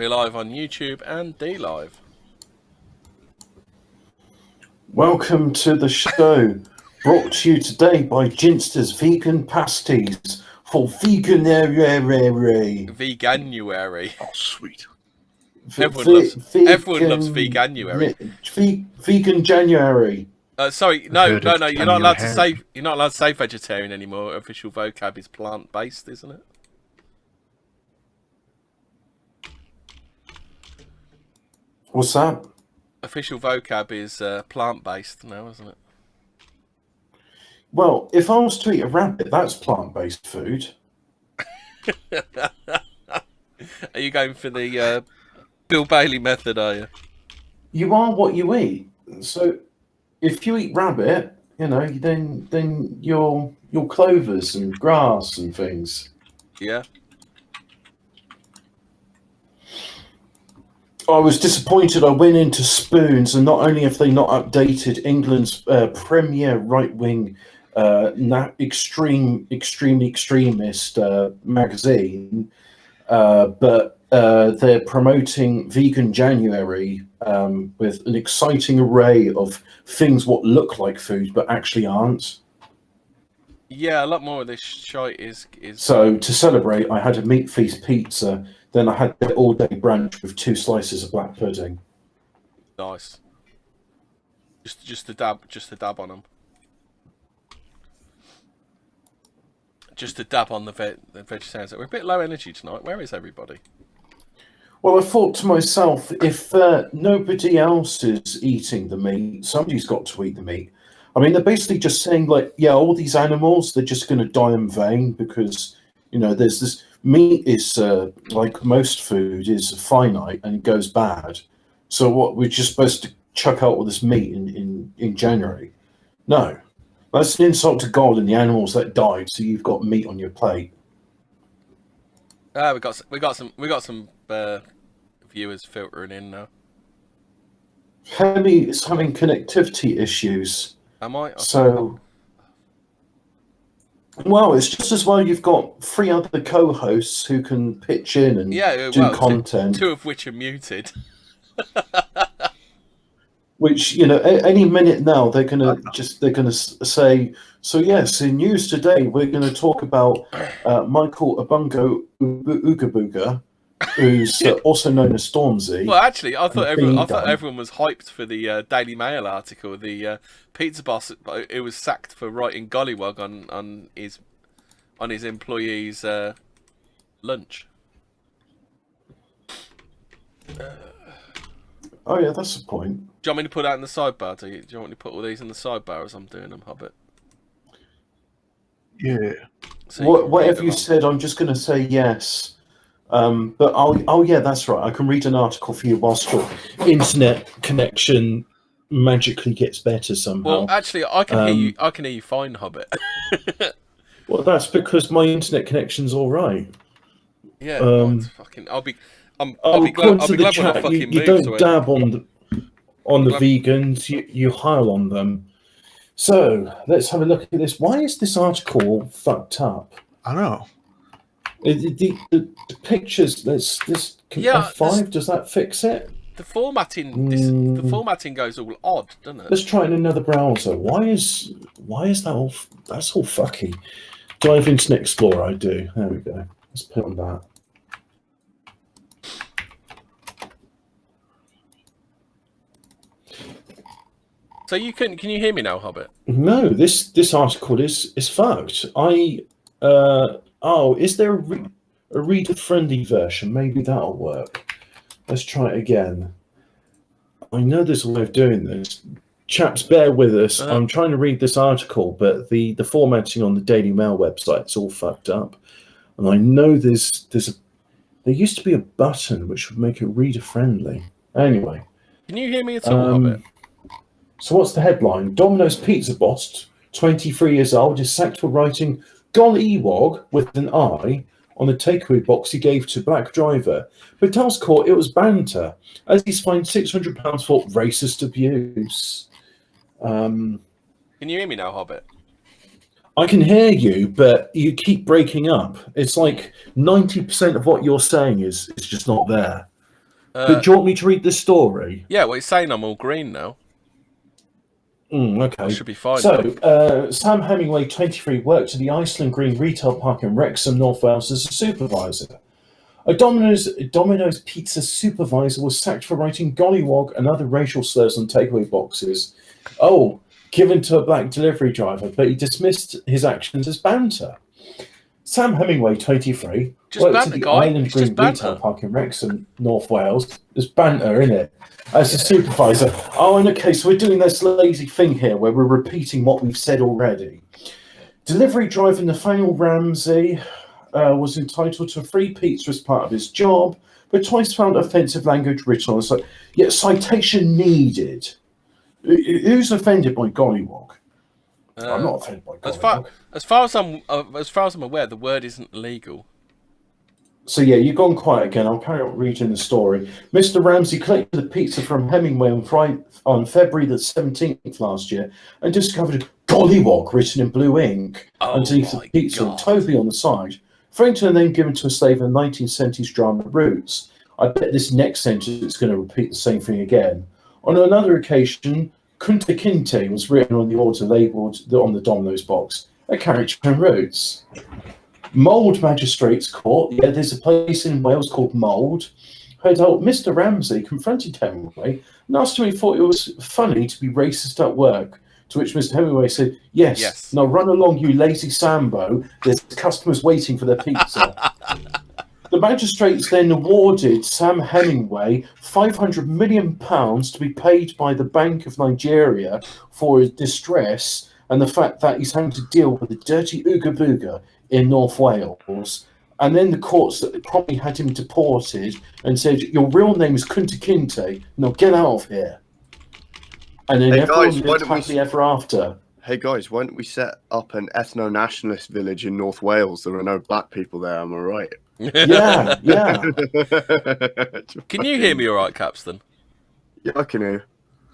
We're live on YouTube and DLive. Welcome to the show, brought to you today by Ginster's Vegan Pasties for Veganuary. Veganuary. Oh, sweet. Everyone loves Veganuary. Vegan January. Sorry, no. You're not allowed to say. You're not allowed to say vegetarian anymore. Official vocab is plant-based, isn't it? What's that? Official vocab is plant-based now, isn't it? Well, if I was to eat a rabbit, that's plant-based food. Are you going for the Bill Bailey method? Are you? You are what you eat. So, if you eat rabbit, you know, then you're clovers and grass and things. Yeah. I was disappointed. I went into Spoons, and not only have they not updated England's premier right-wing, extremely extremist magazine, but they're promoting Vegan January with an exciting array of things what look like food but actually aren't. Yeah, a lot more of this shite is. So to celebrate, I had a meat feast pizza. Then I had the all-day brunch with 2 slices of black pudding. Nice. Just a dab on them. Just a dab on the vegetarians. We're a bit low energy tonight. Where is everybody? Well, I thought to myself, if nobody else is eating the meat, somebody's got to eat the meat. I mean, they're basically just saying, like, yeah, all these animals, they're just going to die in vain because, you know, there's this meat is, like most food, is finite and it goes bad. So what, we're just supposed to chuck out all this meat in January? No. That's an insult to God and the animals that died, so you've got meat on your plate. We got some viewers filtering in now. Hemi is having connectivity issues. Am I? So, well, it's just as well you've got 3 other co-hosts who can pitch in and do content. 2 of which are muted. Which, you know, any minute now they're gonna say. So yes, in news today we're going to talk about Michael Abungo Oogabuga, who's also known as Stormzy. Well, actually, I thought everyone was hyped for the Daily Mail article. The pizza boss, who was sacked for writing gollywog on his employees' lunch. Oh yeah, that's the point. Do you want me to put that in the sidebar? Do you want me to put all these in the sidebar as I'm doing them, Hobbit? Yeah. So whatever you said, I'm just going to say yes. But oh yeah, that's right. I can read an article for you whilst your internet connection magically gets better somehow. Well, actually, I can hear you. I can hear you fine, Hobbit. Well, that's because my internet connection's all right. Yeah. I'll be glad when I fucking move. You don't dab on the vegans. You hile on them. So let's have a look at this. Why is this article fucked up? I know. The pictures. F5. Does that fix it? The formatting. The formatting goes all odd, doesn't it? Let's try in another browser. Why is that all? That's all fucky. Do I have Internet Explorer? I do. There we go. Let's put on that. So can you hear me now, Hobbit? No, this article is fucked. Is there a reader-friendly version? Maybe that'll work. Let's try it again. I know there's a way of doing this. Chaps, bear with us. I'm trying to read this article, but the formatting on the Daily Mail website is all fucked up. And I know there used to be a button which would make it reader-friendly. Anyway. Can you hear me at all, Hobbit? So what's the headline? Domino's pizza boss, 23 years old, is sacked for writing "Gollywog" with an I on the takeaway box he gave to black driver, but tells court it was banter, as he's fined £600 for racist abuse. Can you hear me now, Hobbit? I can hear you, but you keep breaking up. It's like 90% of what you're saying is just not there. But do you want me to read the story? Yeah, well, it's saying I'm all green now. Okay. I should be fine. So, Sam Hemingway, 23, worked at the Iceland Green Retail Park in Wrexham, North Wales as a supervisor. A Domino's pizza supervisor was sacked for writing gollywog and other racial slurs on takeaway boxes. Oh, given to a black delivery driver, but he dismissed his actions as banter. Sam Hemingway, 23, worked at the Island Green Retail Park in Wrexham, North Wales. There's banter, innit? As a supervisor. Oh, and okay, so we're doing this lazy thing here where we're repeating what we've said already. Delivery driver Nathaniel Ramsey was entitled to a free pizza as part of his job, but twice found offensive language written on the site. Yet citation needed. Who's offended by gollywog? I'm not offended by gollywog. As far as I'm aware, the word isn't legal. So yeah, you've gone quiet again. I'll carry on reading the story. Mr. Ramsey collected the pizza from Hemingway on February the 17th last year and discovered gollywog written in blue ink underneath the pizza and Toby on the side, referring to a name given to a slave in the 1970s drama Roots. I bet this next sentence is going to repeat the same thing again. On another occasion, Kunta Kinte was written on the order labelled on the Domino's box, a character from Roots. Mould Magistrates Court, yeah, there's a place in Wales called Mould, heard out Mr. Ramsey confronted Hemingway and asked him if he thought it was funny to be racist at work, to which Mr. Hemingway said, yes. Now run along, you lazy Sambo, there's customers waiting for their pizza. The magistrates then awarded Sam Hemingway £500 million to be paid by the Bank of Nigeria for his distress and the fact that he's having to deal with the dirty Ooga Booga in North Wales. And then the courts probably had him deported and said, your real name is Kunta Kinte, now get out of here. And then everyone lived happily ever after. Hey guys, why don't we set up an ethno-nationalist village in North Wales? There are no black people there, am I right? Yeah. Can you hear me all right, Capstan? Yeah, I can hear.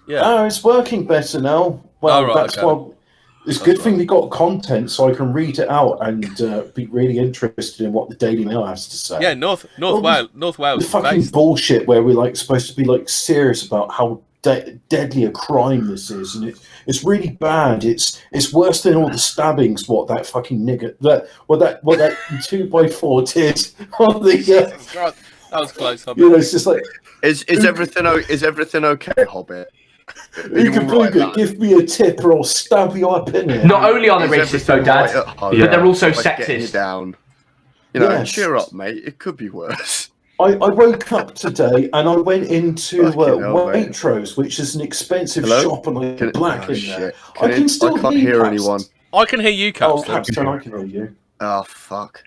Yeah. Oh, it's working better now. Well, that's why... It's a good thing we got content so I can read it out and be really interested in what the Daily Mail has to say. Yeah, North Wales. The fucking bullshit where we're like supposed to be like serious about how deadly a crime this is, and it's really bad. It's worse than all the stabbings. What that fucking nigger what that 2x4 did on the. That was close. Hobbit. You know, it's just like is everything okay, Hobbit? Ooga Booga, give me a tip or I'll stab you up in it. Not only are they racist though, Dad, but they're also sexist. Down. You know, cheer up, mate. It could be worse. I woke up today and I went into Waitrose, which is an expensive shop, and I'm black in there. I can't hear anyone. I can hear you, Capstan. Oh, Capstan, I can hear you. Oh, fuck.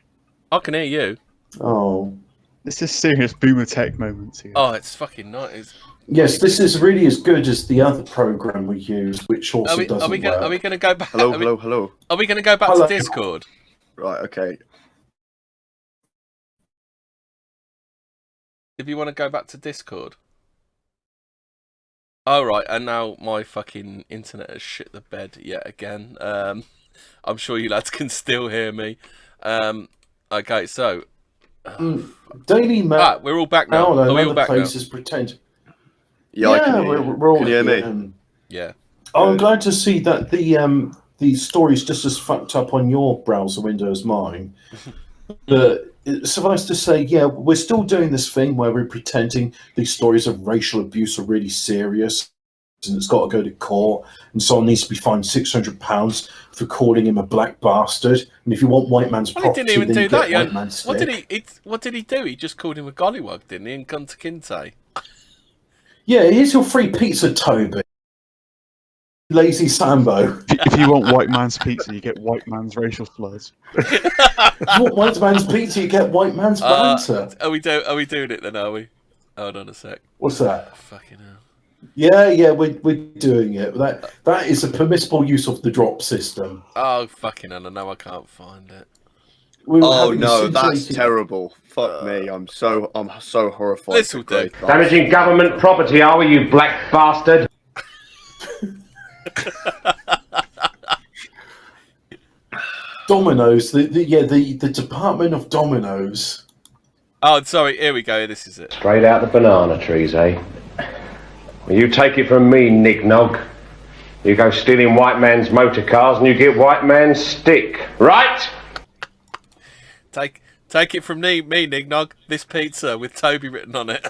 I can hear you. Oh. This is serious boomer tech moments here. Oh, it's fucking nice. Yes, this is really as good as the other program we use, which also doesn't work. Are we going to go back? Hello. Are we going to go back to Discord? Right, okay. If you want to go back to Discord. Oh, right, and now my fucking internet has shit the bed yet again. I'm sure you lads can still hear me. Okay, so... Daily Mail. We're all back now. Are we all back now? Pretend. Yeah, I can hear you. We're all can you hear me? Yeah. I'm glad to see that the story's just as fucked up on your browser window as mine. But suffice to say, yeah, we're still doing this thing where we're pretending these stories of racial abuse are really serious and it's got to go to court and someone needs to be fined £600 for calling him a black bastard. And if you want white man's property, he didn't even do that. White man's stick. What did he do? He just called him a gollywog, didn't he? And Kunta Kinte. Yeah, here's your free pizza, Toby. Lazy Sambo. If you want white man's pizza, you get white man's racial slurs. If you want white man's pizza, you get white man's banter. Are we doing it then, are we? Hold on a sec. What's that? Fucking hell. Yeah, we're doing it. That is a permissible use of the drop system. Oh, fucking hell, I can't find it. Oh no, that's terrible. Fuck me, I'm so horrified. This will do. Damaging government property, are we, you black bastard? Domino's, the Department of Domino's Oh, sorry. Here we go. This is it. Straight out the banana trees, eh? Well, you take it from me, Nignog. You go stealing white man's motor cars and you get white man's stick, right? Take it from me, Nignog. This pizza with Toby written on it.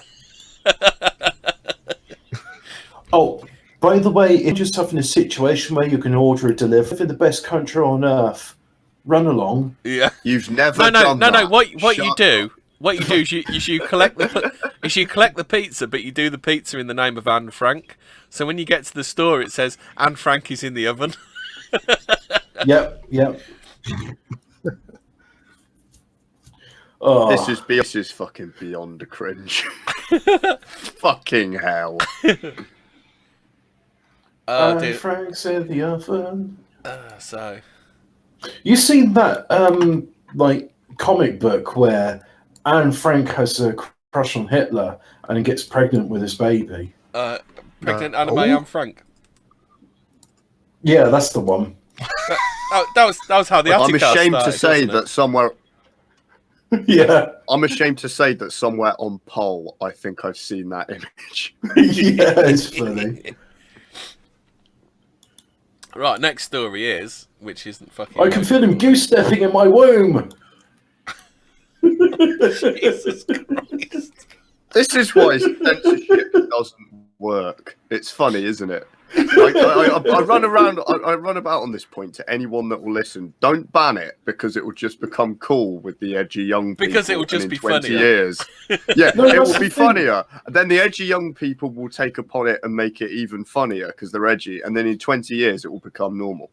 Oh, by the way, if you're just having a situation where you can order a delivery in the best country on earth, run along. Yeah. You've never done that. No. What you do is you collect the pizza, but you do the pizza in the name of Anne Frank. So when you get to the store, it says Anne Frank is in the oven. Yep. Oh. This is fucking beyond the cringe. Fucking hell. Anne Frank's in the oven. So You seen that like comic book where Anne Frank has a crush on Hitler and he gets pregnant with his baby? Pregnant Anna Mae Anne Frank. Yeah, that's the one. That was how the Atticast I'm ashamed started, to say that somewhere. Yeah. I'm ashamed to say that somewhere on Poll, I think I've seen that image. Yeah, it's funny. Right, next story is, which isn't fucking. I can feel him goose stepping in my womb. Jesus Christ. This is why censorship doesn't work. It's funny, isn't it? I run around. I run about on this point to anyone that will listen. Don't ban it because it will just become cool with the edgy young people. Because it will just in be 20 funnier. years. Yeah, No, it that's will the be thing. funnier. Then the edgy young people will take upon it and make it even funnier because they're edgy. And then in 20 years, it will become normal.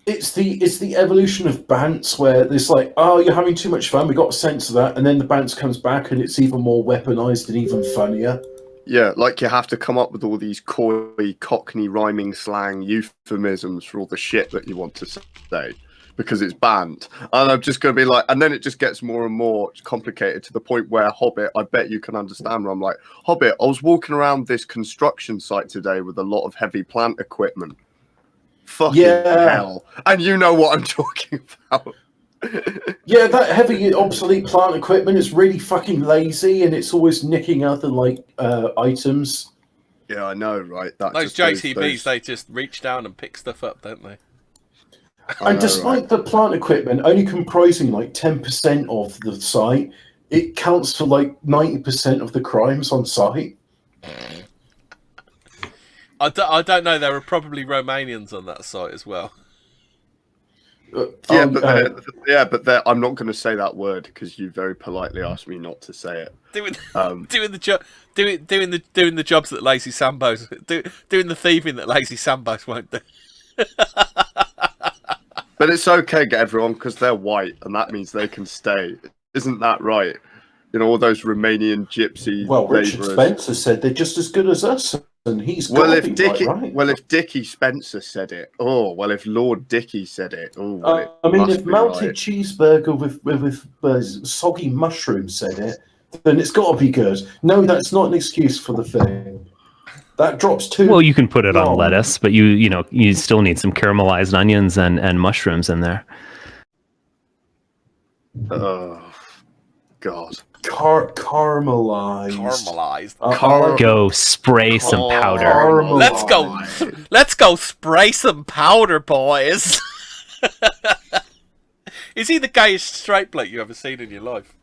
It's the evolution of bants where it's like, oh, you're having too much fun. We got to censor that, and then the bants comes back and it's even more weaponized and even funnier. Yeah, like you have to come up with all these coy, cockney rhyming slang euphemisms for all the shit that you want to say because it's banned. And I'm just going to be like, and then it just gets more and more complicated to the point where Hobbit, I bet you can understand where I'm like, Hobbit, I was walking around this construction site today with a lot of heavy plant equipment. Fucking hell. And you know what I'm talking about. Yeah, that heavy, obsolete plant equipment is really fucking lazy, and it's always nicking other items. Yeah, I know, right? That Those JCBs, they just reach down and pick stuff up, don't they? And despite the plant equipment only comprising like 10% of the site, it counts for like 90% of the crimes on site. I don't know. There are probably Romanians on that site as well. But I'm not going to say that word because you very politely asked me not to say it. Doing the jobs that lazy Sambos doing the thieving that lazy Sambos won't do. But it's okay, everyone, because they're white and that means they can stay. Isn't that right? You know, all those Romanian gypsy. Well, Richard labourers. Spencer said they're just as good as us, and he's if Dickie right. Spencer said it, if Lord Dickie said it, if Melted Cheeseburger with soggy mushrooms said it, then it's got to be good. No, that's not an excuse for the thing. That drops too. Well, you can put it on lettuce, but you still need some caramelized onions and mushrooms in there. Oh God. Caramelized. Go spray some powder. Let's go spray some powder, boys. Is he the gayest straight bloke you ever seen in your life?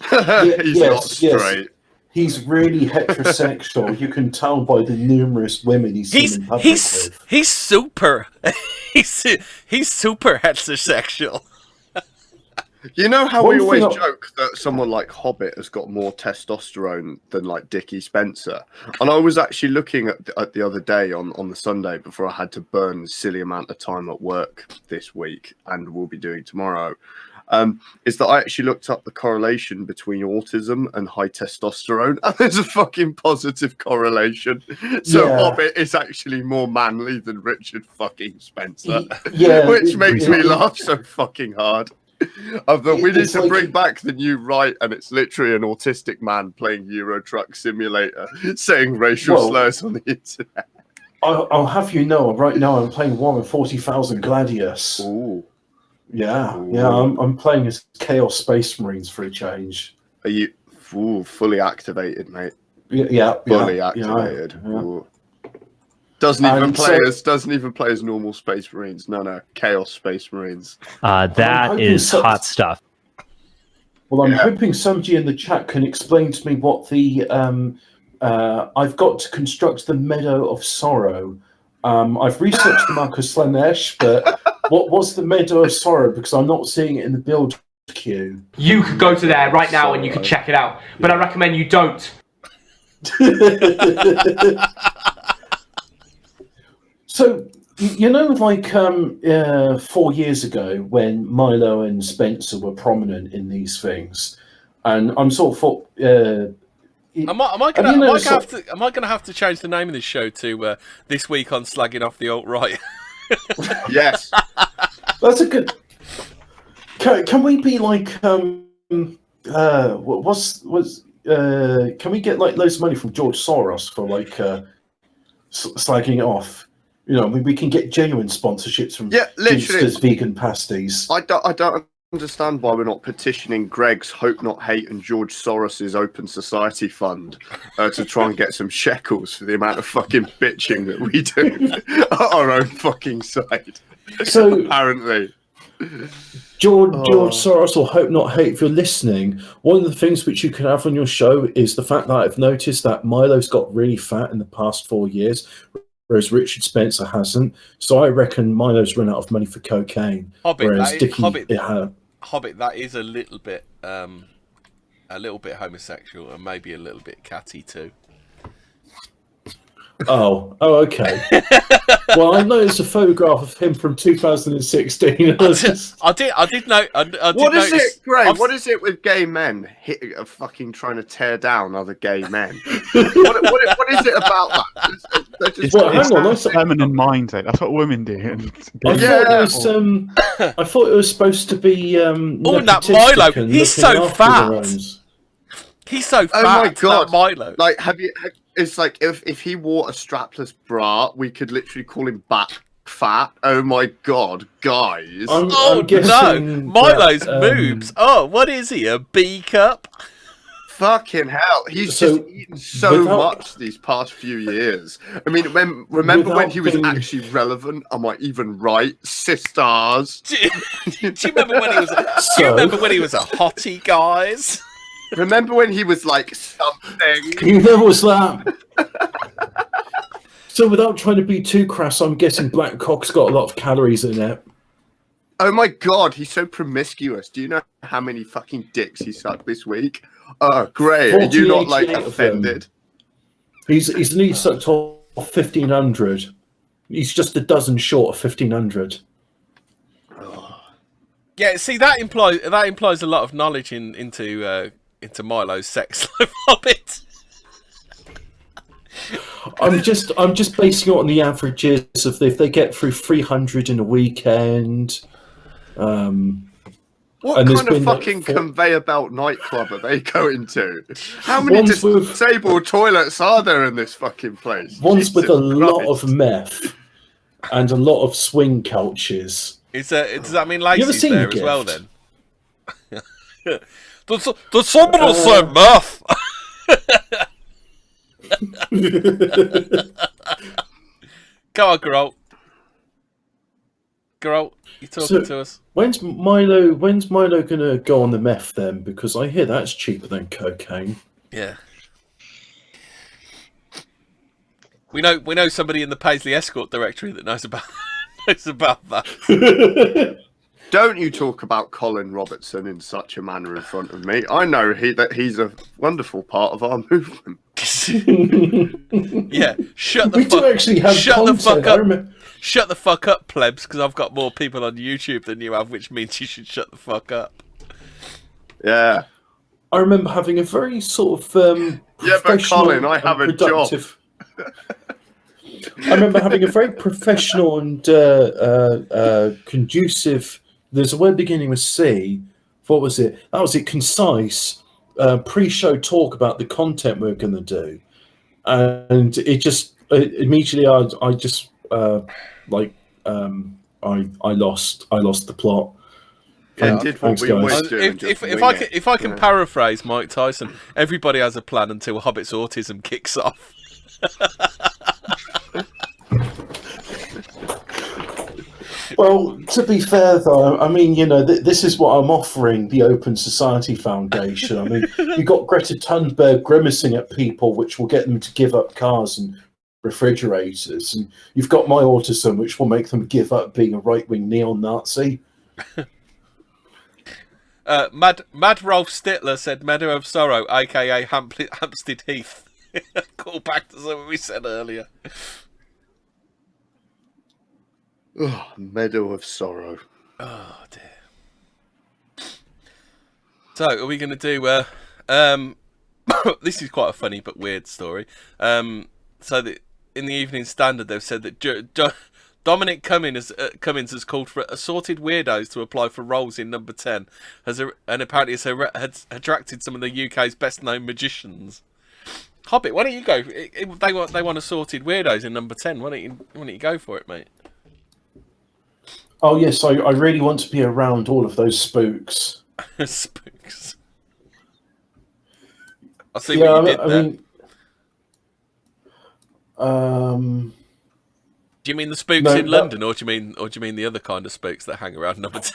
He's not straight. He's really heterosexual. You can tell by the numerous women he's seen in public with. He's super. he's super heterosexual. You know how we always joke that someone like Hobbit has got more testosterone than like Dickie Spencer? And I was actually looking at the other day on the Sunday before I had to burn a silly amount of time at work this week and will be doing tomorrow. Is that I actually looked up the correlation between autism and high testosterone, and there's a fucking positive correlation. So Hobbit is actually more manly than Richard fucking Spencer, which makes me laugh so fucking hard. We need to bring back the new right, and it's literally an autistic man playing Euro Truck Simulator, saying racial slurs on the internet. I'll have you know, right now I'm playing Warhammer 40,000 Gladius. Ooh. Yeah, I'm playing as Chaos Space Marines for a change. Are you fully activated, mate? Yeah, fully activated. Yeah. Doesn't even play as normal Space Marines. No, Chaos Space Marines. That is hot stuff. Well, I'm hoping somebody in the chat can explain to me what the I've got to construct the Meadow of Sorrow. I've researched the Marcus Slanesh, but what was the Meadow of Sorrow? Because I'm not seeing it in the build queue. You could go to there right now and you could check it out, but I recommend you don't. So, you know, like 4 years ago when Milo and Spencer were prominent in these things, and I'm sort of thought. Am I gonna have to change the name of this show to This Week on Slagging Off the Alt-Right? Yes, that's a good. Can we be like can we get like loads of money from George Soros for like slagging it off? You know, we can get genuine sponsorships from Ginster's Vegan Pasties. I don't understand why we're not petitioning Greg's Hope Not Hate and George Soros's Open Society Fund to try and get some shekels for the amount of fucking bitching that we do at our own fucking side. So apparently, George Soros or Hope Not Hate, if you're listening, one of the things which you could have on your show is the fact that I've noticed that Milo's got really fat in the past 4 years, whereas Richard Spencer hasn't. So I reckon Milo's run out of money for cocaine. Hobbit, that is a little bit homosexual and maybe a little bit catty too. Oh, okay. Well, I noticed a photograph of him from 2016. I did know. What is it, Greg? What is it with gay men fucking trying to tear down other gay men? what is it about that? It's feminine mindset. That's what women do. I thought it was supposed to be. That Milo, he's so fat. He's so fat. Oh my god, Milo! Like, it's like if he wore a strapless bra, we could literally call him back fat. Oh my god, guys! I'm guessing Milo's boobs. Oh, what is he? A B cup? Fucking hell! He's just eaten so much these past few years. I mean, remember when he was actually relevant? Am I even right, sisters? Do you remember when he was? Do you remember when he was a hottie, guys? Remember when he was like something? There was that. So without trying to be too crass, I'm guessing Black Cock's got a lot of calories in it. Oh my god, he's so promiscuous. Do you know how many fucking dicks he sucked this week? Oh, great. Are you not like offended? He's only sucked off 1,500. He's just a dozen short of 1,500. Yeah, see, that implies a lot of knowledge into Milo's sex life. Hobbit. I'm just basing it on the averages of if they get through 300 in a weekend. What kind of fucking conveyor belt nightclub are they going to? How many disabled toilets are there in this fucking place? One's with a lot of meth and a lot of swing couches. Does that mean Lacey's there as well then? Does somebody say meth? Go on, Geralt, you talking to us? When's Milo gonna go on the meth then? Because I hear that's cheaper than cocaine. Yeah. We know somebody in the Paisley Escort Directory that knows about that. Don't you talk about Colin Robertson in such a manner in front of me. I know that he's a wonderful part of our movement. Yeah, shut the fuck up, plebs, because I've got more people on YouTube than you have, which means you should shut the fuck up. Yeah. I remember having a very sort of yeah, but Colin, I have a job. I remember having a very professional and conducive. There's a word beginning with C. What was it? That was it. Concise pre-show talk about the content we're going to do, and it just immediately I lost the plot. Yeah, did what we always do. If I can paraphrase Mike Tyson, everybody has a plan until Hobbit's autism kicks off. Well, to be fair, though, I mean, you know, this is what I'm offering the Open Society Foundation. I mean, you've got Greta Thunberg grimacing at people, which will get them to give up cars and refrigerators. And you've got my autism, which will make them give up being a right-wing neo-Nazi. Mad Rolf Stittler said Meadow of Sorrow, a.k.a. Hampstead Heath. Call back to something we said earlier. Oh, Meadow of Sorrow. Oh dear. So, are we going to do? This is quite a funny but weird story. In the Evening Standard, they've said that Dominic Cummings has called for assorted weirdos to apply for roles in Number 10, and apparently has attracted some of the UK's best-known magicians. Hobbit, why don't you go? They want assorted weirdos in Number 10. Why don't you go for it, mate? Oh yes, I really want to be around all of those spooks. Spooks. I see what you did there. Do you mean the spooks in London, or do you mean the other kind of spooks that hang around Number 10?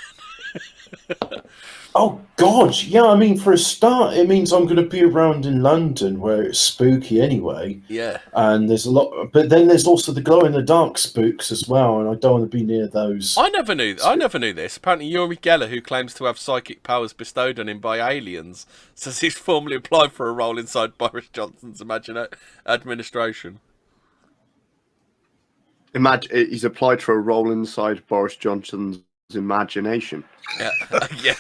Oh God, yeah. I mean, for a start, it means I'm going to be around in London, where it's spooky anyway. Yeah. And there's a lot, but then there's also the glow-in-the-dark spooks as well, and I don't want to be near those. I never knew this. Apparently, Yuri Geller, who claims to have psychic powers bestowed on him by aliens, says he's formally applied for a role inside Boris Johnson's administration. Imagine he's applied for a role inside Boris Johnson's imagination. Yeah, yeah.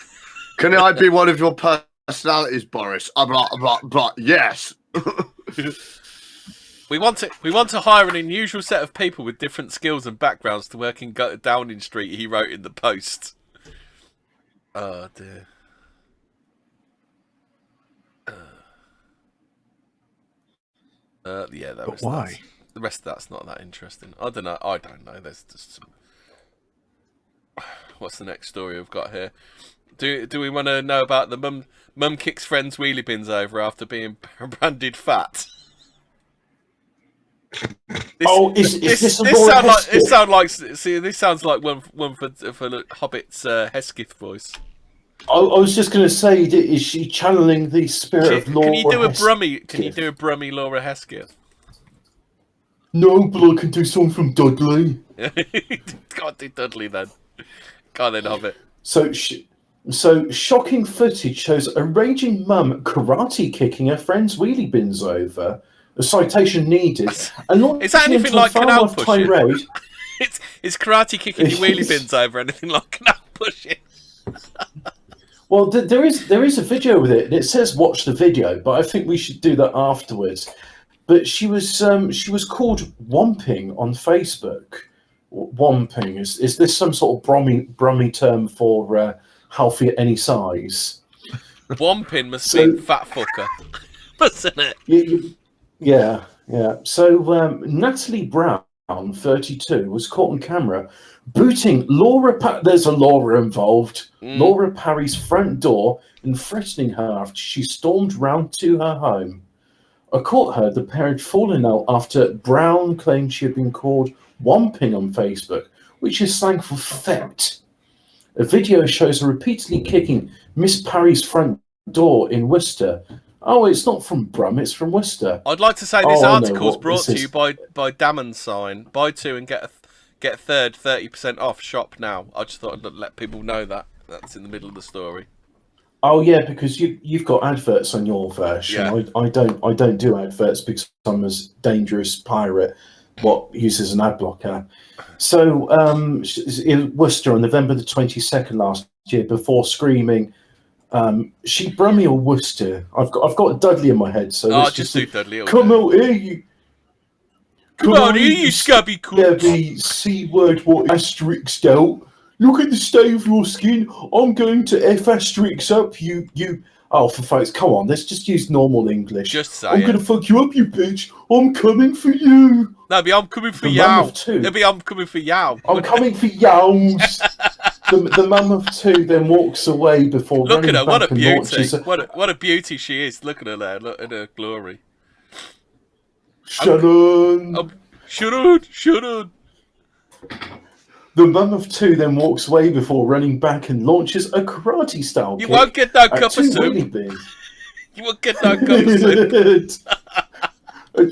Can I be one of your personalities, Boris? Yes. We want to hire an unusual set of people with different skills and backgrounds to work in Downing Street. He wrote in the Post. Oh dear. Yeah, that was. Why? The rest of that's not that interesting. I don't know. There's just some. What's the next story we've got here? Do we want to know about the mum kicks friends wheelie bins over after being branded fat? This sounds like one for Hobbit's Hesketh voice. I was just going to say, is she channeling the spirit of Laura? Can you do a Brummy Laura Hesketh? No, but I can do something from Dudley. Can't do Dudley then. Can't then Hobbit. So shocking footage shows a raging mum karate kicking her friend's wheelie bins over. A citation needed. Is that anything like canal pushing? Is karate kicking your wheelie bins over anything like canal pushing? Well, there is a video with it, and it says watch the video, but I think we should do that afterwards. But she was called Womping on Facebook. Womping is this some sort of brummy term for healthy at any size? Womping must mean fat fucker, mustn't it? Yeah. So Natalie Brown, 32, was caught on camera booting there's a Laura involved. Laura Parry's front door and threatening her after she stormed round to her home. A court heard the pair had fallen out after Brown claimed she had been called Womping on Facebook, which is slang for fet. A video shows her repeatedly kicking Miss Parry's front door in Worcester. Oh, it's not from Brum, it's from Worcester. I'd like to say this article is brought to you by Damon Sign. Buy two and get a third 30% off. Shop now. I just thought I'd let people know that. That's in the middle of the story. Oh yeah, because you've got adverts on your version. Yeah. I don't do adverts because I'm a dangerous pirate what uses an ad blocker. So in Worcester on November the 22nd last year, before screaming, she Brummy or Worcester? I've got Dudley in my head, so I'll just do Dudley. Come out here, you. Come on here, you scabby cunt. The C word what asterisked out. Look at the state of your skin. I'm going to F asterisk up you. Oh, for folks, come on. Let's just use normal English. Just say I'm going to fuck you up, you bitch. I'm coming for you. No, but I'm coming for yow. It'll be I'm coming for yow. I'm coming for yows. The mum of two then walks away before Look running at her, back what a and beauty! launches What a beauty she is! Look at her there, look at her glory. Sharon. Sharon. The mum of two then walks away before running back and launches a karate style You kick won't get no at cup of two soup. wheelie bins. You won't get no cup of soup.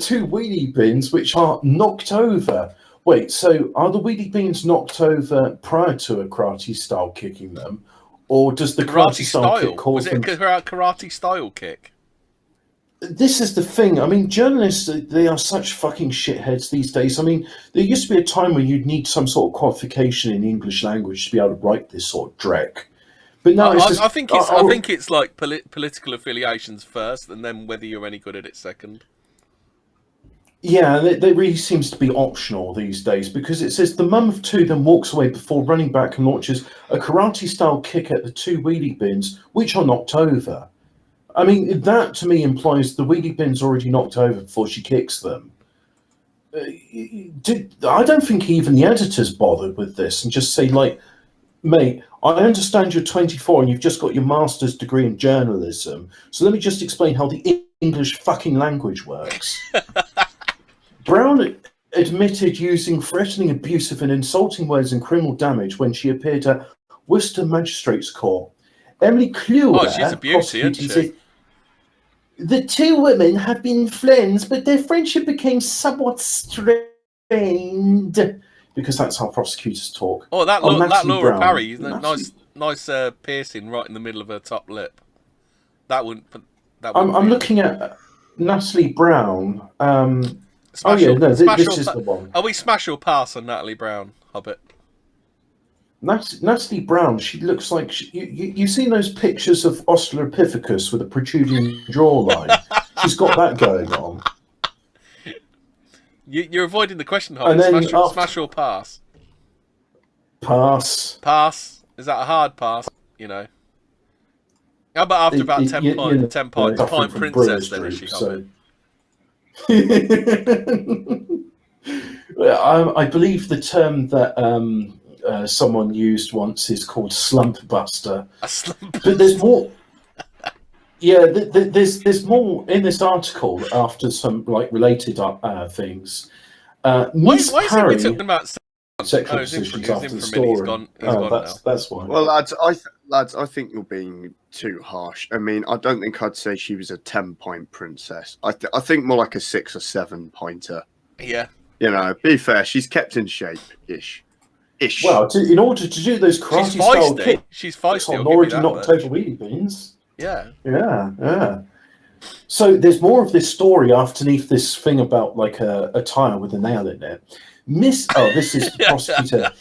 Two wheelie bins which are knocked over. Wait, so are the wheelie bins knocked over prior to a karate style kicking them, or does the karate style kick cause them? Was it a karate style kick? This is the thing. I mean, journalists, they are such fucking shitheads these days. I mean, there used to be a time when you'd need some sort of qualification in the English language to be able to write this sort of dreck. But no, I think it's like political affiliations first, and then whether you're any good at it second. Yeah, that really seems to be optional these days, because it says the mum of two then walks away before running back and launches a karate-style kick at the two wheelie bins, which are knocked over. I mean, that to me implies the wheelie bin's already knocked over before she kicks them. I don't think even the editors bothered with this and just say, like, mate, I understand you're 24 and you've just got your master's degree in journalism, so let me just explain how the English fucking language works. Brown admitted using threatening, abusive and insulting words and criminal damage when she appeared at Worcester Magistrates Court. Emily Clue, she's a beauty, isn't she? Said, the two women have been friends, but their friendship became somewhat strained. Because that's how prosecutors talk. Oh, that Laura Parry, nice piercing right in the middle of her top lip. I'm looking at Natalie Brown. This is the one. Are we smash or pass on Natalie Brown, Hobbit? Natalie Brown, she looks like you've seen those pictures of Australopithecus with a protruding jawline. She's got that going on. You're avoiding the question, Hobbit. Smash or pass? Pass. Pass. Is that a hard pass? You know. How about after about 10 points, pint princess then, is she, Hobbit? I believe the term that someone used once is called slump buster. A slump buster. But there's more. Yeah, there's more in this article after some like related things. Miss why is Parry, we talking about sexual positions after the story. He's gone that's why. Well, lads, I think you're being too harsh. I mean, I don't think I'd say she was a 10-point princess. I think more like a 6 or 7 pointer. Yeah. You know, be fair. She's kept in shape-ish. Well, in order to do those karate style kicks, she's feisty. already knocked over wheelie bins. Yeah. Yeah. So there's more of this story underneath this thing about like a tire with a nail in it. This is the prosecutor.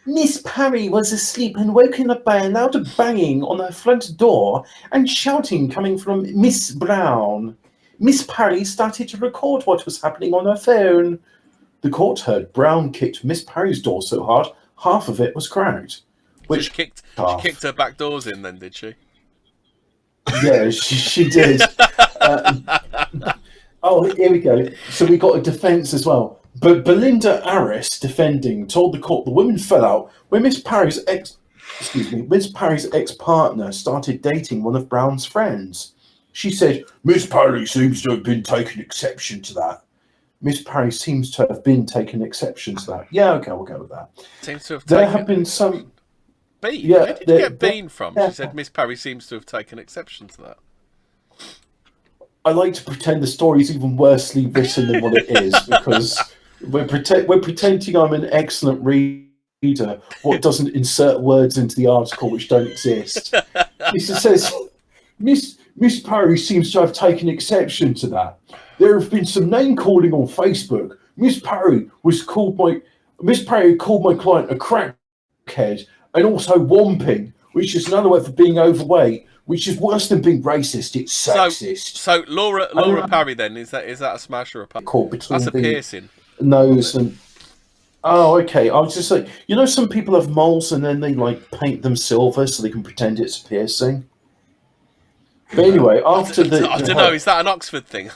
Miss Parry was asleep and woken up by a loud banging on her front door and shouting coming from Miss Brown. Miss Parry started to record what was happening on her phone. The court heard Brown kicked Miss Parry's door so hard, half of it was cracked. Which she kicked her back doors in then, did she? Yeah, she did. Here we go. So we got a defence as well. But Belinda Aris, defending, told the court the women fell out when Miss Parry's ex-partner started dating one of Brown's friends. She said, Miss Parry seems to have been taking exception to that. Miss Parry seems to have been taking exception to that. Yeah, okay, we'll go with that. Seems to have there have been some... Bean? Yeah, where did you get Bean from? She said Miss Parry seems to have taken exception to that. I like to pretend the story's even worsely written than what it is, because we're pretending I'm an excellent reader what doesn't insert words into the article which don't exist. It says, Miss Parry seems to have taken exception to that. There have been some name calling on Facebook. Miss Parry called my client a crackhead and also womping, which is another word for being overweight, which is worse than being racist. It's sexist. So Laura Parry then, is that a smash or a pass? That's a piercing. Nose and okay. I was just like, some people have moles and then they like paint them silver so they can pretend it's a piercing. But anyway, after I don't know. Is that an Oxford thing?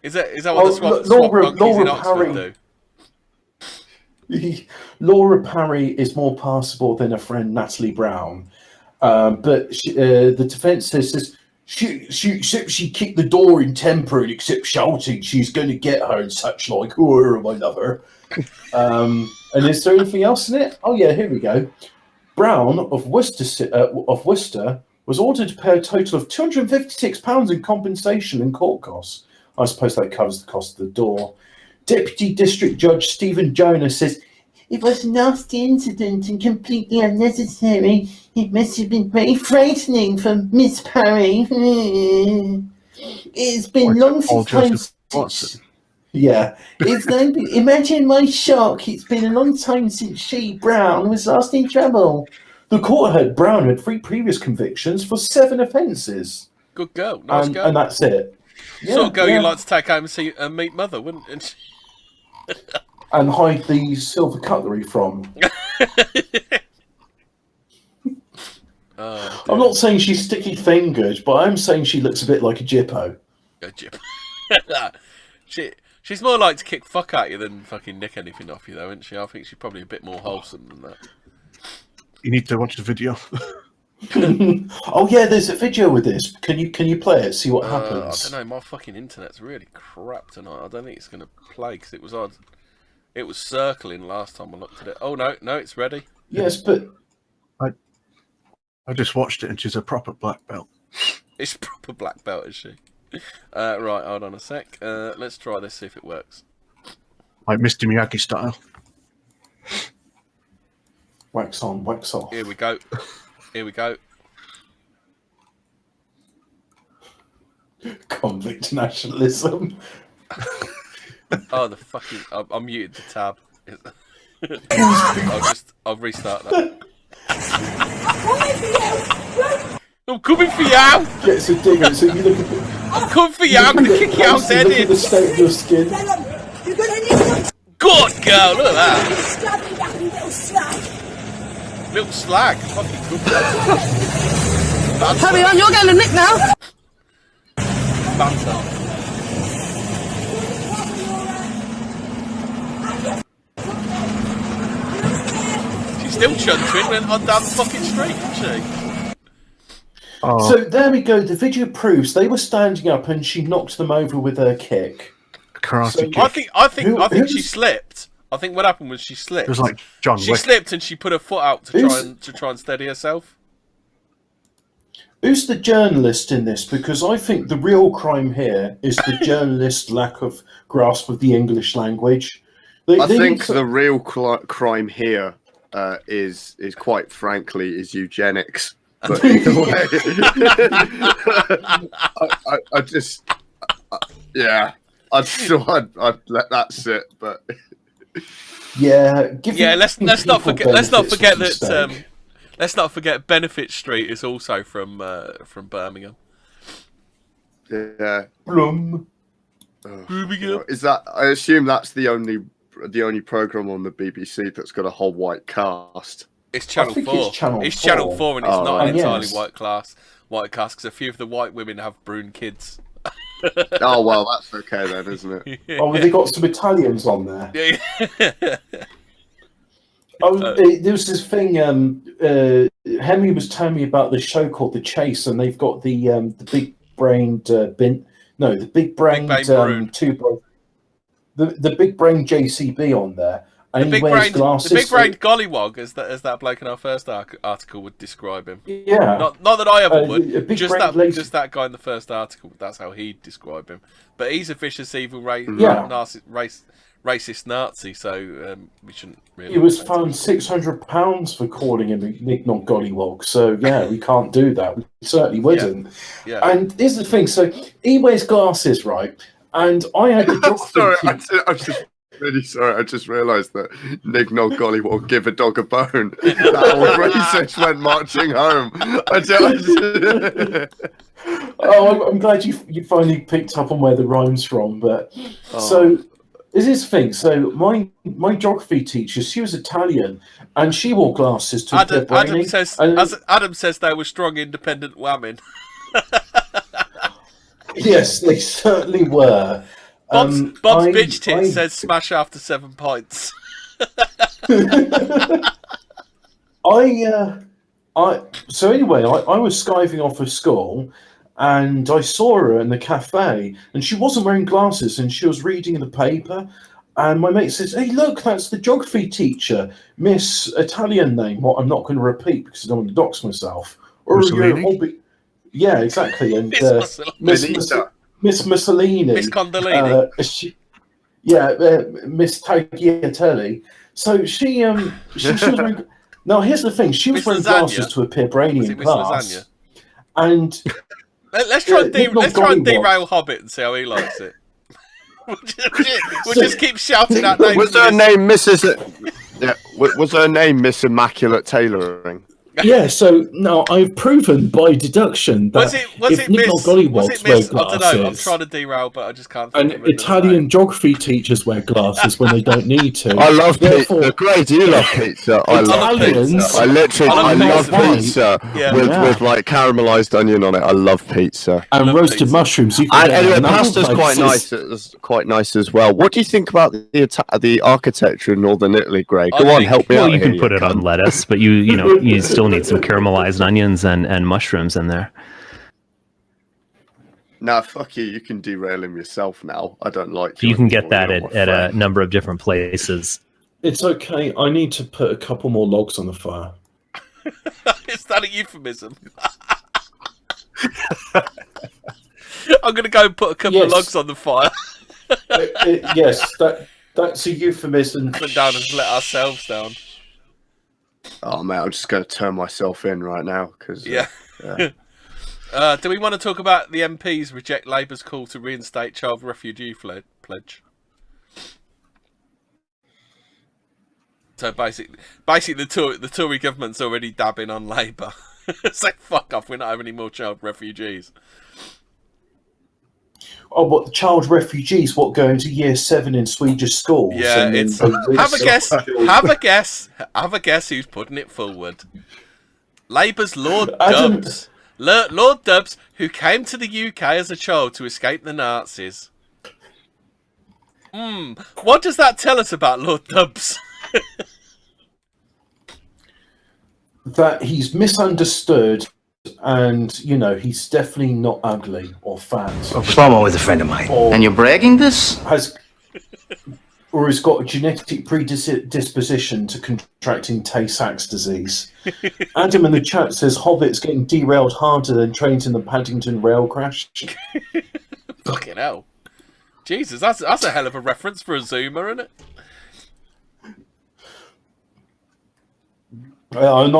Is that what the swamp monkeys in Oxford do? Laura Parry is more passable than her friend Natalie Brown, but the defence says she kicked the door in temper and except shouting she's going to get her and such like. Oh, I love her. And is there anything else in it? Oh yeah, here we go. Brown of Worcester was ordered to pay a total of £256 in compensation and court costs. I suppose that covers the cost of the door. Deputy District Judge Stephen Jonas says, "It was a nasty incident and completely unnecessary. It must have been very frightening for Miss Parry. It's been long since yeah, imagine my shock. It's been a long time since Brown, was last in trouble." The court heard Brown had 3 previous convictions for 7 offences. Good girl, nice girl. And that's it. Yeah, sort of girl you'd like to take home and see and meet mother, wouldn't it? And hide the silver cutlery from. I'm not saying she's sticky-fingered, but I'm saying she looks a bit like a Jippo. A Jippo. She's more like to kick fuck at you than fucking nick anything off you, though, isn't she? I think she's probably a bit more wholesome than that. You need to watch the video. Oh yeah, there's a video with this. Can you play it? See what happens. I don't know. My fucking internet's really crap tonight. I don't think it's going to play because it was odd. It was circling last time I looked at it. Oh no, it's ready. Yes, but I just watched it and she's a proper black belt. It's a proper black belt, is she? Right, hold on a sec. Let's try this, see if it works. Like Mr. Miyagi style. Wax on, wax off. Here we go. Here we go. Convict nationalism. Oh, the fucking... I muted the tab. I'll restart that. I'm coming for you! Gets a digger, so you look at the... I'm coming for you, I'm going to kick you out head in! The state of your skin. Good girl, look at that! Little slag, fucking good girl. Hurry on, you're going to nick now! Banter. She's still chuntering on down the fucking street, isn't she? Oh. So there we go. The video proves they were standing up and she knocked them over with her kick. Karate kick. I think she slipped. I think what happened was she slipped. It was like John She Wick. slipped and she put her foot out to try and steady herself. Who's the journalist in this? Because I think the real crime here is the journalist's lack of grasp of the English language. I think the real crime here is quite frankly is eugenics. But either way, I'd let that sit. But let's not forget that. Let's not forget Benefit Street is also from Birmingham. Yeah. Birmingham. Is that? I assume that's the only program on the BBC that's got a whole white cast. It's Channel 4. It's Channel 4, and it's not an entirely white cast because a few of the white women have brune kids. Oh well, that's okay then, isn't it? Oh, they got some Italians on there. Yeah. There was this thing. Henry was telling me about this show called The Chase, and they've got the big-brained the big-brained the big-brained JCB on there. And the big-brained gollywog, as that bloke in our first article would describe him. Yeah. Not that I ever would. Just that guy in the first article. That's how he'd describe him. But he's a vicious, evil, racist Nazi. So we shouldn't really. He was fined £600 for calling him a knick-knock gollywog. So yeah, we can't do that. We certainly wouldn't. Yeah. And here's the thing. So he wears glasses, right? And I had the geography. Sorry, I'm just really sorry. I just realised that Nignog Gollywog give a dog a bone. That old racist went marching home. I'm glad you finally picked up on where the rhyme's from. But so is this thing. So my geography teacher, she was Italian, and she wore glasses to Adam says they were strong, independent women. Yes, they certainly were. Bob's bitch tit says smash after 7 pints. So anyway, I was skiving off of school, and I saw her in the cafe, and she wasn't wearing glasses, and she was reading the paper. And my mate says, "Hey, look, that's the geography teacher, Miss Italian name. What I'm not going to repeat because I don't want to dox myself." Or your hobby. Yeah, exactly. And Miss Mussolini, Miss Condolini. Miss Tagliatelle. So she was wearing. Now here's the thing: she was wearing glasses to appear brainy in class. And let's try and derail Hobbit and see how he likes it. we'll just keep shouting out names. Was her name Mrs. Yeah, was her name Miss Immaculate Tailoring? Yeah, so now I've proven by deduction that if Nick Gollywogs wear glasses, I don't know, I'm trying to derail, but I just can't think of it. Italian geography teachers wear glasses when they don't need to. I love pizza. Great, you love pizza. I love pizza. I love pizza with like caramelized onion on it. I love pizza. And roasted mushrooms. And anyway, pasta's quite nice. It's quite nice as well. What do you think about the architecture in Northern Italy, Greg? Go on, help me out. Well, you can put it on lettuce, but you still need some caramelized onions and mushrooms in there. Nah, fuck you. You can derail him yourself now. I don't like you. You can get that at a number of different places. It's okay. I need to put a couple more logs on the fire. Is that a euphemism? I'm going to go and put a couple of logs on the fire. Yes, that's a euphemism. Put down and let ourselves down. Oh man, I'm just going to turn myself in right now because do we want to talk about the MPs reject Labour's call to reinstate child refugee pledge? So basically, the Tory government's already dabbing on Labour. It's like, fuck off, we're not having any more child refugees. Oh, but the child refugees, what, going to year 7 in Swedish schools? Yeah, it's have a guess who's putting it forward. Labour's Lord Dubs. Lord Dubs, who came to the UK as a child to escape the Nazis. What does that tell us about Lord Dubs? That he's misunderstood. And, he's definitely not ugly or fat. Shlomo is a friend of mine. And you're bragging this? Or he's got a genetic predisposition to contracting Tay-Sachs disease. Adam in the chat says Hobbit's getting derailed harder than trains in the Paddington rail crash. Fucking hell. Jesus, that's a hell of a reference for a Zoomer, isn't it? I'm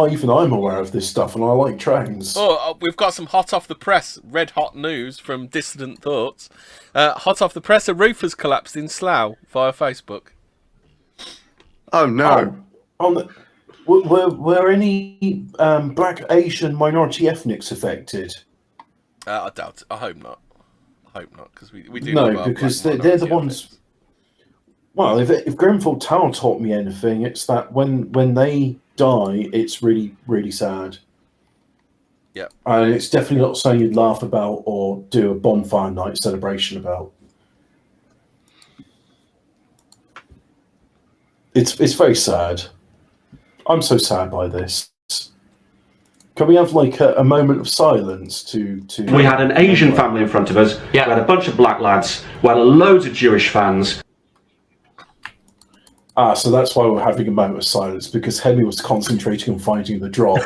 aware of this stuff, and I like trains. Oh, we've got some hot off the press, red hot news from Dissident Thoughts. Hot off the press, a roof has collapsed in Slough via Facebook. Oh no! Were any black, Asian, minority ethnics affected? I doubt it. I hope not. Because we do. No, because they're the ones. Well, if Grenfell Tower taught me anything, it's that when they die, it's really, really sad. Yeah. And it's definitely not something you'd laugh about or do a bonfire night celebration about. It's very sad. I'm so sad by this. Can we have like a moment of silence to... We had an Asian family in front of us. Yeah. We had a bunch of black lads. We had loads of Jewish fans. So that's why we're having a moment of silence, because Hemi was concentrating on finding the drop.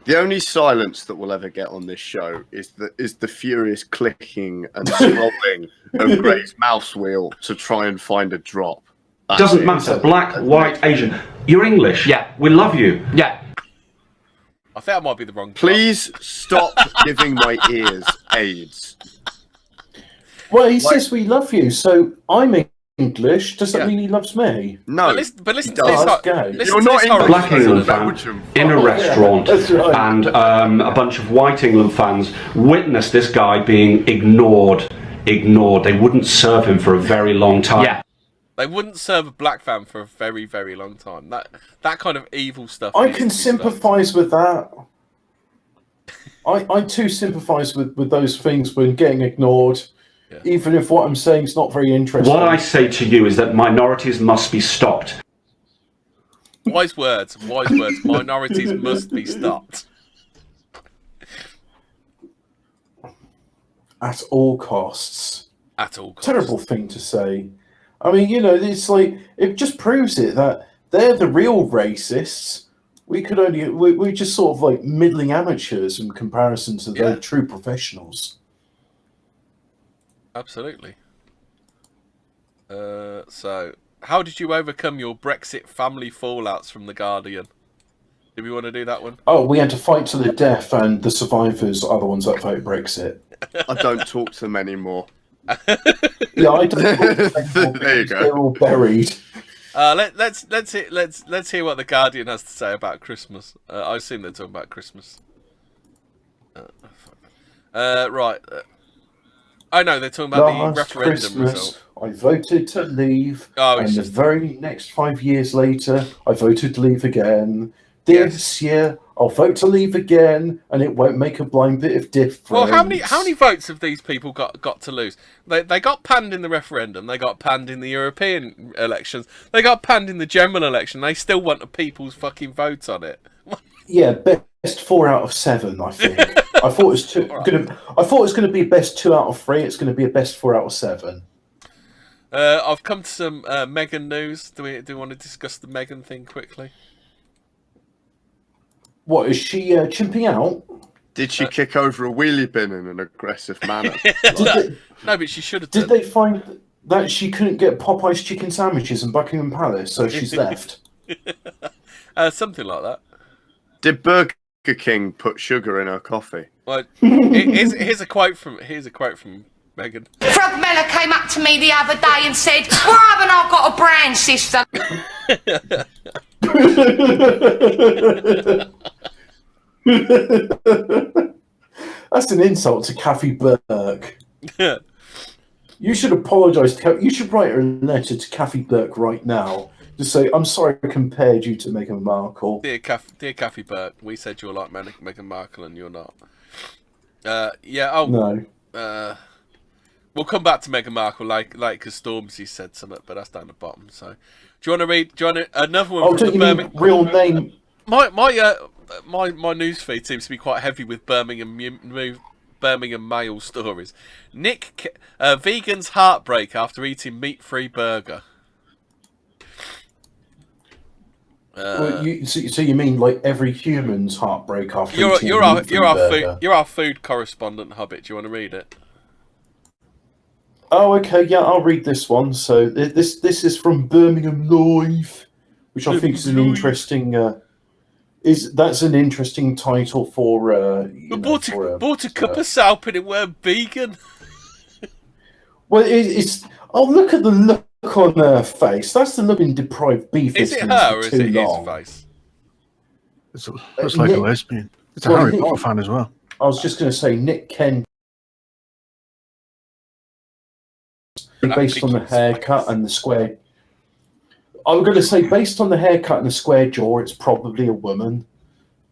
The only silence that we'll ever get on this show is the furious clicking and scrolling of Gray's mouse wheel to try and find a drop. Doesn't matter, black, white, Asian. You're English. Yeah. We love you. Yeah. I think I might be the wrong drop. Please stop giving my ears AIDS. Well, he says we love you, so I'm English. Does that mean he loves me? No. But listen to this. You're not English. Black England fan in a restaurant, right. And a bunch of white England fans witnessed this guy being ignored. They wouldn't serve him for a very long time. Yeah. They wouldn't serve a black fan for a very, very long time. That kind of evil stuff. I can sympathise with that. I too sympathise with those things when getting ignored. even if what I'm saying is not very interesting. What I say to you is that minorities must be stopped. Wise words, wise words. Minorities must be stopped. At all costs. At all costs. Terrible thing to say. I mean, you know, it's like, it just proves it that they're the real racists. We're just sort of like middling amateurs in comparison to the true professionals. Absolutely. So, how did you overcome your Brexit family fallouts from The Guardian? Do we want to do that one? Oh, we had to fight to the death, and the survivors are the ones that vote Brexit. I don't talk to them anymore. Yeah, I don't talk to them anymore. There you go. They're all buried. Let's hear what The Guardian has to say about Christmas. I assume they're talking about Christmas. Right. I know they're talking about the referendum Christmas, result. I voted to leave, and the just... very next 5 years later, I voted to leave again. This year, I'll vote to leave again, and it won't make a blind bit of difference. Well, how many votes have these people got to lose? They got panned in the referendum. They got panned in the European elections. They got panned in the general election. They still want the people's fucking vote on it. Yeah, best 4 out of 7, I think. I thought it was going to be best 2 out of 3. It's going to be a best 4 out of 7. I've come to some Meghan news. Do we want to discuss the Meghan thing quickly? What, is she chimping out? Did she kick over a wheelie bin in an aggressive manner? No, but she should have. Did they find that she couldn't get Popeye's chicken sandwiches in Buckingham Palace, so she's left? Something like that. Did Burger King put sugar in her coffee? Well, here's a quote from Meghan. Frog Mella came up to me the other day and said, "Why haven't I got a brand system?" That's an insult to Kathy Burke. You should apologise. You should write a letter to Kathy Burke right now. Just say, "I'm sorry I compared you to Meghan Markle." Dear Kathy Burke, we said you're like Meghan Markle and you're not. No. We'll come back to Meghan Markle because Stormzy said something, but that's down the bottom. So, do you want to read? Another one from the Birmingham? Real name. My news feed seems to be quite heavy with Birmingham Mail stories. Nick, vegan's heartbreak after eating meat-free burger. So you mean like every human's heartbreak after eating you're burger? You're our food correspondent, Hobbit. Do you want to read it? Oh, okay, yeah, I'll read this one. So this is from Birmingham Live, which I think is an interesting. That's an interesting title for. Bought a cup of soup and it weren't vegan. Well, it's. Oh, look at the look on her face. That's the look in deprived beef. Is it her or is it his face? It looks like a lesbian. It's a Harry Potter fan as well. I was just going to say Nick Kent. Based on the haircut and the square. I'm going to say, based on the haircut and the square jaw, it's probably a woman.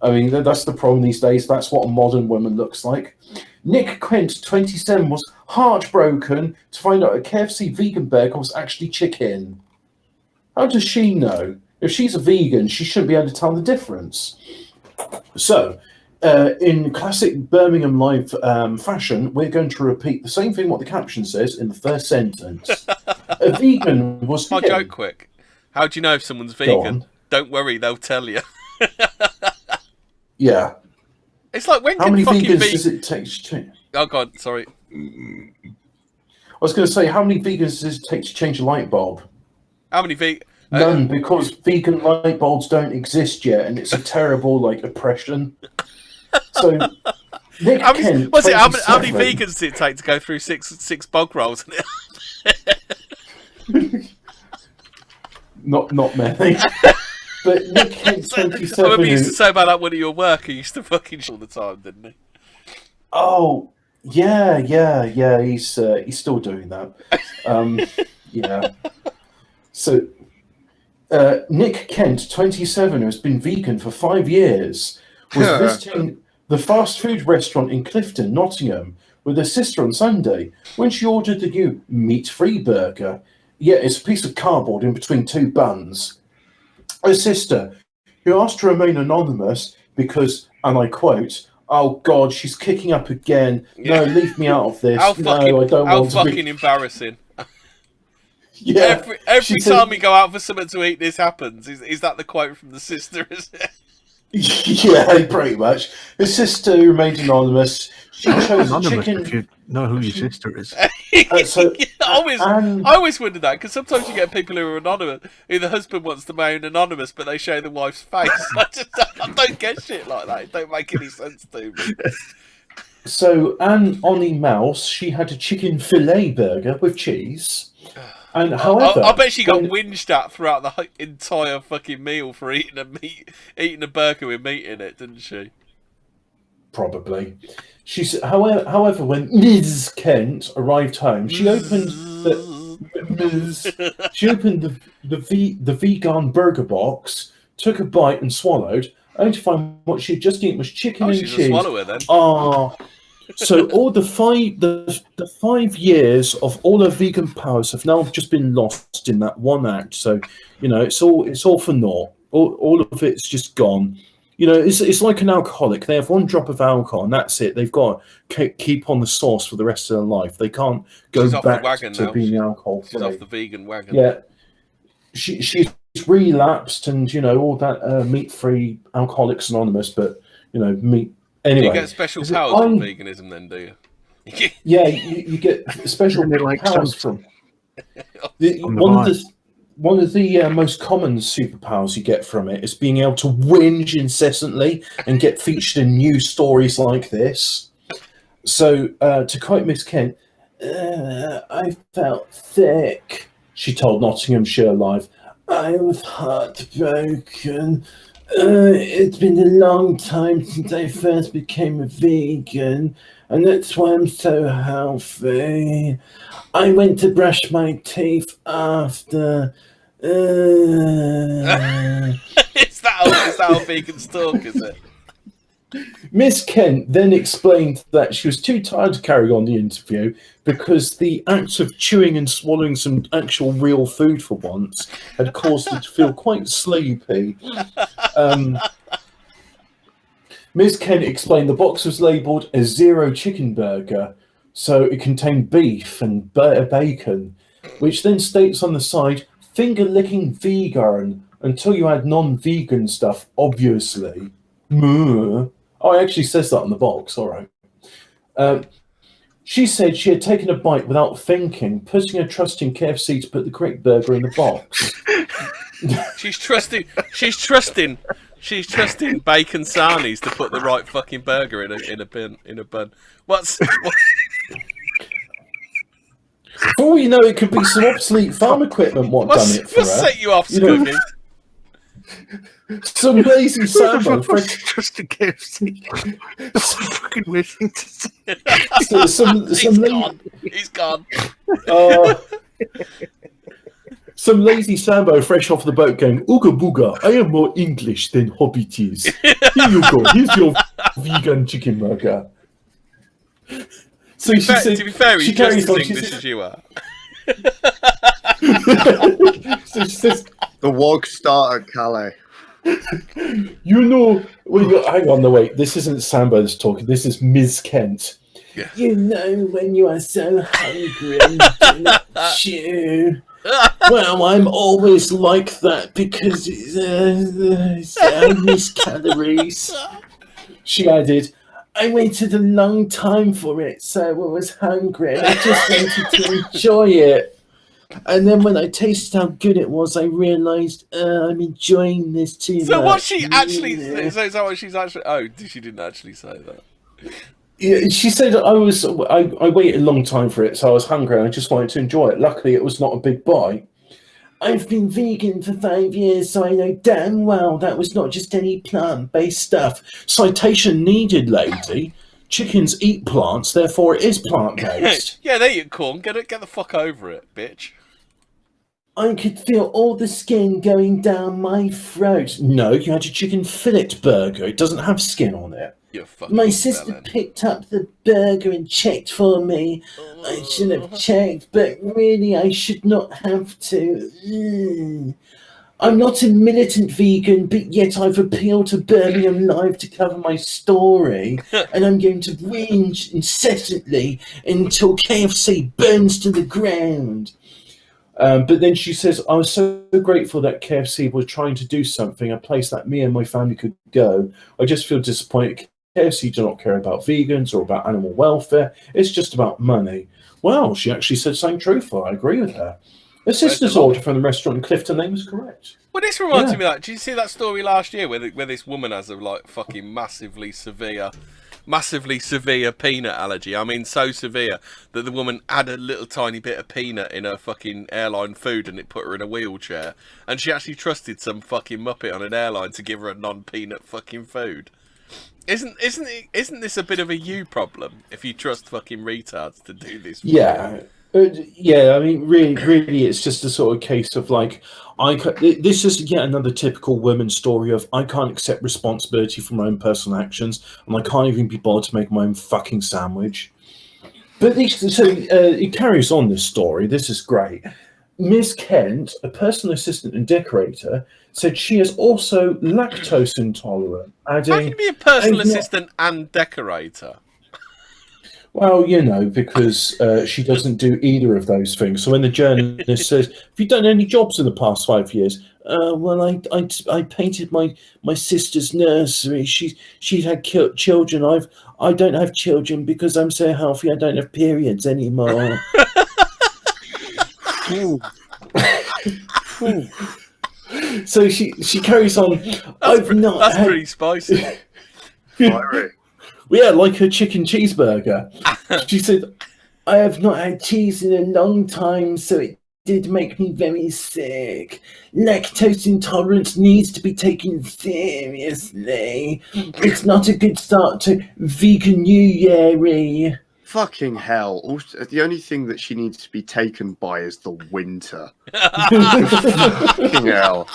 I mean, that's the problem these days. That's what a modern woman looks like. Nick Kent, 27, was heartbroken to find out a KFC vegan burger was actually chicken. How does she know? If she's a vegan, she shouldn't be able to tell the difference. So, in classic Birmingham Live fashion, we're going to repeat the same thing what the caption says in the first sentence. A vegan was... My joke quick. How do you know if someone's vegan? Don't worry, they'll tell you. Yeah. It's like when how many vegans does it take to change? Oh God, sorry. I was going to say, how many vegans does it take to change a light bulb? How many vegan? None, because vegan light bulbs don't exist yet, and it's a terrible oppression. So, Nick Kent, how many vegans does it take to go through six bog rolls? Not many. But Nick Kent, 27. I remember he used to say about that one at your work. He used to fucking all the time, didn't he? Oh, yeah. He's still doing that. Yeah. So, Nick Kent, 27, who has been vegan for 5 years, was visiting the fast food restaurant in Clifton, Nottingham, with her sister on Sunday when she ordered the new meat-free burger. Yeah, it's a piece of cardboard in between two buns. Her sister, who asked to remain anonymous because, and I quote, "Oh God, she's kicking up again. No, leave me out of this. I don't want to." How fucking embarrassing! Yeah. Every time we go out for something to eat, this happens. Is that the quote from the sister? Is it? Yeah, pretty much. Her sister remained anonymous. She chose chicken. If you know who your sister is. I always wonder that, because sometimes you get people who are anonymous, who the husband wants to remain anonymous, but they show the wife's face. I don't get shit like that. It don't make any sense to me. So Annie Mouse, she had a chicken fillet burger with cheese. And however, I bet she got whinged at throughout the entire fucking meal for eating a burger with meat in it, didn't she? Probably. However, when Ms. Kent arrived home, she opened the vegan burger box, took a bite and swallowed, only to find what she'd just eaten was chicken and cheese. She's a swallower then. So all the 5 years of all her vegan powers have now just been lost in that one act. So, it's all for naught. All of it's just gone. It's like an alcoholic. They have one drop of alcohol and that's it. They've got to keep on the sauce for the rest of their life. They can't go back to being alcohol-free. She's off the vegan wagon. Yeah, she's relapsed and all that meat-free Alcoholics Anonymous, but meat. Anyway, do you get special powers from veganism then, do you? Yeah, you get special powers from one of the most common superpowers you get from it is being able to whinge incessantly and get featured in news stories like this. So, to quote Miss Kent, I felt sick, she told Nottinghamshire Live. I was heartbroken. It's been a long time since I first became a vegan, and that's why I'm so healthy. I went to brush my teeth after. Is that how vegans talk, is it? Miss Kent then explained that she was too tired to carry on the interview because the act of chewing and swallowing some actual real food for once had caused her to feel quite sleepy. Miss Kent explained the box was labelled a zero chicken burger, so it contained beef and bacon, which then states on the side, finger-licking vegan, until you add non-vegan stuff, obviously. Oh, it actually says that on the box, all right. She said she had taken a bite without thinking, putting her trust in KFC to put the correct burger in the box. She's trusting Bacon Sarnies to put the right fucking burger in a bun. What? For all you know, it could be some obsolete farm equipment done it for her. What set you off, Scooby? Some lazy Sambo. Just in KFC. That's a fucking weird thing to say. He's gone. Some lazy Sambo fresh off the boat going, Ooga booga, I am more English than Hobbities. Here you go, here's your vegan chicken burger. So to be fair, he's just as English as you are. So she says, the Wog starter Calais. Hang on, no, wait, this isn't Sambo that's talking, this is Ms. Kent. Yeah. When you are so hungry and do not chew. Well, I'm always like that because it's only calories. She added, I waited a long time for it, so I was hungry and I just wanted to enjoy it. And then when I tasted how good it was, I realised I'm enjoying this too much. So what she actually... So is that what she's actually... Oh, she didn't actually say that. Yeah, she said I waited a long time for it, so I was hungry and I just wanted to enjoy it. Luckily, it was not a big bite. I've been vegan for 5 years, so I know damn well that was not just any plant-based stuff. Citation needed, lady. Chickens eat plants, therefore it is plant-based. Yeah, there you go. Get the fuck over it, bitch. I could feel all the skin going down my throat. No, you had a chicken fillet burger. It doesn't have skin on it. My sister picked up the burger and checked for me. I should have checked, but really I should not have to. I'm not a militant vegan, but yet I've appealed to Birmingham Live to cover my story, and I'm going to whinge incessantly until KFC burns to the ground. But then she says, I was so grateful that KFC was trying to do something, a place that me and my family could go. I just feel disappointed. KFC do not care about vegans or about animal welfare. It's just about money. Well, she actually said something truthful. I agree with her. Her sister's order from the restaurant in Clifton Lane was correct. Well, this reminds me of that. Did you see that story last year where this woman has a fucking massively severe peanut allergy? I mean, so severe that the woman had a little tiny bit of peanut in her fucking airline food and it put her in a wheelchair. And she actually trusted some fucking muppet on an airline to give her a non-peanut fucking food. Isn't this a bit of a you problem if you trust fucking retards to do this? Yeah. I mean, really, it's just a sort of case of this is yet another typical woman story of I can't accept responsibility for my own personal actions, and I can't even be bothered to make my own fucking sandwich. But it carries on this story. This is great. Miss Kent, a personal assistant and decorator, said she is also lactose intolerant. How can you be a personal assistant and decorator? Well, because she doesn't do either of those things. So when the journalist says, "Have you done any jobs in the past 5 years?" Well, I painted my sister's nursery. She had children. I don't have children because I'm so healthy. I don't have periods anymore. So she carries on. That's pretty spicy. Yeah, like her chicken cheeseburger. She said, I have not had cheese in a long time, so it did make me very sick. Lactose intolerance needs to be taken seriously. It's not a good start to vegan New Year. Fucking hell. Also, the only thing that she needs to be taken by is the winter. Fucking hell.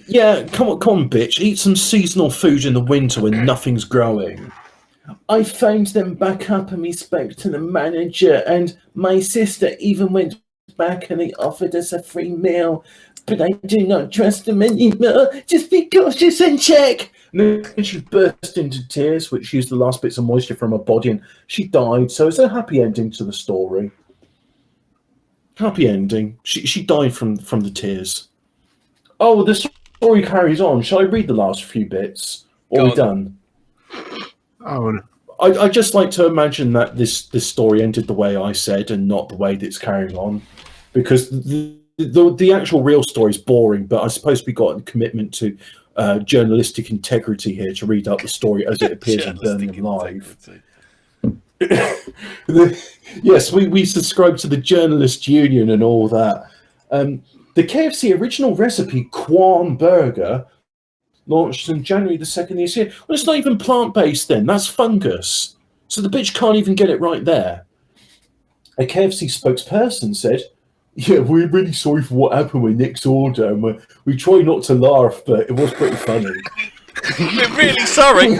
Yeah, come on, bitch. Eat some seasonal food in the winter when nothing's growing. I phoned them back up and we spoke to the manager, and my sister even went back and they offered us a free meal. But I do not trust them anymore. Just be cautious and check. And then she burst into tears, which used the last bits of moisture from her body, and she died. So it's a happy ending to the story. Happy ending. She died from the tears. Oh, the story carries on. Shall I read the last few bits? Or are we done? I just like to imagine that this story ended the way I said and not the way that it's carrying on, because the actual real story is boring, but I suppose we got a commitment to journalistic integrity here to read out the story as it appears in Birmingham Live. Yes, we subscribe to the Journalist Union and all that. The KFC original recipe, Quan Burger, launched in January the 2nd this year. Well, it's not even plant-based then. That's fungus. So the bitch can't even get it right there. A KFC spokesperson said, yeah, we're really sorry for what happened with Nick's order. And we try not to laugh, but it was pretty funny. We're really sorry.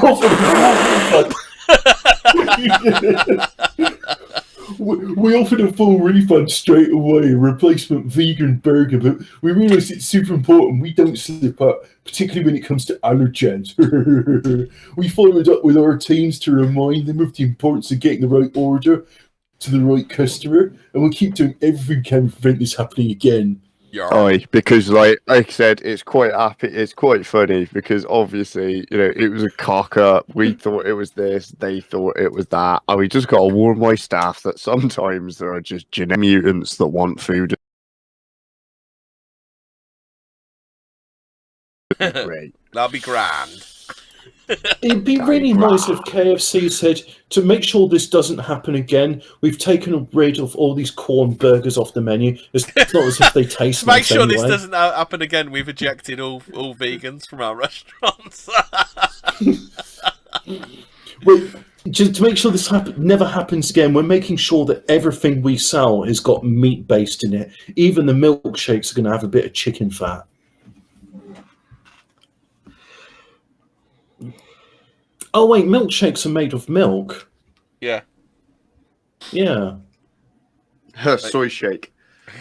We offered a full refund straight away, a replacement vegan burger, but we realised it's super important we don't slip up, particularly when it comes to allergens. We followed up with our teams to remind them of the importance of getting the right order to the right customer, and we'll keep doing everything we can to prevent this happening again. Aye, because like I said, it's quite happy. It's quite funny because obviously, it was a cock up. We thought it was this, they thought it was that. And we just got to warn my staff that sometimes there are just genetic mutants that want food. Great. That'll be grand. It'd be really nice if KFC said, to make sure this doesn't happen again, we've taken rid of all these corn burgers off the menu. It's not as if they taste nice. Make sure anyway. This doesn't happen again, we've ejected all vegans from our restaurants. Well, just to make sure this never happens again, we're making sure that everything we sell has got meat based in it. Even the milkshakes are going to have a bit of chicken fat. Oh wait, milkshakes are made of milk. Yeah. Yeah. Soy shake.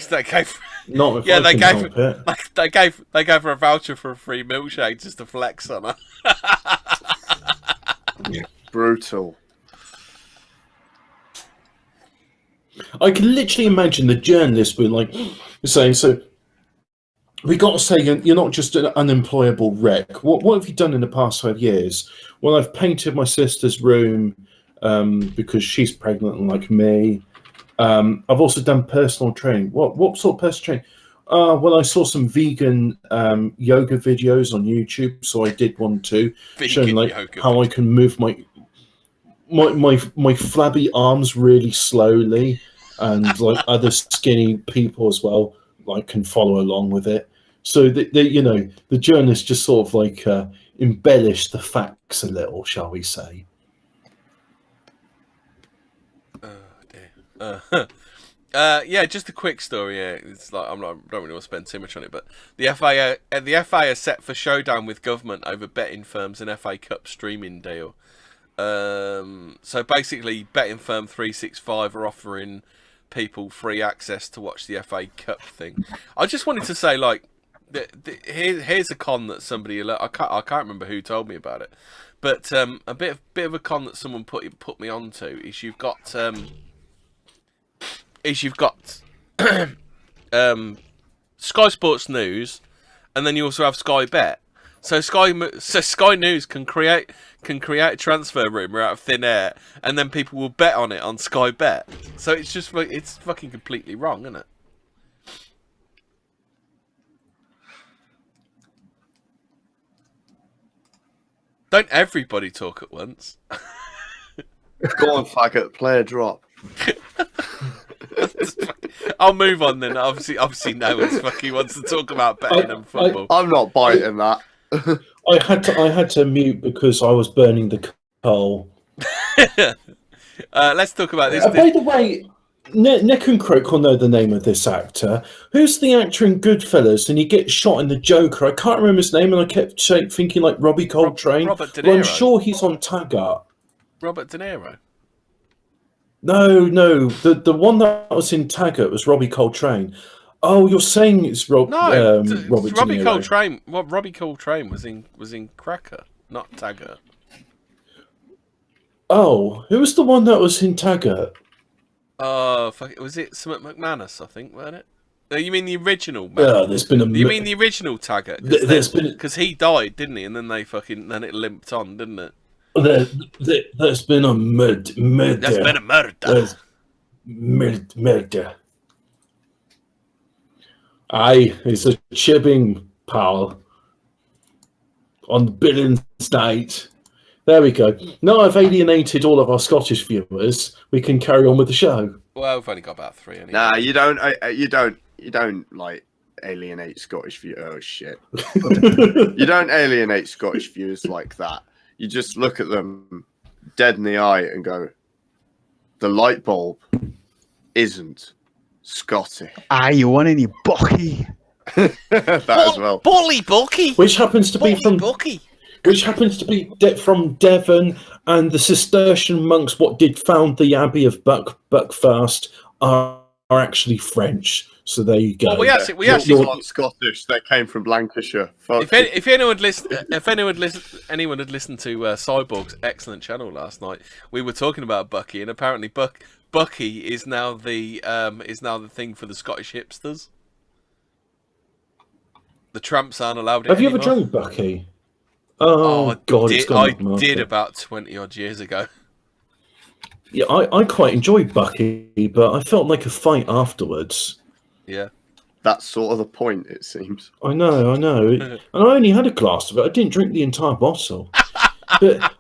They gave. Not if Yeah, I they can gave. help it. They gave her a voucher for a free milkshake just to flex on her. Brutal. I can literally imagine the journalist being like, saying, "So we got to say you're not just an unemployable wreck. What have you done in the past 5 years?" Well, I've painted my sister's room because she's pregnant like me. I've also done personal training. What sort of personal training? Well, I saw some vegan yoga videos on YouTube, so I did one too, showing like how I can move my flabby arms really slowly, and like other skinny people as well, like can follow along with it. So the journalists just sort of like embellished the facts a little, shall we say? Yeah, just a quick story. Yeah, it's like don't really want to spend too much on it, but the FA are set for showdown with government over betting firms and FA Cup streaming deal. So basically, betting firm 365 are offering people free access to watch the FA Cup thing. I just wanted to say, like, here's a con that somebody I can't remember who told me about it, but a bit of a con that someone put me onto is you've got Sky Sports News, and then you also have Sky Bet. So Sky News can create a transfer rumour out of thin air, and then people will bet on it on Sky Bet. So it's just it's fucking completely wrong, isn't it? Don't everybody talk at once. Go on, faggot. Play a drop. I'll move on then. Obviously, no one's fucking wants to talk about betting and football. I'm not biting that. I had to mute because I was burning the coal. Let's talk about this. By the way, Nick and Croak will know the name of this actor. Who's the actor in Goodfellas? And he gets shot in The Joker. I can't remember his name, and I kept thinking like Robbie Coltrane. Robert De Niro. Well, I'm sure he's on Taggart. Robert De Niro. No, the one that was in Taggart was Robbie Coltrane. Oh, you're saying it's Robert Robbie De Niro. Coltrane. Robbie Coltrane was in Cracker, not Taggart. Oh, who was the one that was in Taggart? Was it Summit McManus? I think, wasn't it? No, you mean the original? Yeah, there's been a. You mean the original Taggart? Because he died, didn't he? And then then it limped on, didn't it? There's been a murder. There's been a murder. Murder. Aye, it's a chipping, pal. On Billings night. There we go. Now I've alienated all of our Scottish viewers. We can carry on with the show. Well, we've only got about 3 anyway. Nah, you don't like alienate Scottish viewers. Oh shit! You don't alienate Scottish viewers like that. You just look at them dead in the eye and go, the light bulb isn't Scottish. You want any Bucky? That as well. Bully Bucky. Which happens to be from Bucky. Which happens to be from Devon, and the Cistercian monks, what did found the Abbey of Buckfast, are actually French. So there you go. Well, we actually not Scottish. They came from Lancashire. If anyone had listened to Cyborg's excellent channel last night, we were talking about Bucky, and apparently Bucky is now the thing for the Scottish hipsters. The tramps aren't allowed. Have you ever drunk Bucky? Oh God! I did about 20 odd years ago. Yeah, I quite enjoyed Bucky, but I felt like a fight afterwards. Yeah. That's sort of the point, it seems. I know. And I only had a glass of it. I didn't drink the entire bottle. But,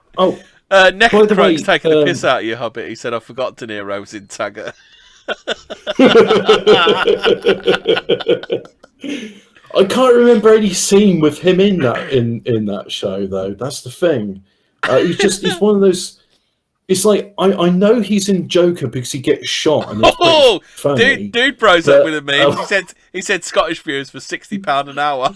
Neck Croak's taking the piss out of you, Hobbit. He said, I forgot De Niro was in Taggart. I can't remember any scene with him in that show, though. That's the thing. He's one of those... It's like I know he's in Joker because he gets shot. And it's funny, dude bros up with a meme. He said Scottish viewers for £60 an hour.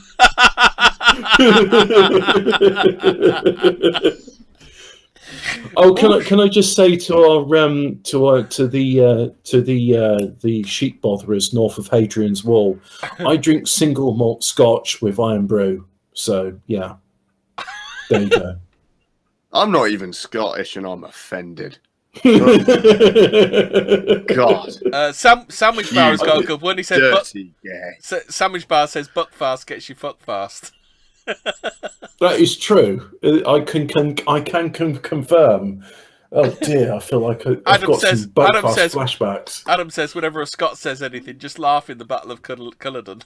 Oh, can I just say to the sheep botherers north of Hadrian's Wall, I drink single malt Scotch with iron brew. So yeah, there you go. I'm not even Scottish, and I'm offended. God. Sandwich Bar has got a good one. He said, "Sandwich Bar says buck fast gets you fuck fast." That is true. I can confirm. Oh dear, I feel like I've got some buck fast flashbacks. Adam says, whenever a Scot says anything, just laugh in the Battle of Culloden.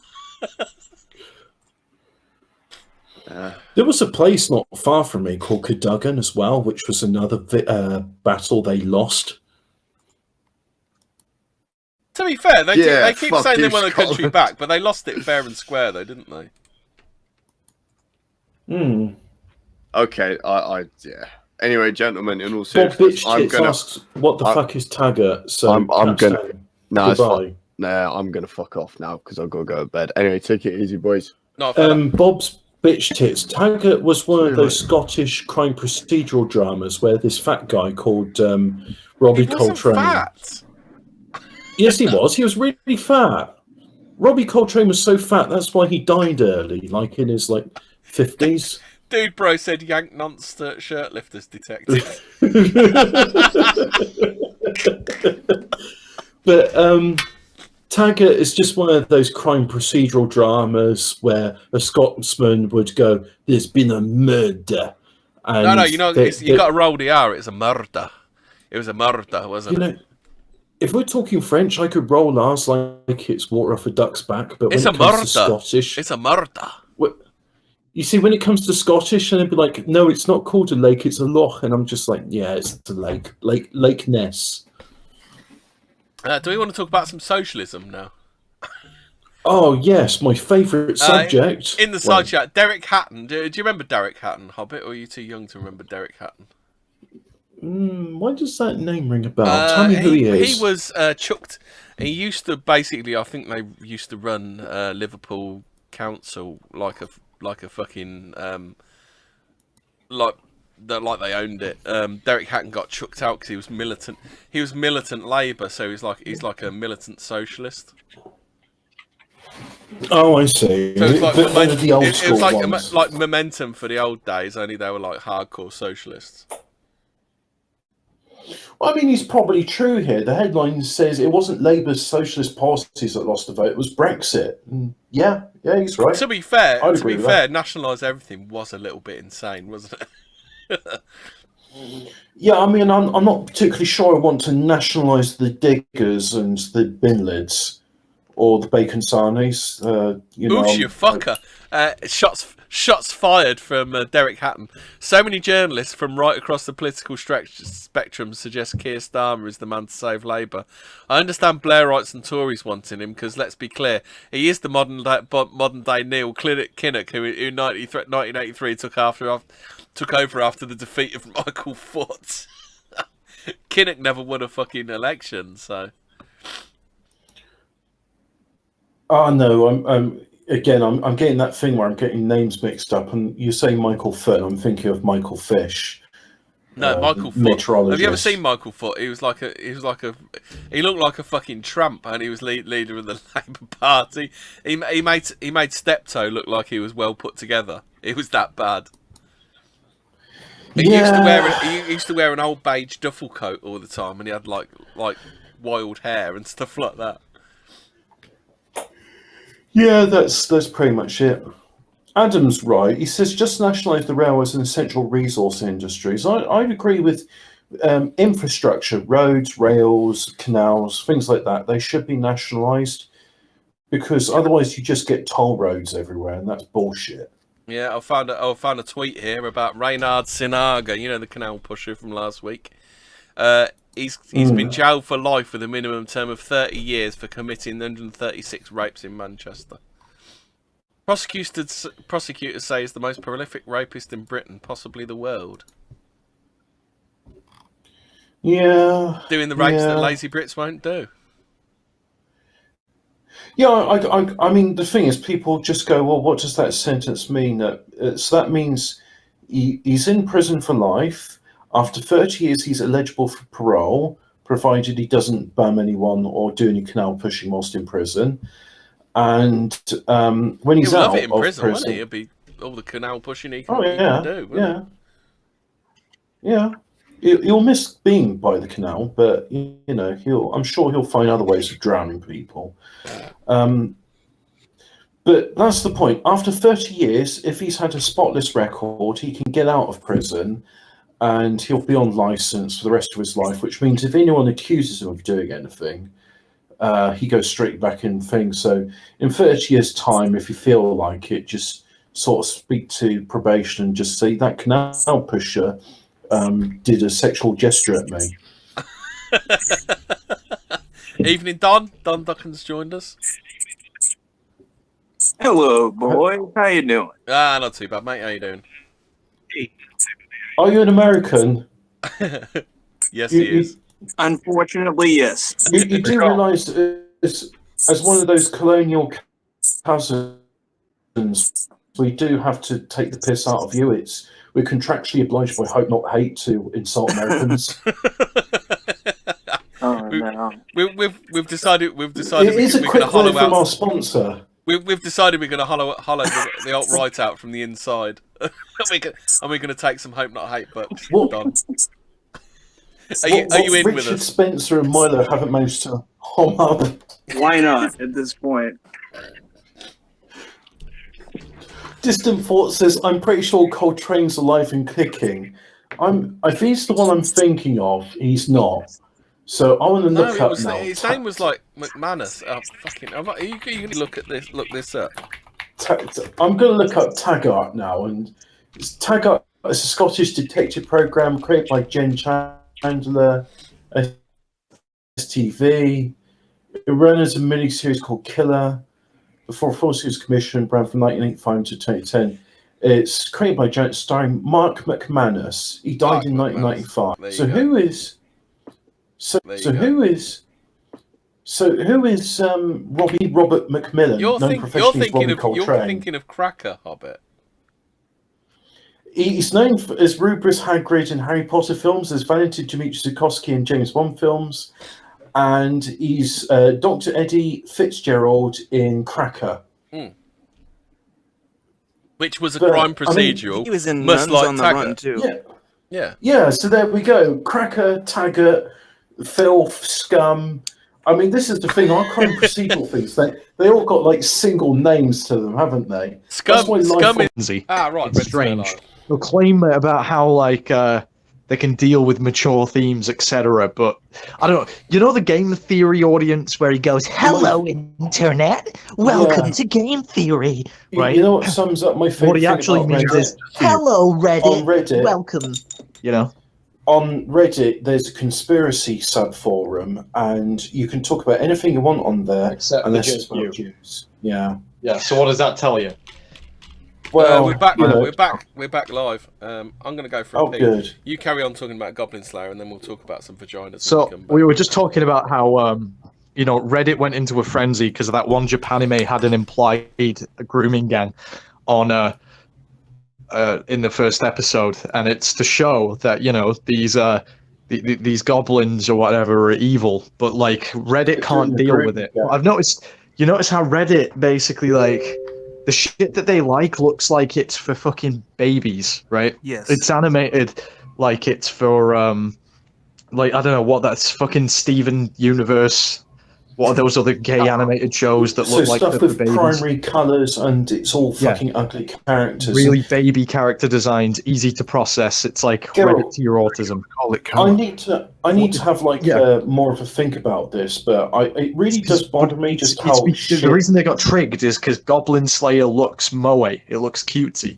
There was a place not far from me called Cadogan as well, which was another battle they lost. To be fair, they keep saying they won the country back, but they lost it fair and square, though, didn't they? Hmm. Okay, yeah. Anyway, gentlemen, in all seriousness, asks, what the fuck is Taggart? So I'm gonna. No, it's fine. Nah, I'm gonna fuck off now because I've got to go to bed. Anyway, take it easy, boys. Bob's Bitch Tits. Taggart was one of those Scottish crime procedural dramas where this fat guy called Robbie Coltrane. Fat. Yes, he was. He was really fat. Robbie Coltrane was so fat that's why he died early, like in his 50s. Dude, bro said yank nonce shirt lifters detective. But Taggart is just one of those crime procedural dramas where a Scotsman would go, "There's been a murder." And no, you got to roll the R. It's a murder. It was a murder, wasn't it? If we're talking French, I could roll R's like it's water off a duck's back. But it's when it comes to Scottish, it's a murder. You see, when it comes to Scottish, and they'd be like, "No, it's not called a lake; it's a loch," and I'm just like, "Yeah, it's a lake, Lake Ness." Do we want to talk about some socialism now? Oh yes, my favourite subject. In the side chat, Derek Hatton. Do you remember Derek Hatton, Hobbit, or are you too young to remember Derek Hatton? Why does that name ring a bell? Tell me who he is. He was chucked. He used to basically, I think they used to run Liverpool Council like a fucking like they owned it. Derek Hatton got chucked out because he was militant. He was militant Labour, so he's like a militant socialist. Oh, I see. So it it was like Momentum for the old days, only they were like hardcore socialists. Well, I mean, he's probably true here. The headline says it wasn't Labour's socialist policies that lost the vote; it was Brexit. And yeah, he's right. To be fair, nationalise everything was a little bit insane, wasn't it? Yeah, I mean, I'm not particularly sure I want to nationalise the diggers and the bin lids or the bacon sarnies. You fucker! Shots fired from Derek Hatton. So many journalists from right across the political spectrum suggest Keir Starmer is the man to save Labour. I understand Blairites and Tories wanting him because, let's be clear, he is the modern day Neil Kinnock, who in 1983 took over after the defeat of Michael Foot. Kinnock never won a fucking election, so. Oh no, I'm getting that thing where I'm getting names mixed up, and you say Michael Foot, and I'm thinking of Michael Fish. No, Michael Foot. Have you ever seen Michael Foot? He looked like a fucking tramp, and he was leader of the Labour Party. He made Steptoe look like he was well put together. It was that bad. He used to wear an old beige duffel coat all the time, and he had like wild hair and stuff like that. Yeah, that's pretty much it. Adam's right. He says just nationalise the railways and essential resource industries. I'd agree with infrastructure, roads, rails, canals, things like that. They should be nationalised because otherwise you just get toll roads everywhere, and that's bullshit. Yeah, I found a tweet here about Reynard Sinaga, you know, the canal pusher from last week. He's been jailed for life with a minimum term of 30 years for committing 136 rapes in Manchester. Prosecutors say he's the most prolific rapist in Britain, possibly the world. Yeah. Doing the rapes that lazy Brits won't do. Yeah, I mean, the thing is, people just go, well, what does that sentence mean? So that means he's in prison for life. After 30 years, he's eligible for parole, provided he doesn't bum anyone or do any canal pushing whilst in prison. And when he's He'll out love it in of prison, prison, won't he? It'll be all the canal pushing he can, he can do, won't yeah. He'll miss being by the canal, but I'm sure he'll find other ways of drowning people. But that's the point. After 30 years, if he's had a spotless record, he can get out of prison and he'll be on license for the rest of his life, which means if anyone accuses him of doing anything, he goes straight back in things. So in 30 years' time, if you feel like it, just sort of speak to probation and just say that canal pusher did a sexual gesture at me. Evening, Don. Don Duckin's joined us. Hello, boy. How you doing? Not too bad, mate. How you doing? Are you an American? Yes, he is. Unfortunately, yes. You do realise, as one of those colonial cousins, we do have to take the piss out of you. We're contractually obliged by Hope Not Hate to insult Americans. No. We've decided. It is a quick word from our sponsor. We've decided we're going to hollow the alt-right out from the inside. and we're going to take some Hope Not Hate books. Don. Are you in Richard with us? Spencer and Milo haven't managed to home up. Why not at this point? Distant Thought says, I'm pretty sure Coltrane's alive and kicking. If he's the one I'm thinking of, he's not. So I want to look up now. His name was like McManus. Oh, fucking! Are you going to look this up? I'm going to look up Taggart now, and Taggart is a Scottish detective program created by Jen Chandler, STV. It ran as a miniseries called Killer before a full series commission, ran from 1985 to 2010. It's created by Jen, starring Mark McManus. He died in 1995. So who is? Who is Robert Macmillan? You're thinking of Cracker, Hobbit. He's known as Rubrius Hagrid in Harry Potter films, as Valentin Dmitri Zukovsky in James Bond films, and he's Dr. Eddie Fitzgerald in Cracker. Which was a crime procedural. He was in Nuns on the Run too. Yeah. So there we go. Cracker, Taggart, Filth, Scum. I mean, this is the thing. Our crime procedural things, they all got like single names to them, haven't they? Scum is right. It's strange. They'll claim about how they can deal with mature themes, etc. But I don't know. You know the game theory audience where he goes, "Hello, internet, welcome to game theory." Right? You know what sums up my favorite? What he actually means is, "Hello, Reddit. On Reddit, welcome." You know. On Reddit, there's a conspiracy sub-forum, and you can talk about anything you want on there, except unless the it's about Jews. Yeah. So what does that tell you? Well, we're back. We're back live. I'm going to go for a pee. Good. You carry on talking about Goblin Slayer, and then we'll talk about some vaginas. So we were just talking about how Reddit went into a frenzy because that one Japanime had an implied grooming gang on in the first episode, and it's to show that these goblins or whatever are evil, but like Reddit can't deal with it. Yeah. I've noticed. You notice how Reddit basically the shit that they looks like it's for fucking babies, right? Yes. It's animated like it's for I don't know what that's fucking Steven Universe. What are those other gay animated shows that look like stuff the with babies? primary colours and it's all fucking ugly characters. Really baby character designs, easy to process. It's like Reddit to your autism. I need to have more of a think about this, but it really does bother me just how shit. The reason they got trigged is because Goblin Slayer looks moe. It looks cutesy.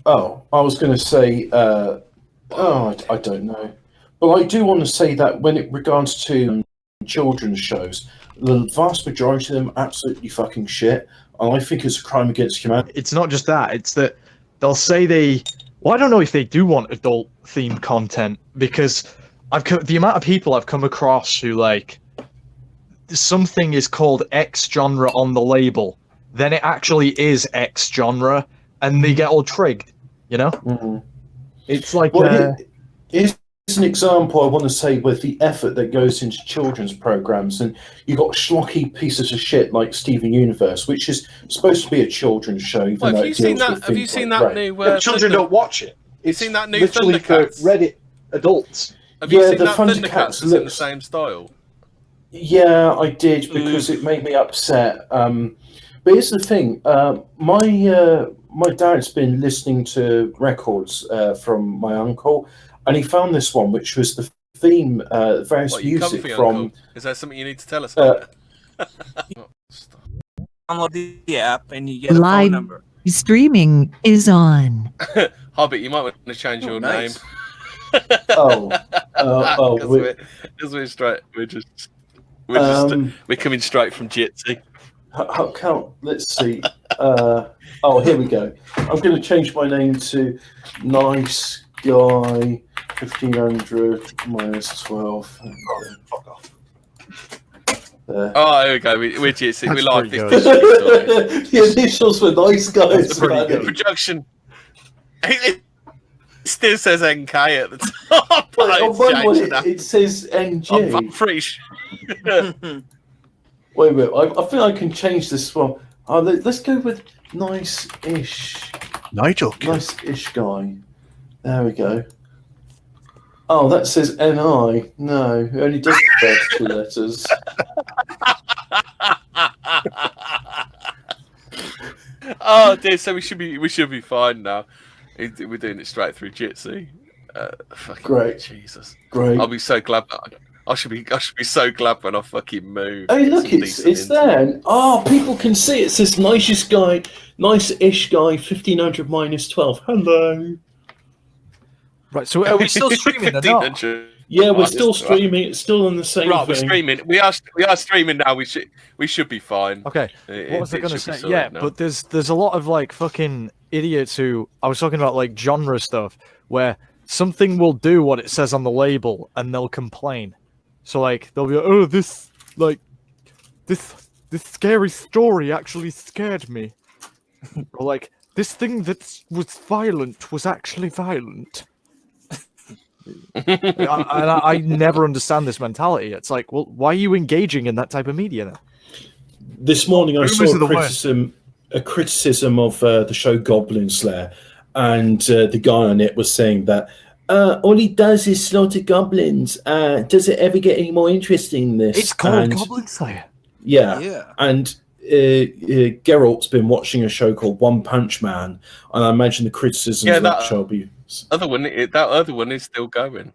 Oh, I was going to say, I don't know, but I do want to say that when it regards to children's shows, the vast majority of them absolutely fucking shit, and I think it's a crime against humanity. It's not just that, it's that they'll say I don't know if they do want adult themed content, because the amount of people I've come across who something is called X genre on the label, then it actually is X genre, and they get all trigged, Mm-hmm. It's like here's an example I want to say with the effort that goes into children's programs, and you've got schlocky pieces of shit like Steven Universe, which is supposed to be a children's show. Even Well, though have you seen that? Have you seen that new? Children don't watch it. It's seen that new literally for Thundercats? Reddit adults. Have you seen the that Thundercats? Thundercats It's in the same style. Yeah, I did because it made me upset. But here's the thing: my dad's been listening to records from my uncle, and he found this one, which was the theme, various music from. Uncle? Is there something you need to tell us about it? Download the app and you get a phone number. Streaming is on. Hobbit, you might want to change your name. Because we're straight. We're coming straight from Jitsi. Let's see. Here we go. I'm going to change my name to Nice Guy 1500 minus 12. Fuck off. Oh, here we go. We're Jitsi. We like this. The initials were Nice Guys. Production. It still says NK at the top. On my one, it says NG. I'm pretty sure. Wait a minute. I think I can change this one. Let's go with nice-ish. Nigel. Nice-ish guy. There we go. Oh, that says NI. No, it only does the first two letters. Oh dear, so we should be fine now. We're doing it straight through Jitsi. Great. Jesus. Great. I'll be so glad. I should be so glad when I fucking move. Hey, look, it's there. People can see it. It says nice-ish guy 1500 minus 12. Hello. Right, so are we still streaming or not? Yeah, we're still streaming. It's still on the same Right, thing. we're streaming. We are streaming now. We should be fine. Okay. What was I going to say? Sorted Yeah, now. but there's a lot of like fucking idiots who I was talking about like genre stuff where something will do what it says on the label and they'll complain. So like they'll be like, oh, this scary story actually scared me. Or like this thing that was violent was actually violent. I never understand this mentality. It's like, well, why are you engaging in that type of media then? This morning I saw a criticism of the show Goblin Slayer, and the guy on it was saying that all he does is slaughter goblins. Does it ever get any more interesting than this? It's called Goblin Slayer. Yeah. And Geralt's been watching a show called One Punch Man, and I imagine the criticisms of that show will be... That other one is still going.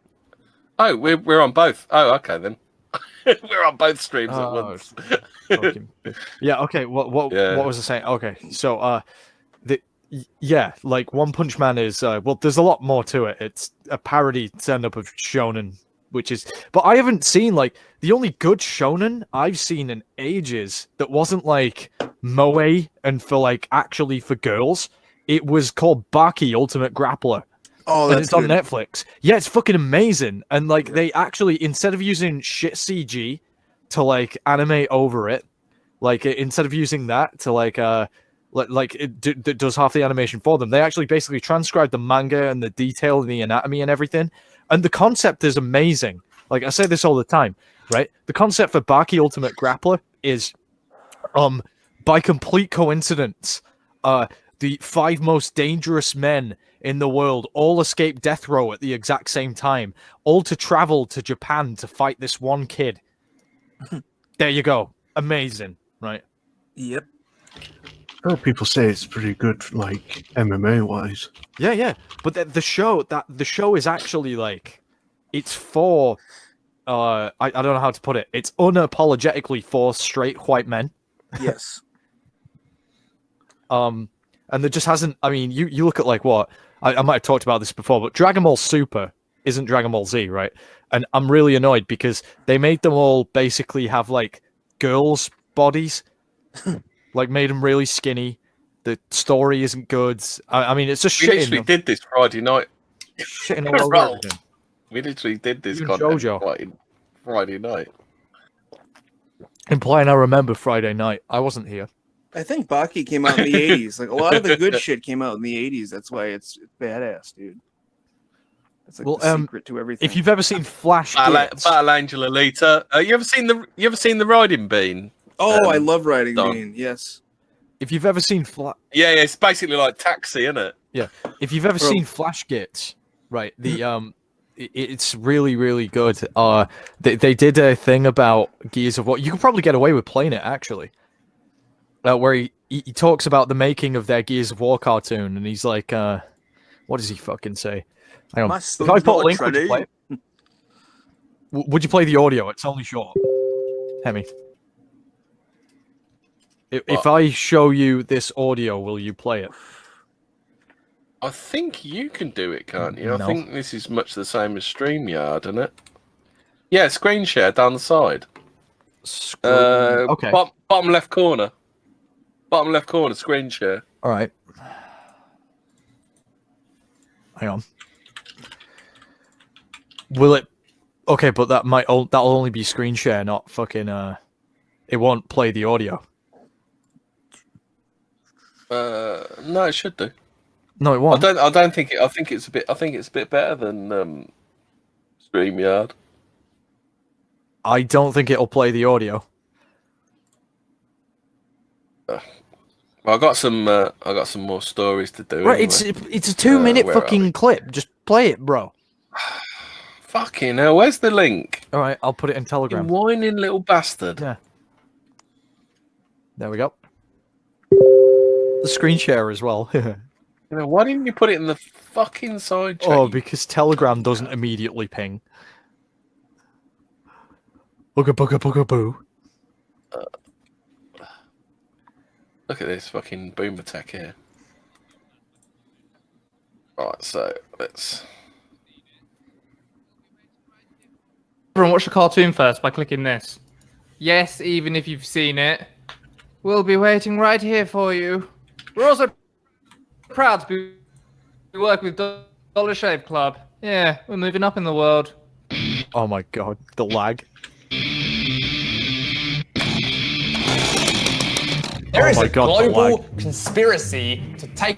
Oh, we're on both. Oh, okay then. We're on both streams at once. Yeah. Okay. What was I saying? Okay. So like One Punch Man is there's a lot more to it. It's a parody stand-up of shonen, but I haven't seen like the only good shonen I've seen in ages that wasn't like moe and actually for girls. It was called Baki Ultimate Grappler. Oh, and it's on Netflix. Yeah, it's fucking amazing. And like they actually, instead of using shit CG to like animate over it, like instead of using that to it does half the animation for them, they actually basically transcribe the manga and the detail and the anatomy and everything. And the concept is amazing. Like I say this all the time, right? The concept for Baki Ultimate Grappler is, by complete coincidence, the 5 most dangerous men in the world all escape death row at the exact same time, all to travel to Japan to fight this one kid. There you go. Amazing, right? Yep. Oh, people say it's pretty good, like MMA wise. Yeah. But the show is actually like, it's for, I don't know how to put it. It's unapologetically for straight white men. Yes. And there just hasn't. I mean, you look at like what I might have talked about this before, but Dragon Ball Super isn't Dragon Ball Z, right? And I'm really annoyed because they made them all basically have like girls' bodies, like made them really skinny. The story isn't good. I mean, it's just shit. We literally did this Friday night. Shitting all over everything. We literally did this Friday night. Implying I remember Friday night. I wasn't here. I think Baki came out in the 80s. Like a lot of the good shit came out in the 80s. That's why it's badass, dude. It's like the secret to everything. If you've ever seen Flash, Battle Angel Alita. You ever seen the riding bean? Oh, I love riding bean. Yes. If you've ever seen yeah, it's basically like Taxi, isn't it? Yeah. If you've ever seen Flash Gits, right? The it's really, really good. They did a thing about Gears of War. You could probably get away with playing it actually. Where he talks about the making of their Gears of War cartoon, and he's like, what does he fucking say? Hang on. If I put a link, would you play it? Would you play the audio? It's only short. Hemi. If I show you this audio, will you play it? I think you can do it, can't you? No. I think this is much the same as StreamYard, isn't it? Yeah, screen share down the side. Okay. Bottom left corner. Bottom left corner, screen share. All right. Hang on. Will it? Okay, but that'll only be screen share, not fucking. It won't play the audio. No, it should do. No, it won't. I don't think it. I think it's a bit better than StreamYard. I don't think it'll play the audio. Well, I got some more stories to do. Right, anyway. it's a 2-minute fucking clip. Just play it, bro. Fucking hell, where's the link? All right, I'll put it in Telegram. You whining little bastard. Yeah. There we go. The screen share as well. You know, why didn't you put it in the fucking side chain? Oh, because Telegram doesn't immediately ping. Booga booga booga boo. Look at this fucking boomer tech here. Right, so let's. Everyone, watch the cartoon first by clicking this. Yes, even if you've seen it. We'll be waiting right here for you. We're also proud to be working with Dollar Shave Club. Yeah, we're moving up in the world. Oh my god, the lag. There is a global conspiracy to take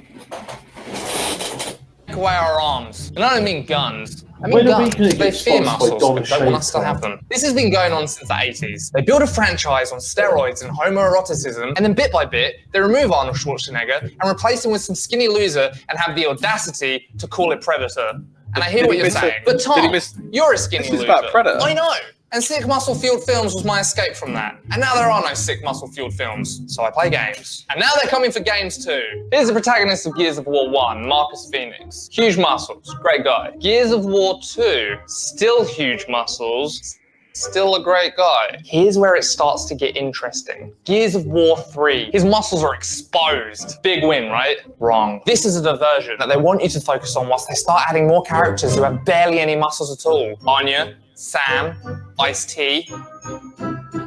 away our arms. And I don't mean guns. I mean guns. They fear muscles, but don't want us to have them. This has been going on since the 80s. They build a franchise on steroids and homoeroticism, and then bit by bit, they remove Arnold Schwarzenegger and replace him with some skinny loser and have the audacity to call it Predator. And I hear what you're saying. But Tom, you're a skinny loser. About Predator. I know. And Sick Muscle Fueled Films was my escape from that. And now there are no Sick Muscle Fueled Films, so I play games. And now they're coming for games too. Here's the protagonist of Gears of War 1, Marcus Phoenix. Huge muscles, great guy. Gears of War 2, still huge muscles, still a great guy. Here's where it starts to get interesting. Gears of War 3, his muscles are exposed. Big win, right? Wrong. This is a diversion that they want you to focus on whilst they start adding more characters who have barely any muscles at all. Anya, Sam, Ice-T.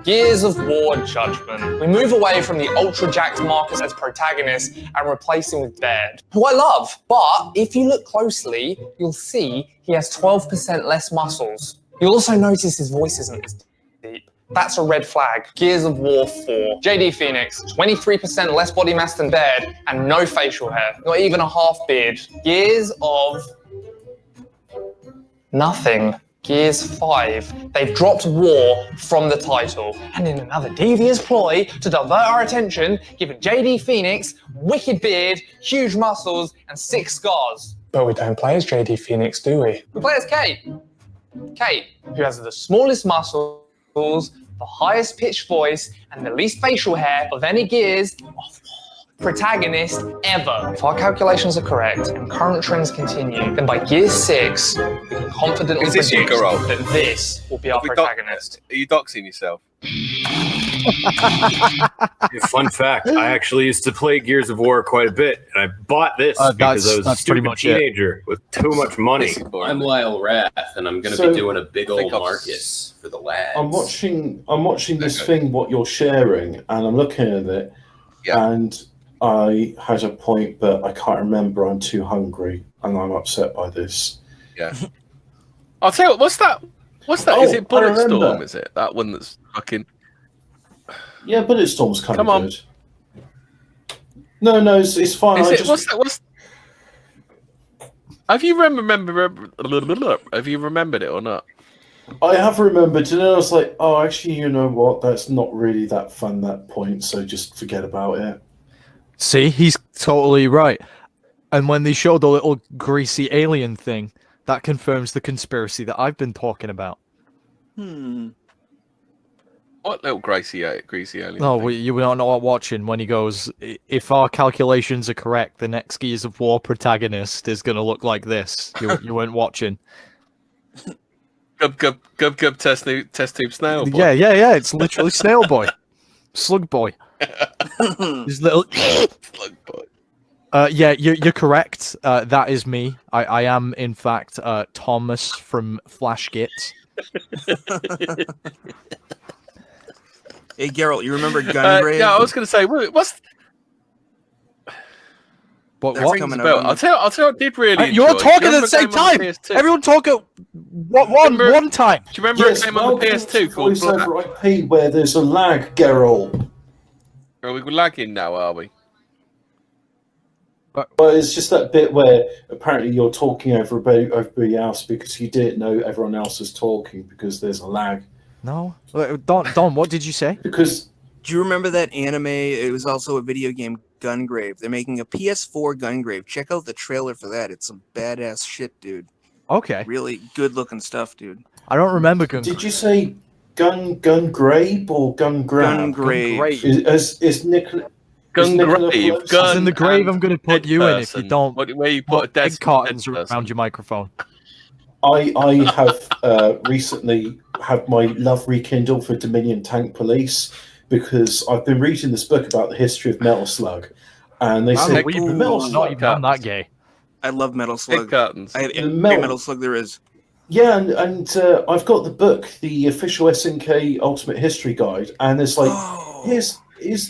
Gears of War Judgment. We move away from the ultra-jacked Marcus as protagonist and replace him with Baird, who I love. But if you look closely, you'll see he has 12% less muscles. You'll also notice his voice isn't as deep. That's a red flag. Gears of War 4. JD Phoenix, 23% less body mass than Baird and no facial hair, not even a half beard. Gears of nothing. Gears 5. They've dropped war from the title. And in another devious ploy to divert our attention, given JD Phoenix wicked beard, huge muscles, and 6 scars. But we don't play as JD Phoenix, do we? We play as Kate. Kate, who has the smallest muscles, the highest pitched voice, and the least facial hair of any Gears protagonist ever. If our calculations are correct and current trends continue, then by Gear 6, we can confidently predict that this will be our protagonist. Are you doxing yourself? Fun fact, I actually used to play Gears of War quite a bit, and I bought this because I was a stupid teenager with too much money. I'm Lyle Rath, and I'm going to be doing a big old Marcus for the lads. I'm watching this thing, what you're sharing, and I'm looking at it, and I had a point, but I can't remember. I'm too hungry, and I'm upset by this. Yeah. I'll tell you what, what's that? Oh, is it Bulletstorm? Is it that one that's fucking... Yeah, Bulletstorm's kind Come of on. good. No, it's fine. Is it, what's Have you have you remembered it or not? I have remembered, and then I was like, oh, actually, you know what? That's not really that fun, that point, so just forget about it. See, he's totally right. And when they showed the little greasy alien thing, that confirms the conspiracy that I've been talking about. What little greasy alien? No, thing? you were not watching when he goes, if our calculations are correct, the next Gears of War protagonist is going to look like this. You weren't watching. Gub test tube snail boy. Yeah, it's literally Snail Boy. Slug Boy. His little Slug Boy. Yeah, you're correct. That is me. I am, in fact, Thomas from Flash Gits. Hey, Geralt, you remember Gungrave? Yeah, I was going to say, what's... What coming about? I'll tell you, I did really enjoy. You're all talking at the same time! Everyone talk at one time! Do you remember a game on the PS2 called Voice over IP where there's a lag, Geralt. Are we lagging now, are we? Well, it's just that bit where apparently you're talking over everybody else because you didn't know everyone else was talking because there's a lag. No? Don, what did you say? Because... Do you remember that anime? It was also a video game, Gungrave. They're making a PS4 Gungrave. Check out the trailer for that. It's some badass shit, dude. Okay. Really good looking stuff, dude. I don't remember Gungrave. Did you say Gungrave or Gungrave? Gungrave. Is Nicola... Gungrave. As in the grave I'm going to put you in if you don't... Where you put a dead cartons around your microphone. I have recently had my love rekindled for Dominion Tank Police because I've been reading this book about the history of Metal Slug, and they say Metal Slug. Not even, I'm not gay. I love Metal Slug. I have every Metal Slug there is. Yeah, and I've got the book, the official SNK Ultimate History Guide, and it's like here's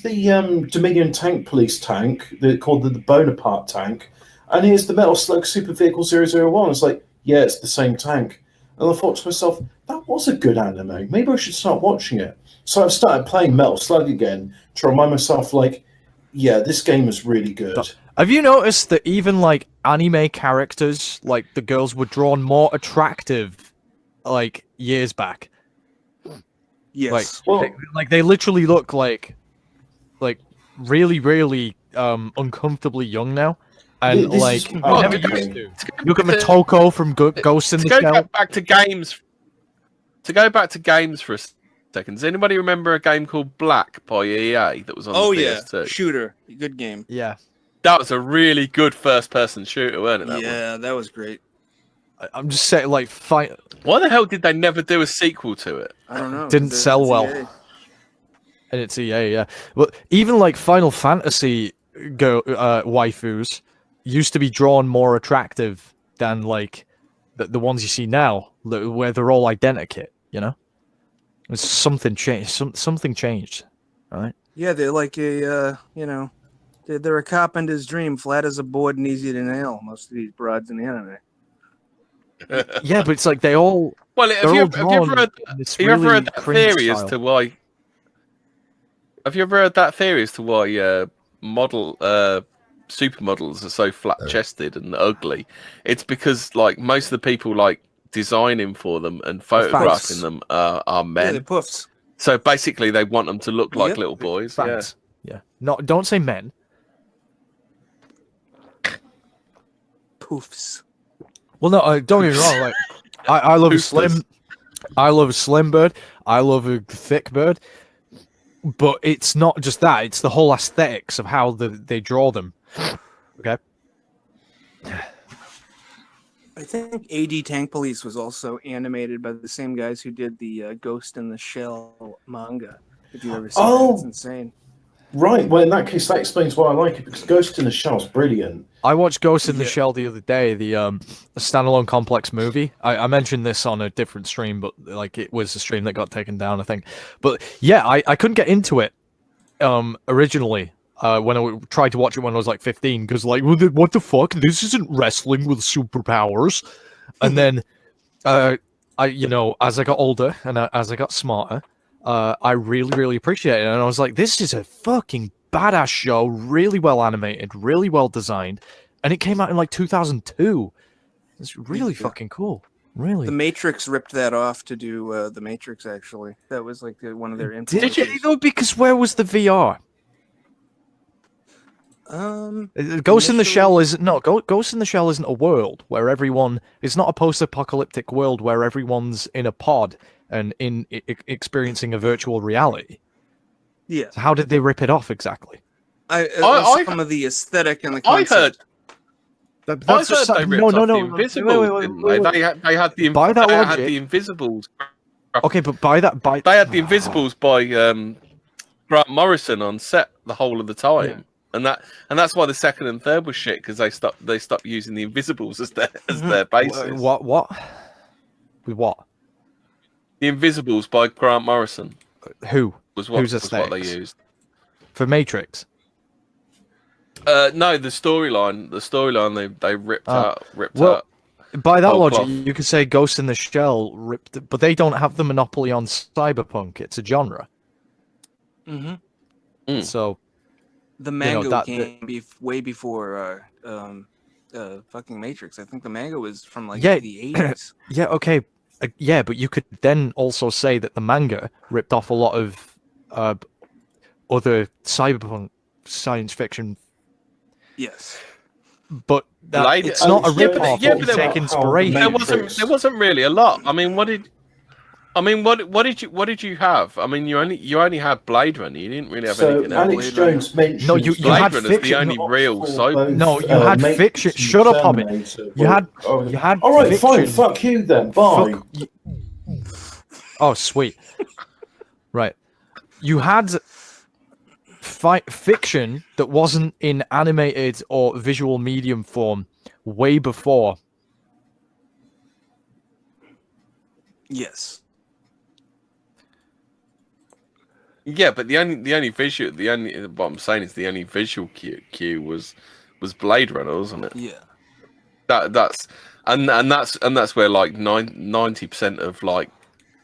the Dominion Tank Police tank called the Bonaparte tank, and here's the Metal Slug Super Vehicle 001. It's like, yeah, it's the same tank. And I thought to myself, that was a good anime. Maybe I should start watching it. So I've started playing Metal Slug again to remind myself, like, yeah, this game is really good. Have you noticed that even, like, anime characters, like, the girls were drawn more attractive, like, years back? Yes. Like, they literally look like really, really uncomfortably young now. And like, never used to. Look at Motoko from Ghost in the Shell. To go back to games for a second. Does anybody remember a game called Black by EA that was on the PS2? Shooter, good game. Yeah, that was a really good first-person shooter, wasn't it? That was great. I'm just saying, like, fight. Why the hell did they never do a sequel to it? I don't know. Didn't sell well. EA. And it's EA, yeah. Well, even like Final Fantasy waifus used to be drawn more attractive than like the ones you see now, where they're all identikit. You know, it's something changed. Something changed, right? Yeah, they're like a they're a carpenter's dream, flat as a board and easy to nail. Most of these broads in the anime. Yeah, but it's like they all. Well, have you ever heard that theory as to why? Have you ever heard that theory as to why supermodels are so flat-chested and ugly? It's because like most of the people like designing for them and photographing them are men. Yeah, they're puffs. So basically, they want them to look like little boys. Facts. Yeah. No, don't say men. Poofs. Well, no, don't get me wrong. Like, I love a slim. I love a slim bird. I love a thick bird. But it's not just that; it's the whole aesthetics of how they draw them. Okay. I think AD Tank Police was also animated by the same guys who did the Ghost in the Shell manga. If you ever seen that, it's insane. Right. Well, in that case, that explains why I like it because Ghost in the Shell is brilliant. I watched Ghost in the Shell the other day, the standalone complex movie. I mentioned this on a different stream, but like it was a stream that got taken down, I think. But yeah, I couldn't get into it originally when I tried to watch it when I was like 15 because like, what the fuck? This isn't wrestling with superpowers. And then, as I got older and as I got smarter, I really, really appreciated it. And I was like, this is a fucking badass show, really well animated, really well designed. And it came out in like 2002. It's really fucking cool. Really. The Matrix ripped that off to do The Matrix. Actually, that was like one of their influences. Did you though? Because where was the VR? Ghost in the Shell isn't Ghost in the Shell isn't a world where everyone. It's not a post-apocalyptic world where everyone's in a pod and experiencing a virtual reality. Yeah. So how did they rip it off exactly? Some of the aesthetic and the concept. I heard they ripped off the Invisibles, didn't they? They had the by that logic, had the Invisibles. Okay, but by they had the Invisibles by Grant Morrison on set the whole of the time, and that's why the second and third was shit because they stopped using the Invisibles as their basis. What? With what? The Invisibles by Grant Morrison. Who? Was what they used for Matrix? No, the storyline they ripped out. By that logic, you could say Ghost in the Shell ripped, but they don't have the monopoly on cyberpunk. It's a genre. So the manga came way before fucking Matrix. I think the manga was from like the 80s. Yeah, okay. Yeah, but you could then also say that the manga ripped off a lot of other cyberpunk science fiction. Yes. But it's not a rip-off. You take inspiration. There wasn't really a lot. I mean, what did you have? I mean, you only had Blade Runner. You didn't really have anything else. Alex Jones mentioned you Blade had Runner's fiction. the only real cyber. No, you had fiction. Shut up, Hobbit. You had. All right, fiction. fine. Fuck you then. Bye. Oh, sweet. Right. You had fiction that wasn't in animated or visual medium form way before. Yes. Yeah, but what I'm saying is the only visual cue was Blade Runner, wasn't it? Yeah. That's where like 90% of like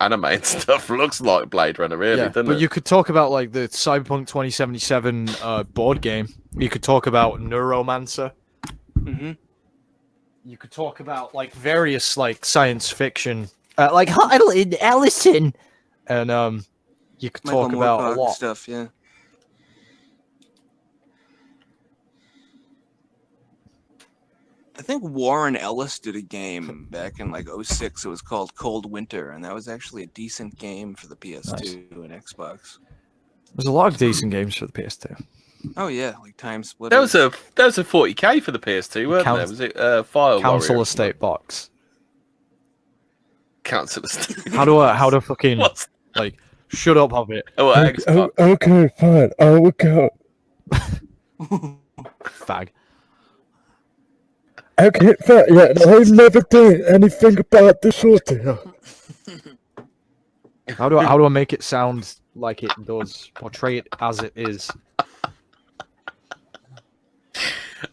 animated stuff looks like Blade Runner, really, doesn't but it? you could talk about like the Cyberpunk 2077 board game. You could talk about Neuromancer. You could talk about like various like science fiction, like Huddle and Allison, and you could talk about a lot stuff. Yeah. I think Warren Ellis did a game back in like 06. It was called Cold Winter, and that was actually a decent game for the PS2 and Xbox. There's a lot of decent games for the PS2. Oh yeah, like Time Splitters. There was a 40k for the PS2, weren't there? Was it Fire Council Warrior? Estate box. Council Estate. How do fucking like shut up of it? Oh, Xbox. Okay, fine. I will go. Fag. Okay, fine. Yeah, I've never done anything about this sort of. How do I make it sound like it does? Portray it as it is.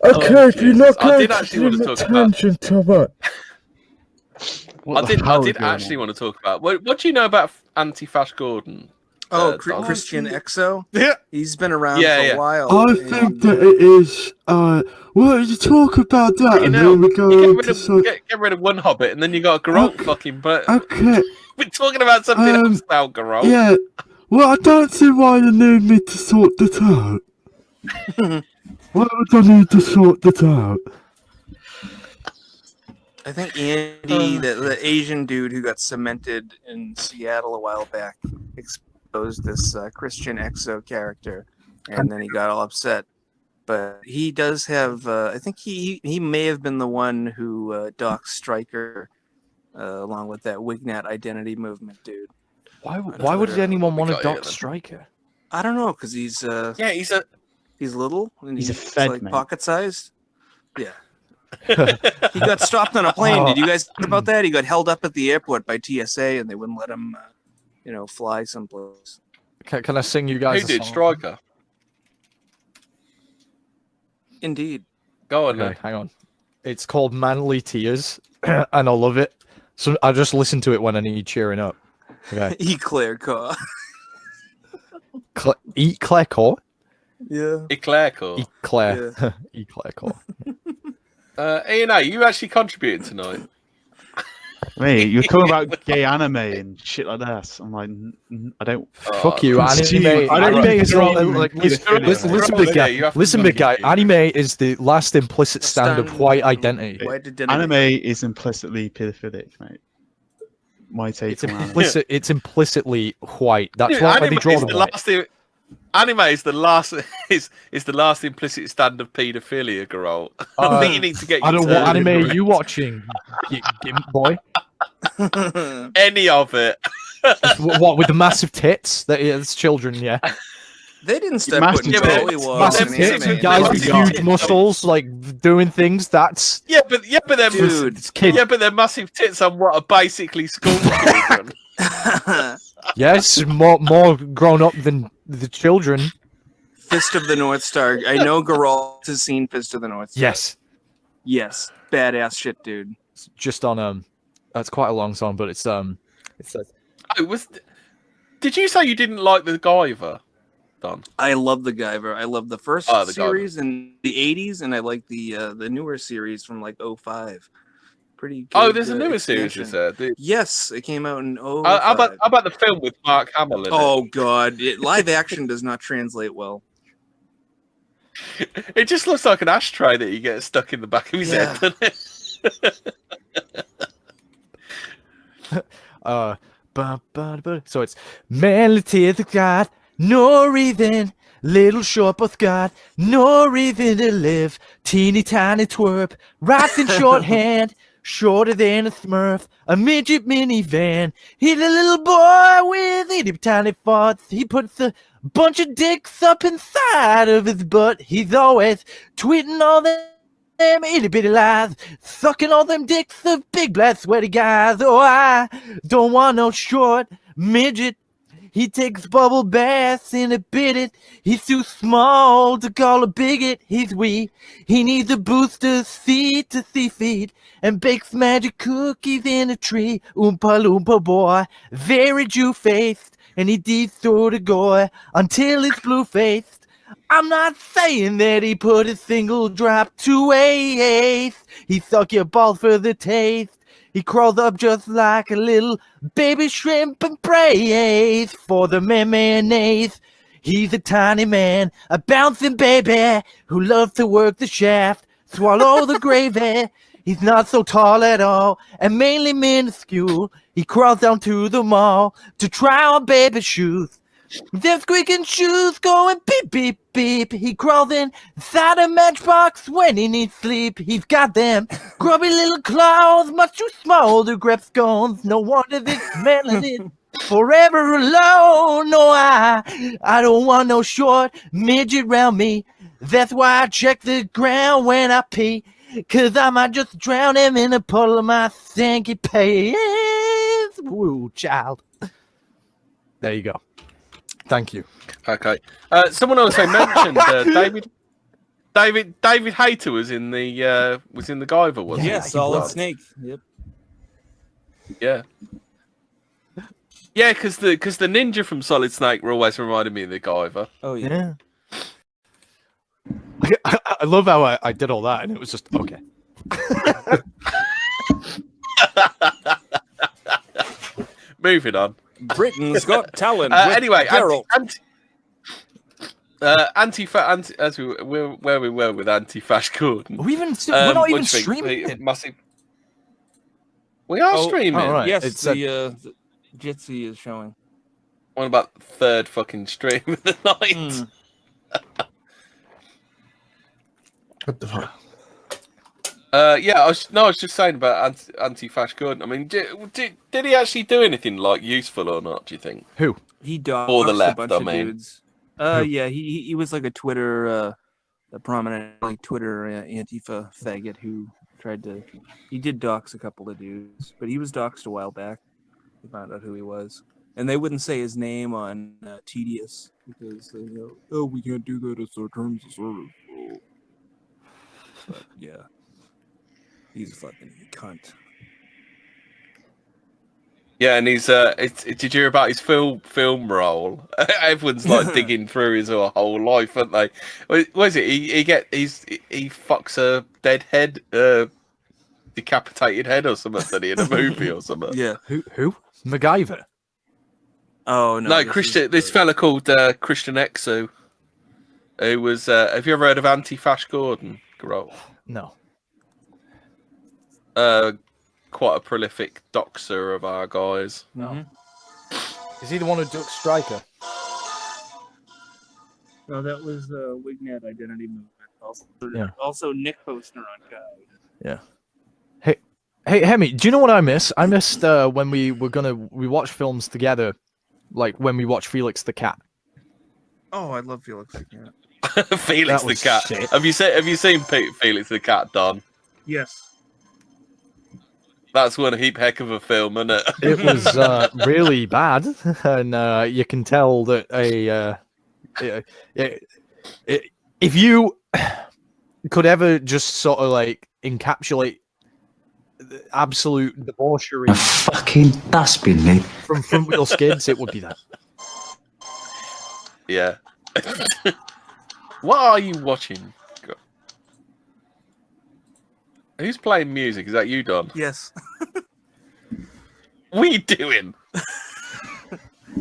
Okay, if you're not I going did to actually do want to the talk about. tangent, Thomas. I did actually want to talk about. What do you know about Anti-Flash Gordon? Oh, Christian Exo? Yeah. He's been around for a while. I think that it is. Well, you talk about that, and then we go you on get rid of one Hobbit, and then you got a Garrot fucking. But okay. We're talking about something else now, Garrot. Yeah. Well, I don't see why you need me to sort that out. Why would I need to sort that out? I think Andy, the Asian dude who got cemented in Seattle a while back, exposed this Christian Exo character, and then he got all upset. But he does have, I think he may have been the one who doxed Stryker, along with that Wignat identity movement dude. Why would anyone want to dox Stryker? I don't know, because he's he's little and he's a like Fedman. pocket sized. Yeah. He got stopped on a plane. Did you guys hear about that? He got held up at the airport by TSA, and they wouldn't let him, fly someplace. Can I sing you guys? Who did Stryker? Indeed. Go on. Okay, hang on. It's called Manly Tears, and I love it. So I just listen to it when I need cheering up. Okay. Eclair car. Eclair core. Yeah. Eclair core. Eclair. Eclair core. Ian, are you actually contributing tonight? Mate, you're talking about gay anime and shit like that. I'm like, I don't. Fuck you, consume- anime. I don't Anime is consume like pedophilia. listen, big guy. Listen, big guy. Anime is the last implicit stand of white identity. Anime is implicitly pedophilic, mate. My take It's on anime. implicit. It's implicitly white. That's Dude, why they anime draw is the the white. last. Anime is the last. Is the last implicit stand of paedophilia, Garol. I think you need to get. I don't. Your What anime are correct. you watching, Gimp boy? Any of it. What with the massive tits? That is children, yeah. They didn't start putting Gollywog Massive in tits, anime. guys with huge muscles, like doing things. That's Yeah, but they're Dude. Yeah, but they're massive tits on what are basically school children. yes, more grown up than the children. Fist of the North Star. I know Geralt has seen Fist of the North Star. Yes, Yes. Badass shit, dude. it's just on That's quite a long song, but it's Oh, did you say you didn't like the Guyver, Don? I love the Guyver. I love the first Oh, the series in the 80s, and I like the newer series from like 05. Pretty good. Oh, there's a newer series, expansion. is there? Yes, it came out in How about the film with Mark Hamill in Oh god, live action does not translate well. it? It just looks like an ashtray that you get stuck in the back of his head, doesn't it? So it's melody the God, no reason, little short but God, no reason to live, teeny tiny twerp, wrapped in shorthand, shorter than a smurf, a midget minivan. He's a little boy with itty tiny farts. He puts a bunch of dicks up inside of his butt. He's always tweeting all them itty bitty lies, sucking all them dicks of big black sweaty guys. Oh, I don't want no short midget. He takes bubble baths in a bidet. He's too small to call a bigot. He's wee. He needs a booster seat to see feet and bakes magic cookies in a tree. Oompa loompa boy, very Jew-faced, and he deeds through the gore until he's blue-faced. I'm not saying that he put a single drop to waste. He suck your balls for the taste. He crawls up just like a little baby shrimp and prays for the mayonnaise. He's a tiny man, a bouncing baby who loves to work the shaft, swallow the gravy. He's not so tall at all, and mainly minuscule. He crawls down to the mall to try on baby shoes. Them squeaking shoes going beep, beep, beep. He crawls inside a matchbox when he needs sleep. He's got them grubby little claws, much too small to grab scones. No wonder this melanin forever alone. No, I don't want no short midget around me. That's why I check the ground when I pee. 'Cause I might just drown him in a puddle of my stinky pants. Woo, child. There you go. Thank you. Okay. Someone also mentioned David Hayter was in the Guyver, wasn't Yeah, he? Solid Snake. Yep. Yeah. Yeah, because the ninja from Solid Snake were always reminding me of the Guyver. Oh yeah. I love how I did all that, and it was just okay. Moving on. Britain's Got Talent. Anyway, Geralt. as we where we were with Anti-Fash Gordon. We're not even streaming. Massive. We are streaming. Oh, right. Yes, It's the Jitsi is showing. What about the third fucking stream of the night? What the fuck? Yeah, I was just saying about Anti-Fash Gordon. I mean, did he actually do anything like useful or not? Do you think? Who? He doxed Or the left, a bunch I of mean. dudes. Yeah, he was like a Twitter, a prominent like Twitter Antifa faggot who tried to. He did dox a couple of dudes, but he was doxed a while back. We found out who he was, and they wouldn't say his name on Tedious because they go, "Oh, we can't do that. It's our terms of service." Oh. But yeah, he's a fucking cunt. Yeah, and he's did you hear about his film role? Everyone's like digging through his whole life, aren't they? What is it? He fucks a dead head, decapitated head or something, doesn't he, in a movie or something? Yeah. Who? MacGyver. Oh no. This fella called Christian Exo, who was. Have you ever heard of Anti-Fash Gordon? No. Quite a prolific doxer of our guys. No. Is he the one who took Stryker? No, that was Wignet Identity Movement. Also Nick Postner on Guide. Yeah. Hey, Hemi, do you know what I miss? I missed when we watched films together, like when we watched Felix the Cat. Oh, I love Felix the Cat. Felix the Cat. Shit. Have you seen Felix the Cat, Don? Yes. That's one heck of a film, isn't it? It was really bad, and you can tell that if you could ever just sort of like encapsulate the absolute debauchery, A fucking dustbin, mate. from Front Wheel Skids, it would be that. Yeah. What are you watching? Who's playing music? Is that you, Don? Yes. What are you doing?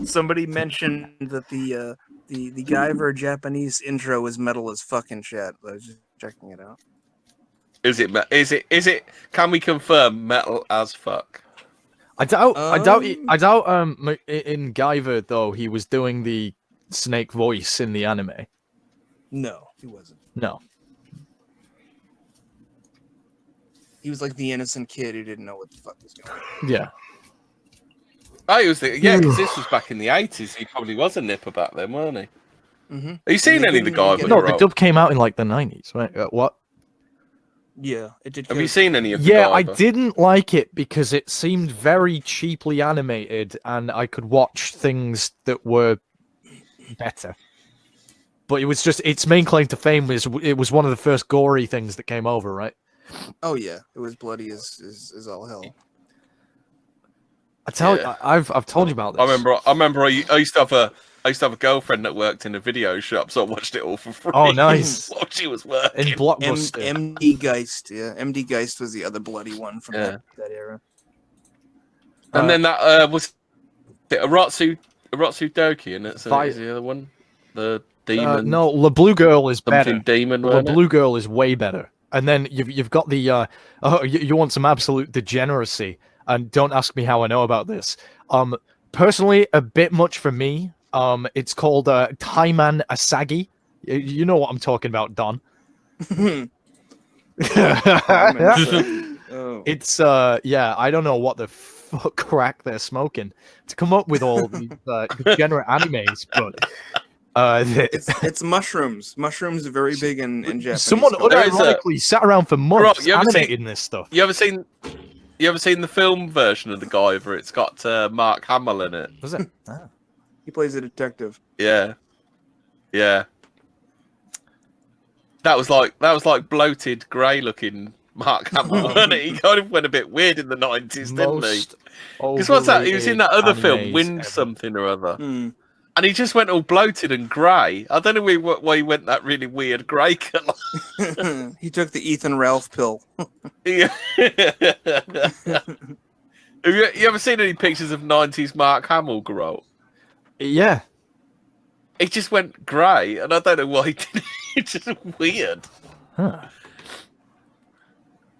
Somebody mentioned that the Guyver Japanese intro was metal as fucking shit. I was just checking it out. Is it? Can we confirm metal as fuck? I doubt. In Guyver though, he was doing the snake voice in the anime. No, he wasn't. No. He was like the innocent kid who didn't know what the fuck was going on. Yeah. Oh, he was because this was back in the 80s. He probably was a nipper back then, weren't he? Mm-hmm. Have you seen any of the guys? No, the dub came out in like the 90s, right? What? Yeah, it did. Have you seen any of the Yeah, Guyver? I didn't like it because it seemed very cheaply animated, and I could watch things that were better. But it was just its main claim to fame was it was one of the first gory things that came over, right? Oh yeah, it was bloody as all hell. I tell you, I've told you about this. I remember. I used to have a girlfriend that worked in a video shop, so I watched it all for free. Oh, nice! While she was working. In Blockbuster. MD Geist, yeah. MD Geist was the other bloody one from that era. And then that was Aratsu Doki, and it's the other one, the demon. No, the Blue Girl is better. Demon. The Blue Girl is way better. And then you've got the you want some absolute degeneracy, and don't ask me how I know about this. Personally, a bit much for me. It's called Taiman Asagi. You know what I'm talking about, Don. It's I don't know what the fuck crack they're smoking to come up with all these degenerate animes, but it's mushrooms. Mushrooms are very big in Japanese. Someone unironically sat around for months animating this stuff. You ever seen the film version of the Guyver? It's got Mark Hamill in it. Was it? Ah. He plays a detective. Yeah. That was like bloated, grey-looking Mark Hamill, wasn't it? He kind of went a bit weird in the 90s, didn't he? Because what's that? He was in that other film, Wind something or other. And he just went all bloated and grey. I don't know why he went that really weird grey colour. He took the Ethan Ralph pill. Yeah. Have you ever seen any pictures of 90s Mark Hamill grow? Yeah. He just went grey, and I don't know why he did it. It's just weird. Huh.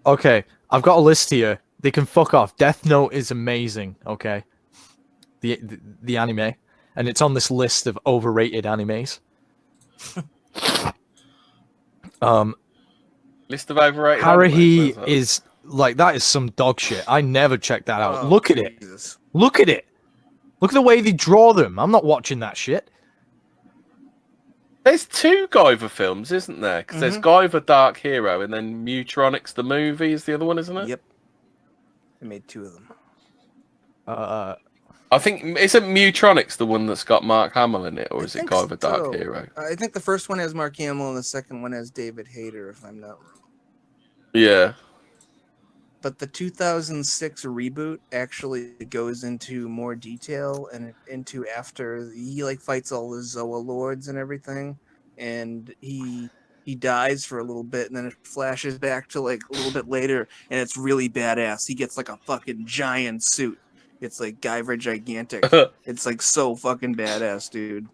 Okay, I've got a list here. They can fuck off. Death Note is amazing, okay? The anime. And it's on this list of overrated animes. List of overrated Haruhi animes, is like, that is some dog shit. I never checked that out. Look at it. Look at it. Look at the way they draw them. I'm not watching that shit. There's two Guyver films, isn't there? Because there's Guyver Dark Hero, and then Mutronics the movie is the other one, isn't it? Yep. They made two of them. I think, isn't Mutronics the one that's got Mark Hamill in it, or is it Guyver Dark Hero? I think the first one has Mark Hamill, and the second one has David Hayter, if I'm not wrong. Yeah. but the 2006 reboot actually goes into more detail and into after he like fights all the Zoa lords and everything, and he dies for a little bit, and then it flashes back to like a little bit later, and it's really badass. He gets like a fucking giant suit. It's like Guyver Gigantic. It's like so fucking badass, dude.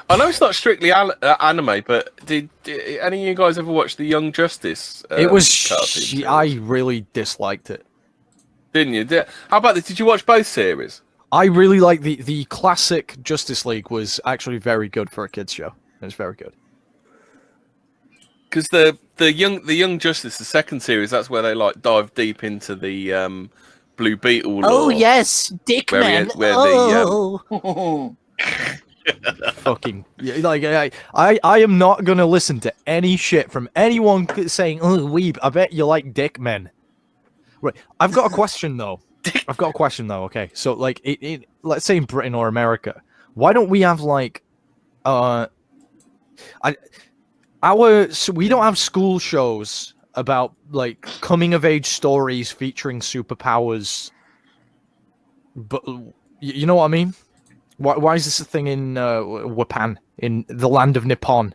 I know it's not strictly anime, but did any of you guys ever watch the Young Justice? It was. cartoon I really disliked it. Didn't you? How about this? Did you watch both series? I really like the classic Justice League was actually very good for a kids show. It was very good. Because the Young Justice, the second series, that's where they like dive deep into the Blue Beetle. Oh yes, Dickman. Fucking like I am not gonna listen to any shit from anyone saying, "Oh, weeb." I bet you like dick men. Right. I've got a question though. Okay, so like, let's say in Britain or America, why don't we have like, so we don't have school shows about like coming of age stories featuring superpowers, but you know what I mean? Why is this a thing in Japan, in the land of Nippon?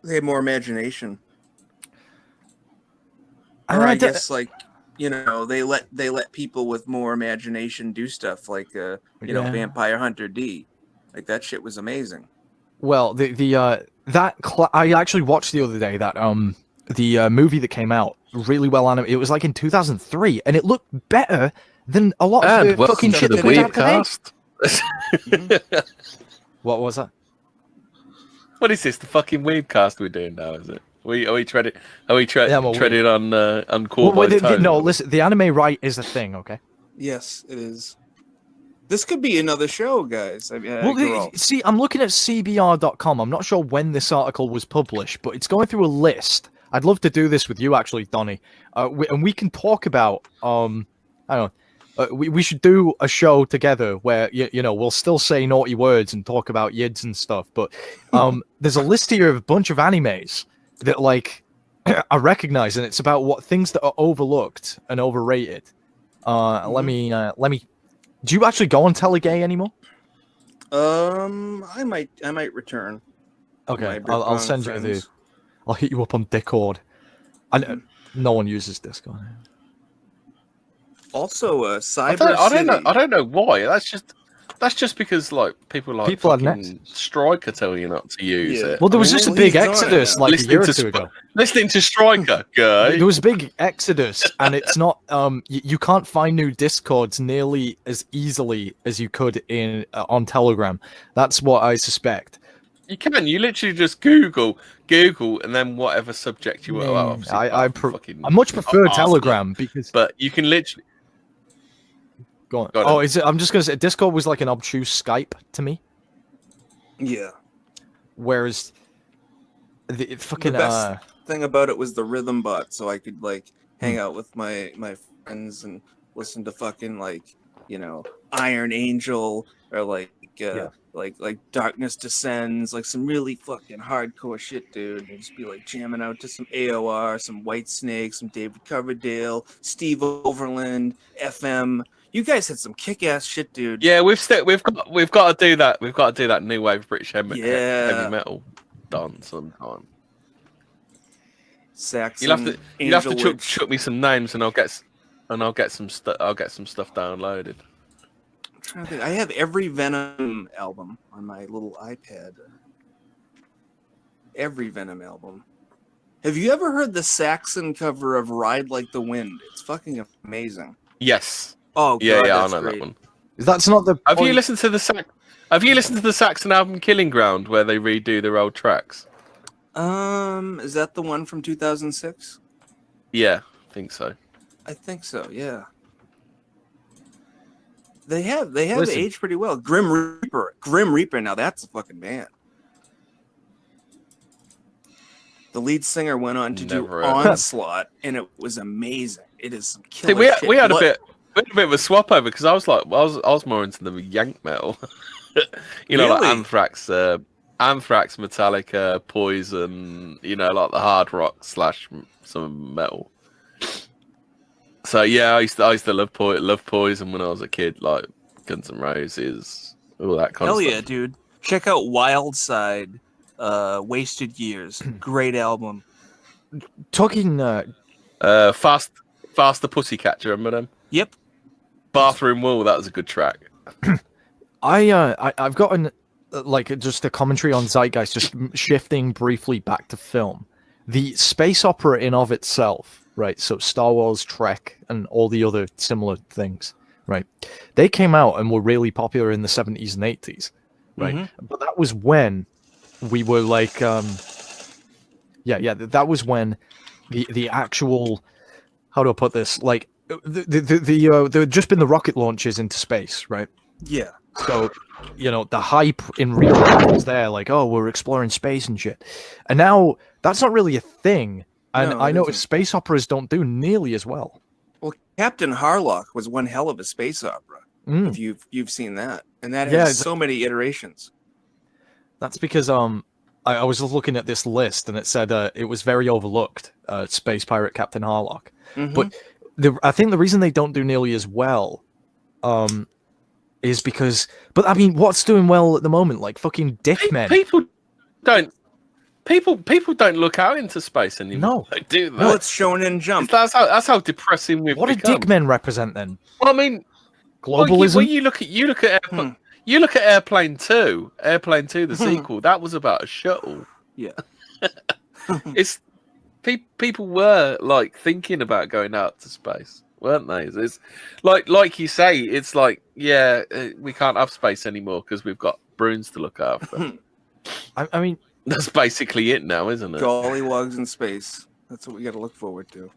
They have more imagination. Or I guess like, you know, they let people with more imagination do stuff like you know, Vampire Hunter D. Like that shit was amazing. Well, I actually watched the other day that the movie that came out really well animated. It was like in 2003, and it looked better than a lot of the fucking shit that weird cast. What was that? What is this? The fucking weird cast we're doing now? Is it? Are we treading on Corbo's toes? No, listen. The anime right is a thing. Okay. Yes, it is. This could be another show, guys. I mean, see, I'm looking at CBR.com. I'm not sure when this article was published, but it's going through a list. I'd love to do this with you, actually, Donnie. And we can talk about, I don't know, we should do a show together where, you know, we'll still say naughty words and talk about yids and stuff. But there's a list here of a bunch of animes that, like, I recognize, and it's about what things that are overlooked and overrated. Let me. Do you actually go on Telegay anymore? I might return. Okay, I'll send you the. I'll hit you up on Discord. No one uses Discord. Also, Cyber I don't know why. That's just because like people Striker tell you not to use it. Well, there was just a big exodus like a year or two ago. Listening to Striker, guy. There was a big exodus, and it's not. You can't find new Discords nearly as easily as you could on Telegram. That's what I suspect. You can. You literally just Google, and then whatever subject you want. I much prefer Telegram because. But you can literally. Go on. Is it? I'm just gonna say Discord was like an obtuse Skype to me. Yeah. Whereas the fucking best thing about it was the rhythm bot, so I could like hang out with my friends and listen to fucking like, you know, Iron Angel or like Darkness Descends, like some really fucking hardcore shit, dude. And just be like jamming out to some AOR, some Whitesnake, some David Coverdale, Steve Overland, FM. You guys had some kick-ass shit, dude. Yeah, we've got to do that. We've got to do that new wave British heavy metal done sometime. Saxon, you'll have to chuck me some names, and I'll get some stuff downloaded. I'm trying to think. I have every Venom album on my little iPad. Every Venom album. Have you ever heard the Saxon cover of "Ride Like the Wind"? It's fucking amazing. Yes. Oh, God, yeah, I know great. that one. That's not the. Have you listened to the Saxon album "Killing Ground" where they redo their old tracks? Is that the one from 2006? Yeah, I think so. I think so. Yeah. They have aged pretty well. Grim Reaper. Now that's a fucking band. The lead singer went on to do Onslaught, and it was amazing. It is some killer shit. We had a bit of a swap over because I was more into the yank metal, like Anthrax, Anthrax, Metallica, Poison, like the hard rock / some metal. So yeah, I used to love Poison when I was a kid, like Guns N' Roses, all that kind of stuff. Hell yeah, dude! Check out Wild Side, Wasted Years, great album. Talking Faster Pussycat, do you remember them? Yep. Bathroom Wall, that was a good track. I've gotten just a commentary on Zeitgeist, just shifting briefly back to film. The space opera in of itself, right? So Star Wars, Trek, and all the other similar things, right? They came out and were really popular in the 70s and 80s, right? Mm-hmm. But that was when we were like, that was when the actual, how do I put this? Like there had just been the rocket launches into space, right? Yeah. So, the hype in real life was there, like, oh, we're exploring space and shit. And now that's not really a thing. And I noticed space operas don't do nearly as well. Well, Captain Harlock was one hell of a space opera. If you've seen that, and that has so many iterations. That's because I was looking at this list and it said it was very overlooked. Space Pirate Captain Harlock, but I think the reason they don't do nearly as well, is because. But I mean, what's doing well at the moment? Like fucking Dickmen. People don't look out into space anymore. No, they do that. No, it's Shonen Jump. That's how depressing we've become. What do Dickmen represent then? Well, I mean, globalism. Well, you look at Airplane 2. Airplane 2, the sequel. That was about a shuttle. Yeah. It's people were like thinking about going out to space, weren't they? It's like you say. It's like, yeah, we can't have space anymore because we've got Bruins to look after. I mean, that's basically it now, isn't it? Gollywogs in space. That's what we got to look forward to.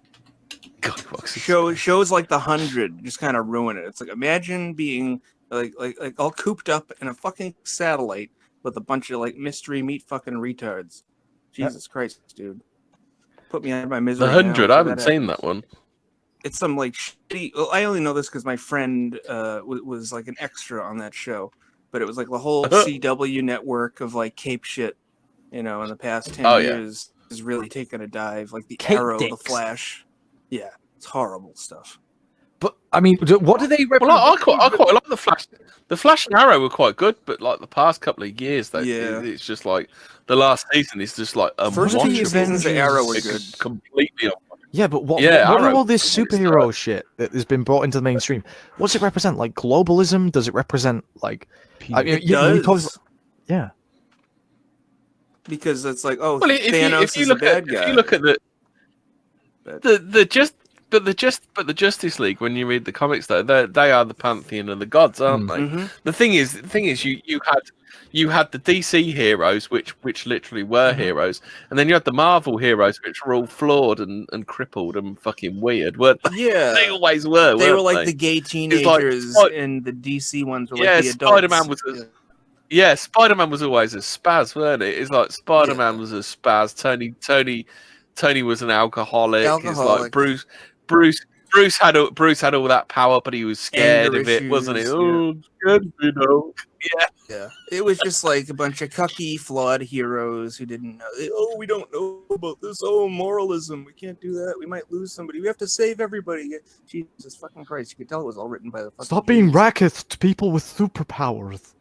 Gollywogs. Shows like The 100 just kind of ruin it. It's like, imagine being like all cooped up in a fucking satellite with a bunch of like mystery meat fucking retards. Jesus Christ, dude. Put me out of my misery. The 100. I haven't seen that one. It's some like shitty. Well, I only know this because my friend was like an extra on that show, but it was like the whole CW network of like cape shit, in the past 10 years is really taking a dive. Like the Cape Arrow, dicks. the Flash. Yeah, it's horrible stuff. But I mean, what do they represent? Well, I quite like the Flash. The Flash and Arrow were quite good, but like the past couple of years, it's just like the last season is just like first few seasons of Arrow were good. Completely. Yeah, but what are all this superhero shit that has been brought into the mainstream? What's it represent? Like globalism? Does it represent like? It does. Yeah. Because it's like, oh, well, Thanos is a bad guy. If you look at the Justice League, when you read the comics, though, they are the pantheon of the gods, aren't they? Mm-hmm. The thing is, you had the DC heroes, which literally were heroes, and then you had the Marvel heroes, which were all flawed and crippled and fucking weird, weren't they? Yeah, they always were. They were weren't like they? the gay teenagers, and the DC ones were like the adults. Spider-Man was. Spider-Man was always a spaz, weren't it? It's like Spider-Man was a spaz. Tony was an alcoholic. It's like Bruce had all that power, but he was scared of it, wasn't it? Oh, good, Yeah. It was just like a bunch of cucky, flawed heroes who didn't know. Oh, we don't know about this. Oh, moralism. We can't do that. We might lose somebody. We have to save everybody. Jesus fucking Christ! You could tell it was all written by the fucking. Stop being racist to people with superpowers.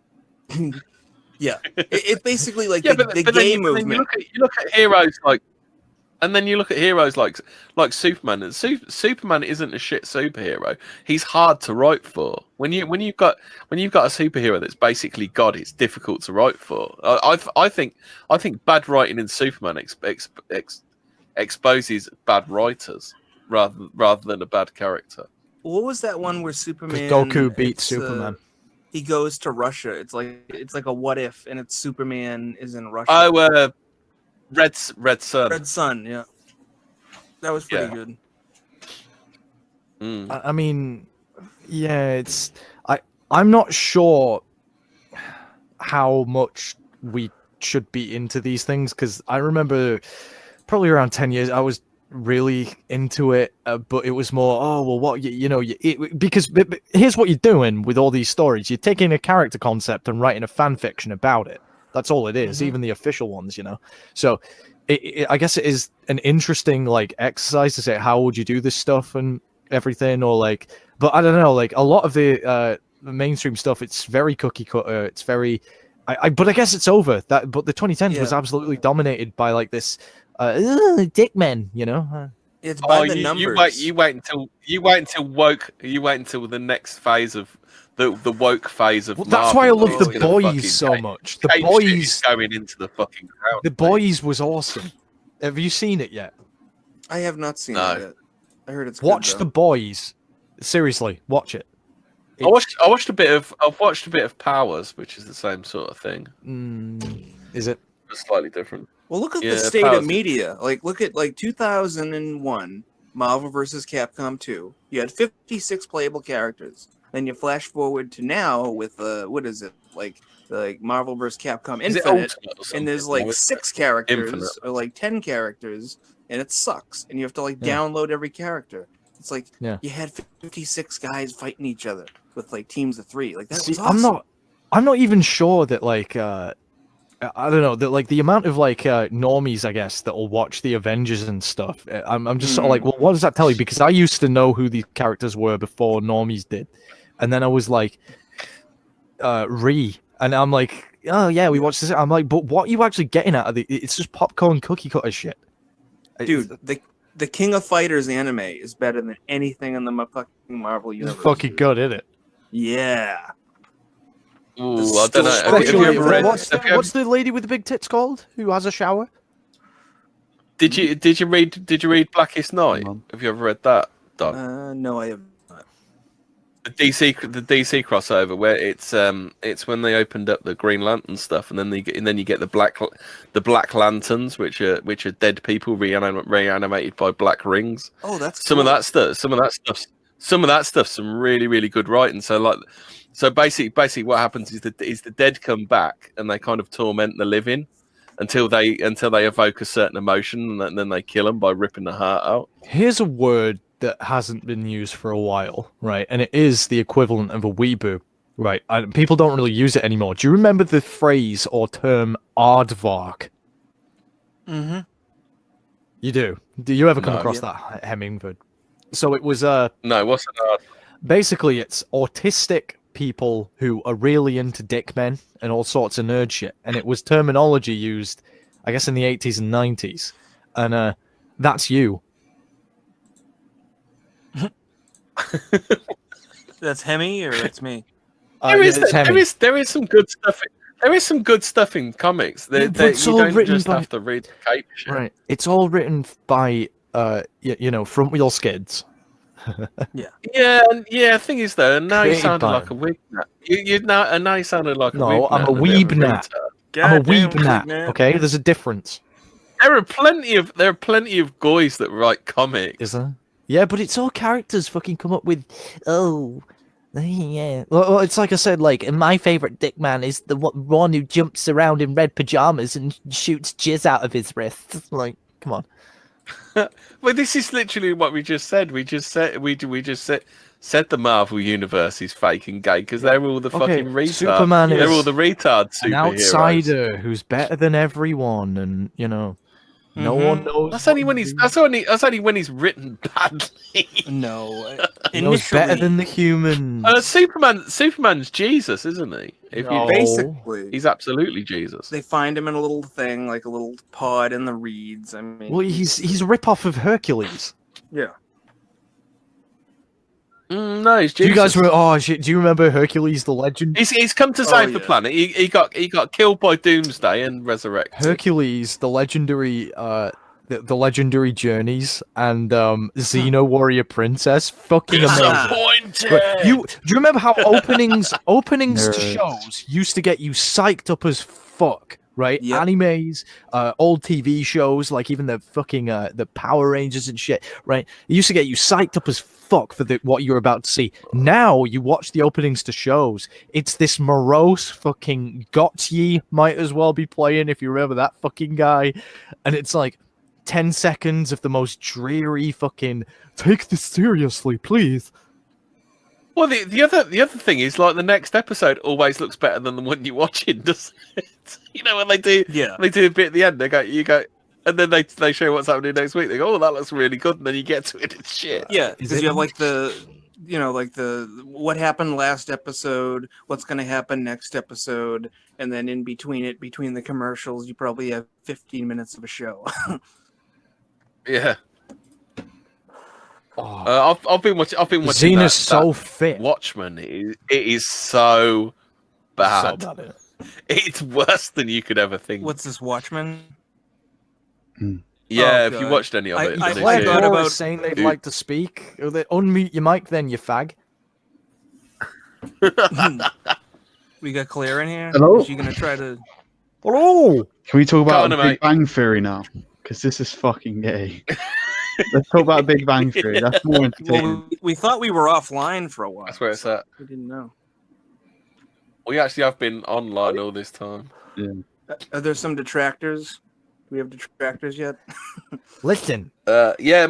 Yeah, it's basically like the gay movement. You look at heroes like. And then you look at heroes like Superman. And Superman isn't a shit superhero. He's hard to write for. When you've got a superhero that's basically God, it's difficult to write for. I think bad writing in Superman exposes bad writers rather than a bad character. What was that one where Superman? Goku beats Superman. He goes to Russia. It's like a what if, and it's Superman is in Russia. Oh, Red Sun. Red Sun, yeah. That was pretty good. I mean, yeah, I'm not sure how much we should be into these things, because I remember probably around 10 years I was really into it, but it was more, oh, well, what, because here's what you're doing with all these stories. You're taking a character concept and writing a fan fiction about it, That's all it is. Even the official ones, you know. So I guess it is an interesting like exercise to say how would you do this stuff and everything, or like, but I don't know, like a lot of the mainstream stuff, it's very cookie cutter. It's very, but I guess it's over that. But the 2010s was absolutely dominated by like this dick men, you know. It's by the numbers. You wait until the next phase of the woke phase of. Well, that's why I love The Boys so much. The Boys going into the fucking crowd. The Boys was awesome. Have you seen it yet? I have not seen it yet. I heard it's watch good, The Boys. Seriously, watch it. I've watched a bit of Powers, which is the same sort of thing. Is it? Just slightly different. Well, look at the state of media. Like, look at 2001, Marvel vs. Capcom 2. You had 56 playable characters. Then you flash forward to now with what is it like Marvel vs. Capcom Infinite, and there's like 6 characters or like 10 characters, and it sucks. And you have to download every character. It's like you had 56 guys fighting each other with like teams of 3. Like that was awesome. I'm not even sure that like I don't know, that like the amount of like normies, I guess, that will watch the Avengers and stuff. I'm just sort of like, well, what does that tell you? Because I used to know who these characters were before normies did, and then I was like, and I'm like, oh yeah, we watched this. I'm like, but what are you actually getting out of it? It's just popcorn cookie cutter shit, dude. The King of Fighters anime is better than anything in the fucking Marvel universe. It's fucking good, isn't it? Yeah. Ooh, I don't know. Have you ever read? What's the lady with the big tits called? Who has a shower? Did you read Blackest Night? Have you ever read that, Doug? No, I have not. The DC crossover where it's when they opened up the Green Lantern stuff, and then you get the Black Lanterns, which are dead people reanimated by black rings. Oh, that's some of that stuff's some really, really good writing. So basically what happens is the dead come back and they kind of torment the living until they evoke a certain emotion, and then they kill them by ripping the heart out. Here's a word that hasn't been used for a while, right? And it is the equivalent of a weeboo, right? And people don't really use it anymore. Do you remember the phrase or term aardvark? Mm-hmm. You do? Do you ever come across that, Hemmingford? So it was no, what's an aard? Basically, it's autistic people who are really into dick men and all sorts of nerd shit, and it was terminology used, I guess, in the 80s and 90s, and that's you. That's Hemi, or it's me? There is some good stuff. There is some good stuff in comics. You don't just have to read the cape shit. Right. It's all written by front wheel skids. Yeah. Thing is though, now you sounded like a weeb nat. Now you sounded like a weeb nat. No, I'm a weeb nat. I'm a weeb nat. Okay, there's a difference. There are plenty of guys that write comics. Is there? Yeah, but it's all characters fucking come up with. Oh, yeah. Well, it's like I said. Like, my favorite dick man is the one who jumps around in red pajamas and shoots jizz out of his wrists. Like, come on. Well, this is literally what we just said. We just said the Marvel universe is fake and gay because they're all the fucking retards. Superman they're all the retard superheroes. An outsider who's better than everyone, and no one knows. That's only when he's written badly. No, knows better than the humans. Superman's Jesus, isn't he? Basically, he's absolutely Jesus. They find him in a little thing, like a little pod in the reeds. I mean, well, he's a rip-off of Hercules. Yeah. No, he's Jesus. Do you guys do you remember Hercules the Legend? He's come to save the planet. He got killed by Doomsday and resurrected. Hercules, the legendary the legendary journeys, and Xeno Warrior Princess, fucking amazing. Do you remember how openings to shows used to get you psyched up as fuck? Right, animes, old TV shows, like even the fucking the Power Rangers and shit. Right, it used to get you psyched up as fuck for what you're about to see. Now you watch the openings to shows, it's this morose fucking Gotye might as well be playing, if you remember that fucking guy, and it's like 10 seconds of the most dreary fucking take this seriously, please. Well, the other thing is like the next episode always looks better than the one you're watching, doesn't it? You know when they do a bit at the end, you go, and then they show what's happening next week. They go, oh, that looks really good, and then you get to it, it's shit. Yeah, because you have like the what happened last episode, what's going to happen next episode, and then in between the commercials, you probably have 15 minutes of a show. Yeah. I've been watching. Xena's so fit. Watchmen. It is so bad. So bad. It's worse than you could ever think. What's this, Watchmen? Yeah, if you watched any of it, I thought about saying they'd like to speak. Unmute your mic, then you fag. We got Claire in here. Hello? Is she gonna try to? Hello. Can we talk about on, Big Bang Theory now? Because this is fucking gay. Let's talk about Big Bang Theory. That's more entertaining. Well, we thought we were offline for a while. That's where it's at. We didn't know. We actually have been online all this time. Yeah. Are there some detractors? Do we have detractors yet? Listen. Yeah,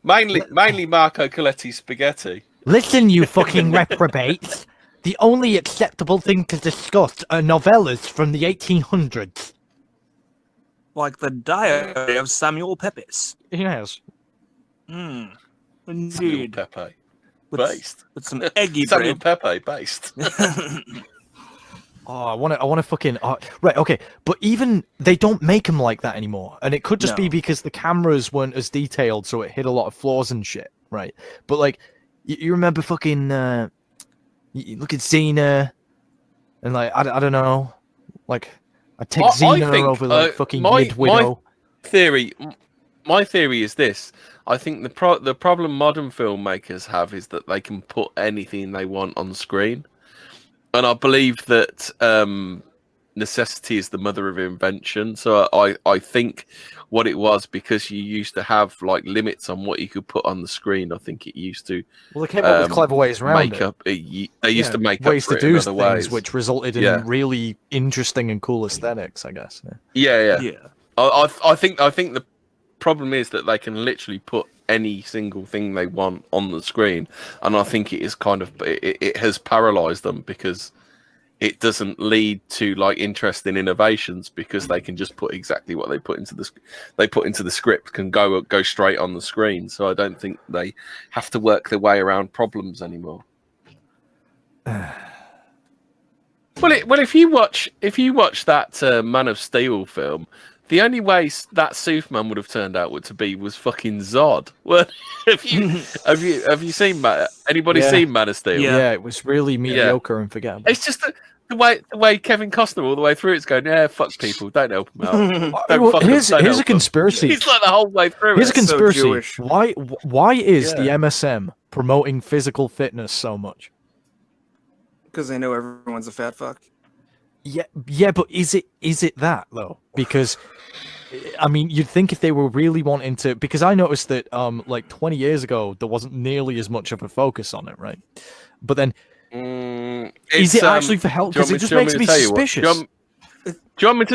mainly Marco Coletti spaghetti. Listen, you fucking reprobates. The only acceptable thing to discuss are novellas from the 1800s. Like the Diary of Samuel Pepys. Yes. Indeed. Pepe. With some eggy Samuel bread. Pepe based. Oh, I want to fucking right. Okay, but even they don't make them like that anymore, and it could just be because the cameras weren't as detailed, so it hit a lot of flaws and shit, right? But like, you remember fucking you look at Xena, and like I don't know, like I take Xena over like fucking Mid Widow. My theory is this: I think the problem modern filmmakers have is that they can put anything they want on screen. And I believe that necessity is the mother of invention. So I think what it was, because you used to have like limits on what you could put on the screen. I think it used to. Well, they came up with clever ways around they used to make ways up for to it do in other things, ways, which resulted in really interesting and cool aesthetics, I guess. Yeah. I think the problem is that they can literally put any single thing they want on the screen, and I think it is kind of it has paralyzed them, because it doesn't lead to like interesting innovations, because they can just put exactly what they put into the script can go straight on the screen. So I don't think they have to work their way around problems anymore. Well, if you watch that Man of Steel film, the only way that Superman would have turned out was fucking Zod. Well, have you seen anybody seen Man of Steel? Yeah, it was really mediocre and forgettable. It's just the way Kevin Costner all the way through it's going, yeah, fuck people, don't help them out. Here's a conspiracy. He's like the whole way through. Here's a conspiracy. So why is the MSM promoting physical fitness so much? Because they know everyone's a fat fuck. Yeah, but is it that though? Because I mean, you'd think if they were really wanting to, because I noticed that like 20 years ago there wasn't nearly as much of a focus on it, right? But then is it actually for health? Because it just makes me suspicious. Do you want me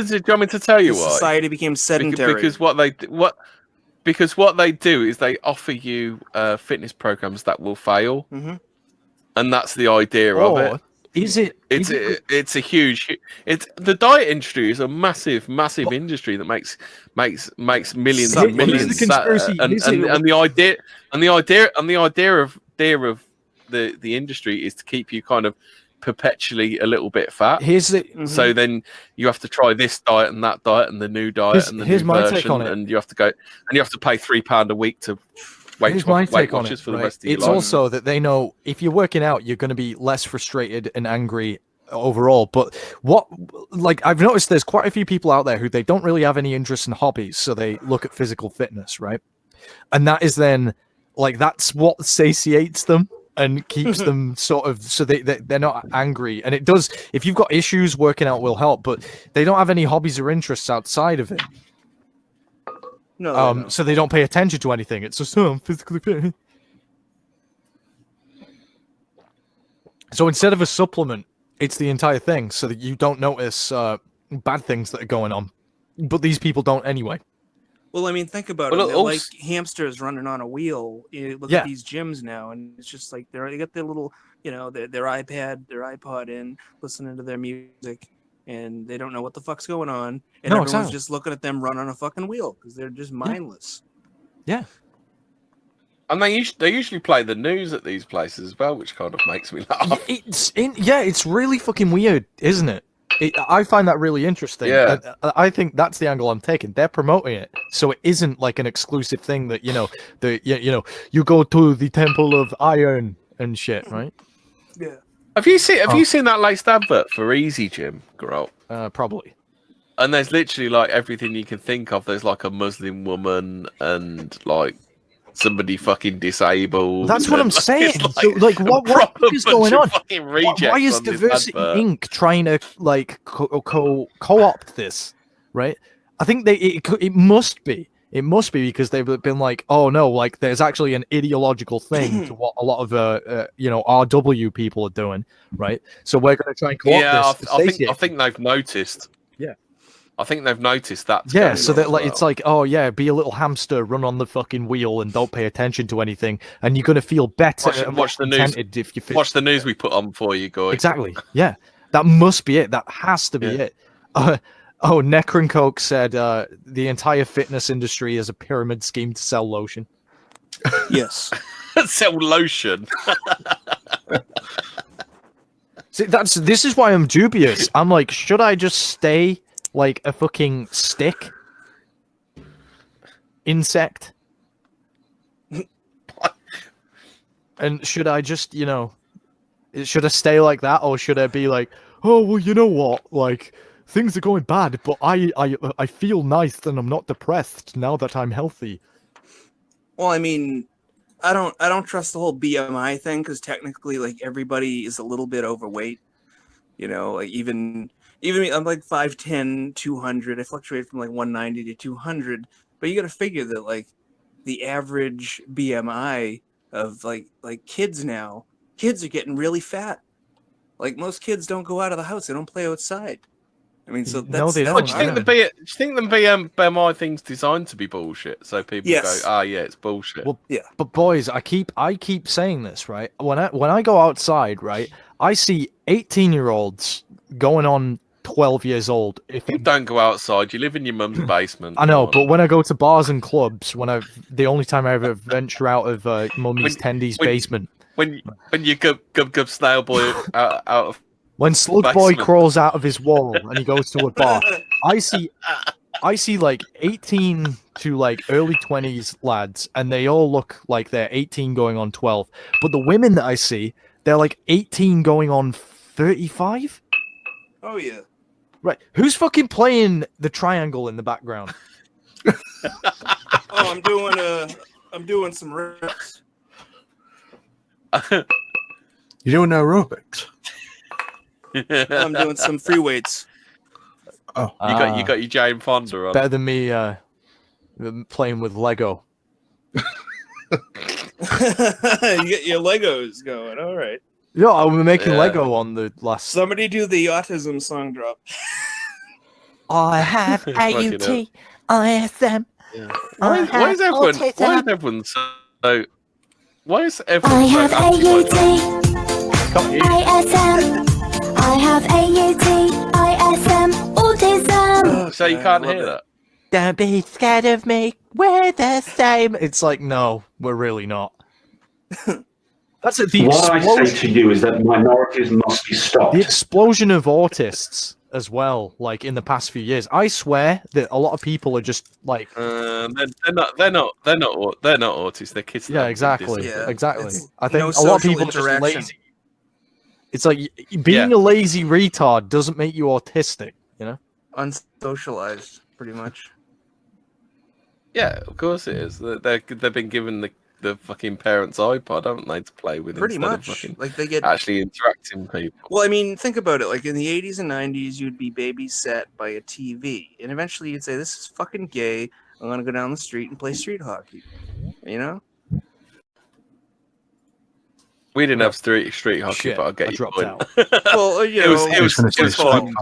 to tell you why? Society became sedentary. Because what they do is they offer you fitness programs that will fail, and that's the idea of it. Is it? It's a huge. The diet industry is a massive industry that makes millions and millions. And the idea of the industry is to keep you kind of perpetually a little bit fat. So then you have to try this diet and that diet and the new diet and the new version, and you have to go and you have to pay £3 a week to Weight Watchers for the rest of your life. It's also that they know if you're working out, you're going to be less frustrated and angry overall. But I've noticed there's quite a few people out there who they don't really have any interest in hobbies, so they look at physical fitness, right? And that is then that's what satiates them and keeps them sort of so they're not angry. And it does, if you've got issues, working out will help, but they don't have any hobbies or interests outside of it. No, so they don't pay attention to anything. It's just, I'm physically fit. So instead of a supplement, it's the entire thing, so that you don't notice bad things that are going on. But these people don't anyway. Well, I mean, think about it. They're like hamsters running on a wheel. You look at these gyms now, and it's just like they got their little their iPad, their iPod in, listening to their music, and they don't know what the fuck's going on, and everyone's just looking at them run on a fucking wheel because they're just mindless. Yeah. And they usually play the news at these places as well, which kind of makes me laugh. It's really fucking weird, isn't it? I find that really interesting. Yeah. I think that's the angle I'm taking. They're promoting it, so it isn't like an exclusive thing that you go to the Temple of Iron and shit, right? Yeah. Have you seen that latest advert for Easy Gym, Grub? Probably. And there's literally like everything you can think of. There's like a Muslim woman and like somebody fucking disabled. That's what I'm saying. Like, What is going on? Why is on this Diversity advert. Inc. trying to like co-opt this? Right? I think it must be. It must be because they've been like, oh no, like there's actually an ideological thing to what a lot of RW people are doing, right? So we're going to try and co-opt this. I think they've noticed. Yeah. I think they've noticed that. Yeah, so that like it's like, oh yeah, be a little hamster, run on the fucking wheel, and don't pay attention to anything, and you're gonna feel better. Watch the news. If you watch the news we put on for you, guys. Exactly. Yeah, that must be it. That has to be it. Necron Coke said the entire fitness industry is a pyramid scheme to sell lotion. Yes. Sell lotion. See, this is why I'm dubious. I'm like, should I just stay like a fucking stick? Insect? And should I just, should I stay like that, or should I be like, oh, well, you know what? Like, things are going bad, but I feel nice and I'm not depressed now that I'm healthy. Well, I mean, I don't trust the whole BMI thing because technically, like, everybody is a little bit overweight. Like even me, I'm like 5'10", 200. I fluctuate from like 190 to 200. But you got to figure that like the average BMI of like kids now, kids are getting really fat. Like most kids don't go out of the house; they don't play outside. I mean, so that's, they that's don't. Do you think the BMI thing's designed to be bullshit? So people go, yeah, it's bullshit. Well, yeah. But boys, I keep saying this, right? When I go outside, right, I see 18-year-olds going on 12 years old. You don't go outside. You live in your mum's basement. I know, but when I go to bars and clubs, the only time I ever venture out of mummy's tendy's basement. When you gub snail boy out of. When Slug Boy crawls out of his wall and he goes to a bar, I see like 18 to like early 20s lads, and they all look like they're 18 going on 12. But the women that I see, they're like 18 going on 35. Oh yeah. Right. Who's fucking playing the triangle in the background? I'm doing some reps. You're doing aerobics. I'm doing some free weights. Oh, you got your Jane Fonda on. Better than me playing with Lego. You get your Legos going. All right. Yeah, I was making Lego on the last. Somebody do the autism song drop. I have AUT, ISM. Why is everyone so? Why is everyone? I have AUT, ISM. I have AUT, ISM, autism. So you can't hear that. Don't be scared of me. We're the same. It's like, no, we're really not. That's it. What I say to you is that minorities must be stopped. The explosion of autists as well, like in the past few years. I swear that a lot of people are just like they're not autists. They're kids. Yeah, exactly. Yeah, exactly. it's I think no a lot of social people are just interaction. lazy. It's like being a lazy retard doesn't make you autistic, Unsocialized, pretty much. Yeah, of course it is. They've been given the fucking parents' iPod, haven't they, to play with? Pretty instead much. Of fucking Like they get actually interacting with people. Well, I mean, think about it. Like in the 80s and 90s, you'd be babysat by a TV, and eventually you'd say, "This is fucking gay. I'm gonna go down the street and play street hockey." We didn't have street hockey, Shit, but I'll get I you dropped point. out. Well, it was fun.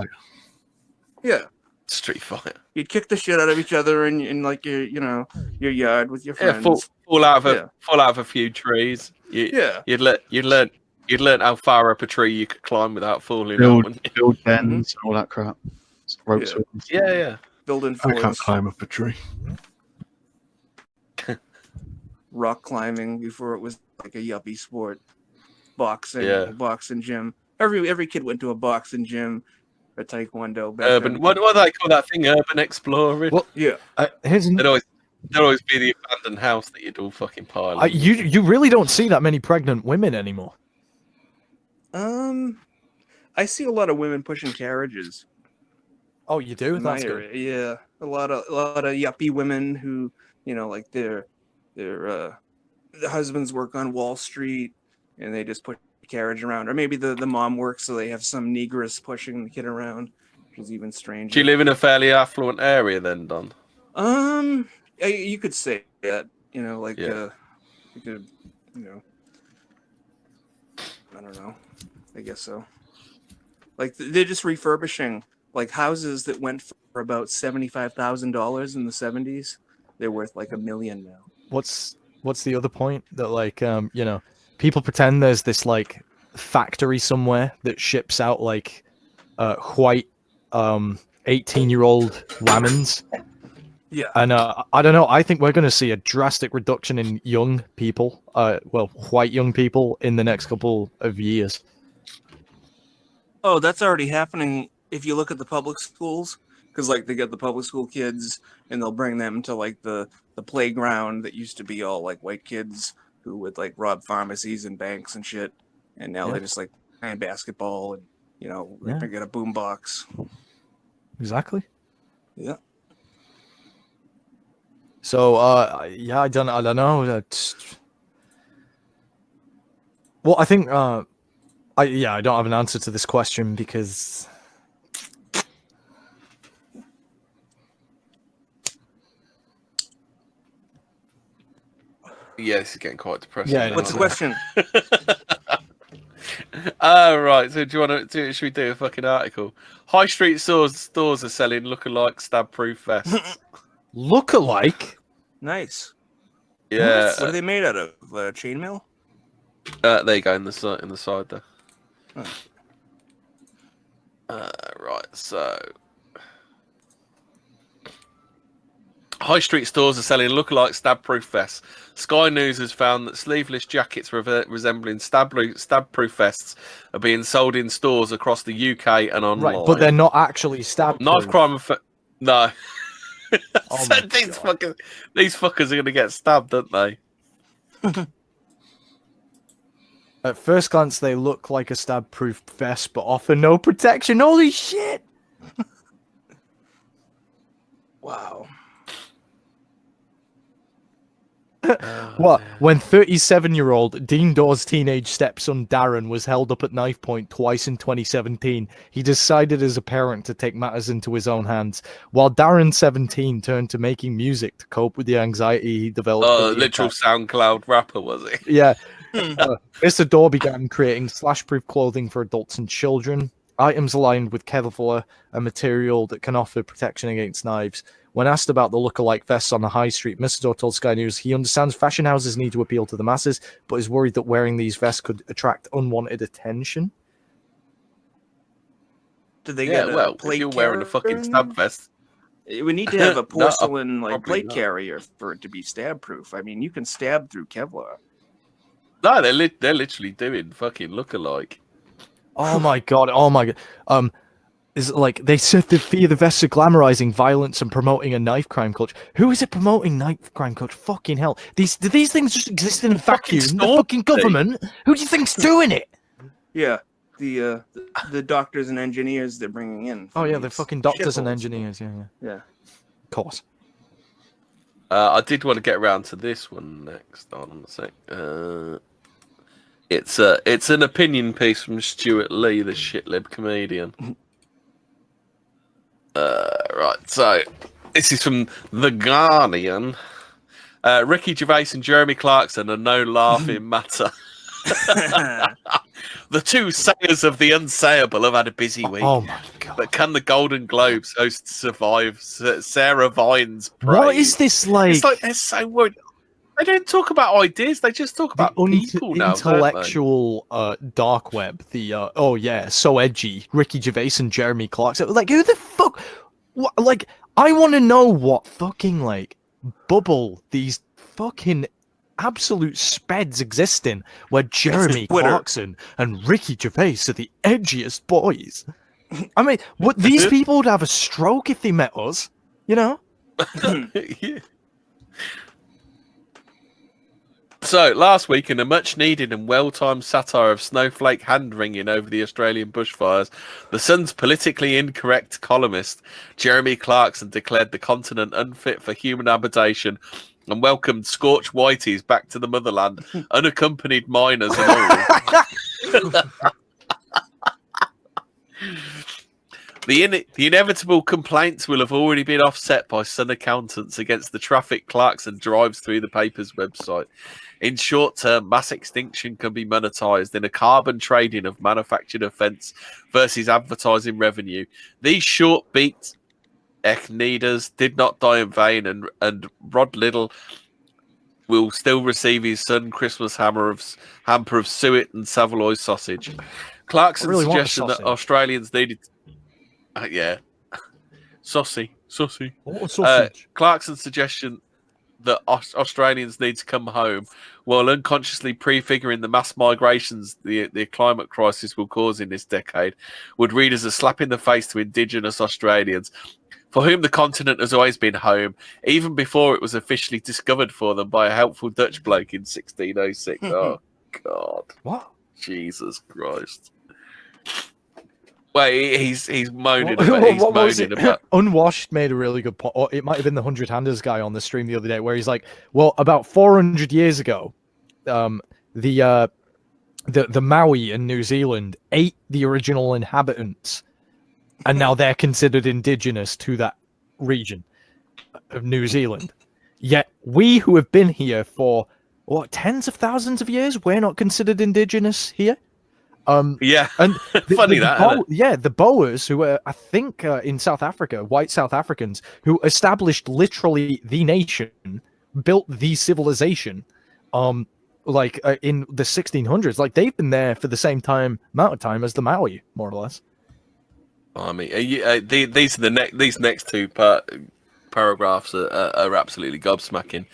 Yeah. Street fight. You'd kick the shit out of each other in like your yard with your friends. Yeah, fall out of a few trees. You'd learn You'd learn how far up a tree you could climb without falling Build, out. build dens, all that crap. Rope swords. Yeah. Building I can't forts, climb up a tree. rock climbing before it was like a yuppie sport. Boxing, Yeah. boxing gym. Every kid went to a boxing gym, a taekwondo. Back Urban. then. What do they call that thing? Urban exploring. Well, yeah. There'd always be the abandoned house that you'd all fucking pile in. You really don't see that many pregnant women anymore. I see a lot of women pushing carriages. Oh, you do? In my That's good. area. Yeah, a lot of yuppie women who, like their husbands work on Wall Street and they just push the carriage around, or maybe the mom works so they have some negress pushing the kid around, which is even stranger. Do you live in a fairly affluent area then, Don? You could say that. You could, I don't know. I guess so. Like they're just refurbishing like houses that went for about $75,000 in the 70s. They're worth like $1 million now. What's the other point? That people pretend there's this like factory somewhere that ships out like white 18-year-old lamans. Yeah. And I don't know. I think we're going to see a drastic reduction in young people, white young people, in the next couple of years. Oh, that's already happening. If you look at the public schools, because like they get the public school kids and they'll bring them to like the playground that used to be all like white kids who would like rob pharmacies and banks and shit, and now they're just like playing basketball and they get a boom box. Exactly. Yeah. So I don't know. Well, I think I don't have an answer to this question because this is getting quite depressing. Yeah, what's the question? Right. So do you want to? Should we do a fucking article? High street stores are selling look-alike stab-proof vests. Look-alike? Nice. Yeah. What are they made out of? Chainmail? There you go in the side there. Oh. Right. So. High street stores are selling look-alike stab-proof vests. Sky News has found that sleeveless jackets resembling stab-proof vests are being sold in stores across the UK and online. Right, but they're not actually stab-proof. Knife crime. No. Oh So these fuckers are going to get stabbed, aren't they? At first glance, they look like a stab-proof vest, but offer no protection. Holy shit! Wow. What? When 37-year-old Dean Dawes' teenage stepson Darren was held up at knife point twice in 2017, he decided as a parent to take matters into his own hands. While Darren, 17, turned to making music to cope with the anxiety he developed. Literal SoundCloud rapper, was he? Yeah. Mr. Daw began creating slash-proof clothing for adults and children. Items aligned with Kevlar, a material that can offer protection against knives. When asked about the look-alike vests on the high street, Mr. Daw told Sky News he understands fashion houses need to appeal to the masses, but is worried that wearing these vests could attract unwanted attention. Did they get a plate if you're wearing a fucking stab vest. It would need to have a porcelain No, like plate not. carrier for it to be stab-proof. I mean, you can stab through Kevlar. No, they're literally doing fucking look-alike. Oh my god! Oh my god! Is like they said the fear the vests are glamorizing violence and promoting a knife crime culture. Who is it promoting knife crime culture? Fucking hell! Do these things just exist in a vacuum? The fucking government? Who do you think's doing it? Yeah, the doctors and engineers they're bringing in. Oh yeah, they're fucking doctors and engineers. Yeah. Yeah. Of course. I did want to get around to this one next. Hold on a sec. It's an opinion piece from Stuart Lee, the shitlib comedian. Right, so this is from The Guardian. Ricky Gervais and Jeremy Clarkson are no laughing matter. The two sayers of the unsayable have had a busy week. Oh my god! But can the Golden Globes host survive Sarah Vine's praise? What is this like? It's like they're so worried. They don't talk about ideas. They just talk about people now. Intellectual dark web. The oh yeah, so edgy. Ricky Gervais and Jeremy Clarkson. Like who the fuck? What, like I want to know what fucking like bubble these fucking absolute speds exist in, where Jeremy Clarkson and Ricky Gervais are the edgiest boys. I mean, what these people would have a stroke if they met us, you know? Yeah. So, last week, in a much-needed and well-timed satire of snowflake hand-wringing over the Australian bushfires, the Sun's politically incorrect columnist, Jeremy Clarkson, declared the continent unfit for human habitation and welcomed scorched whiteys back to the motherland, unaccompanied miners and all. The inevitable complaints will have already been offset by Sun accountants against the traffic Clarkson drives through the paper's website. In short term, mass extinction can be monetized in a carbon trading of manufactured offence versus advertising revenue. These short-beaked echneeders did not die in vain, and Rod Little will still receive his Sun Christmas hamper of suet and Savoy sausage. Clarkson's suggestion that Australians needed... yeah. Saucy. Oh, sausage. Clarkson's suggestion that Australians need to come home while unconsciously prefiguring the mass migrations the climate crisis will cause in this decade would read as a slap in the face to Indigenous Australians, for whom the continent has always been home, even before it was officially discovered for them by a helpful Dutch bloke in 1606. Oh, God. What? Jesus Christ. Well, he's moaning about... Unwashed made a really good point. It might have been the 100-handers guy on the stream the other day, where he's like, well, about 400 years ago, the Maori in New Zealand ate the original inhabitants, and now they're considered indigenous to that region of New Zealand. Yet we who have been here for, tens of thousands of years, we're not considered indigenous here? Yeah, and funny that. The Boers, who were, I think, in South Africa, white South Africans, who established literally the nation, built the civilization, in the 1600s. Like they've been there for the same amount of time as the Maori, more or less. I mean, these next two paragraphs are absolutely gobsmacking.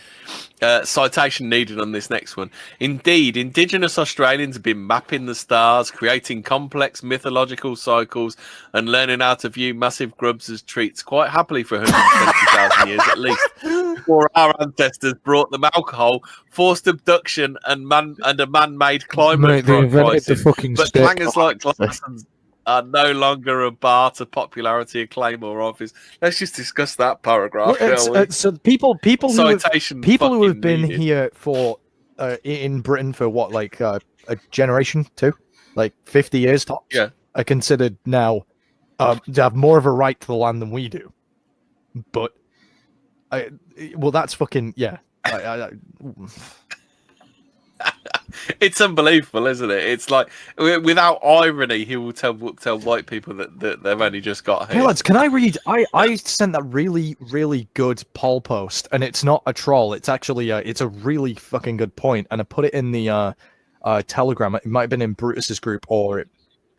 Citation needed on this next one. Indeed, Indigenous Australians have been mapping the stars, creating complex mythological cycles, and learning how to view massive grubs as treats quite happily for 120,000 years at least. Before our ancestors brought them alcohol, forced abduction, and a man-made climate crisis. But clangers like Clarkson's are no longer a bar to popularity, acclaim, or office. Let's just discuss that paragraph. So people who have been here for in Britain for a generation, two, 50 years tops, are considered now to have more of a right to the land than we do. But that's fucking It's unbelievable, isn't it? It's like, without irony, he will tell white people that they've only just got here. Hey lads, can I read? I sent that really, really good poll post, and it's not a troll. It's actually it's a really fucking good point, and I put it in the Telegram. It might have been in Brutus's group, or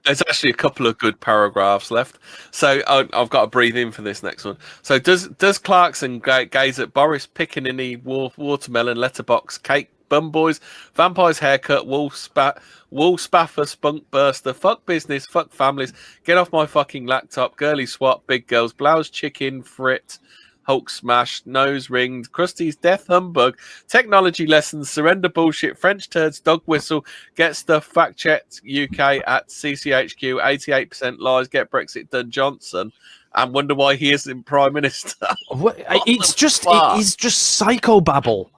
there's actually a couple of good paragraphs left. So I've got to breathe in for this next one. So does Clarkson gaze at Boris Piccaninny, watermelon, letterbox, cake, bum boys, vampire's haircut, wool spaffer, spunk burster, fuck business, fuck families, get off my fucking laptop, girly swap, big girls, blouse chicken, frit, Hulk smash, nose ringed, Krusty's death humbug, technology lessons, surrender bullshit, French turds, dog whistle, get stuff, fact checked, UK at CCHQ, 88% lies, get Brexit done, Johnson, and wonder why he isn't Prime Minister. It is just psychobabble.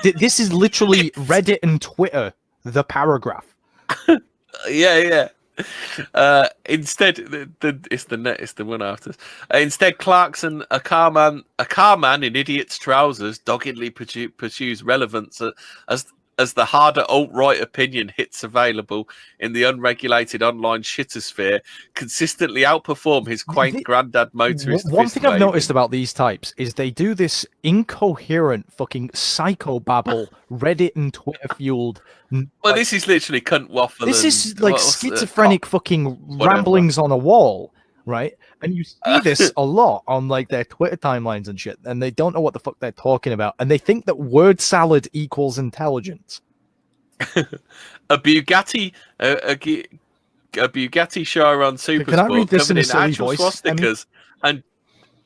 This is literally Reddit and Twitter, the paragraph. Yeah. Instead, it's the one after. Instead, Clarkson, a car man in idiot's trousers, doggedly pursues relevance as the harder alt-right opinion hits available in the unregulated online shittosphere consistently outperform his quaint granddad motorist. One thing I've noticed about these types is they do this incoherent fucking psychobabble, Reddit and Twitter fueled. Well, this is literally cunt waffle. This is like schizophrenic fucking ramblings on a wall, right? And you see this a lot on like their Twitter timelines and shit, and they don't know what the fuck they're talking about, and they think that word salad equals intelligence. a Bugatti Chiron Super Can I read this in a in silly actual voice, swastikas and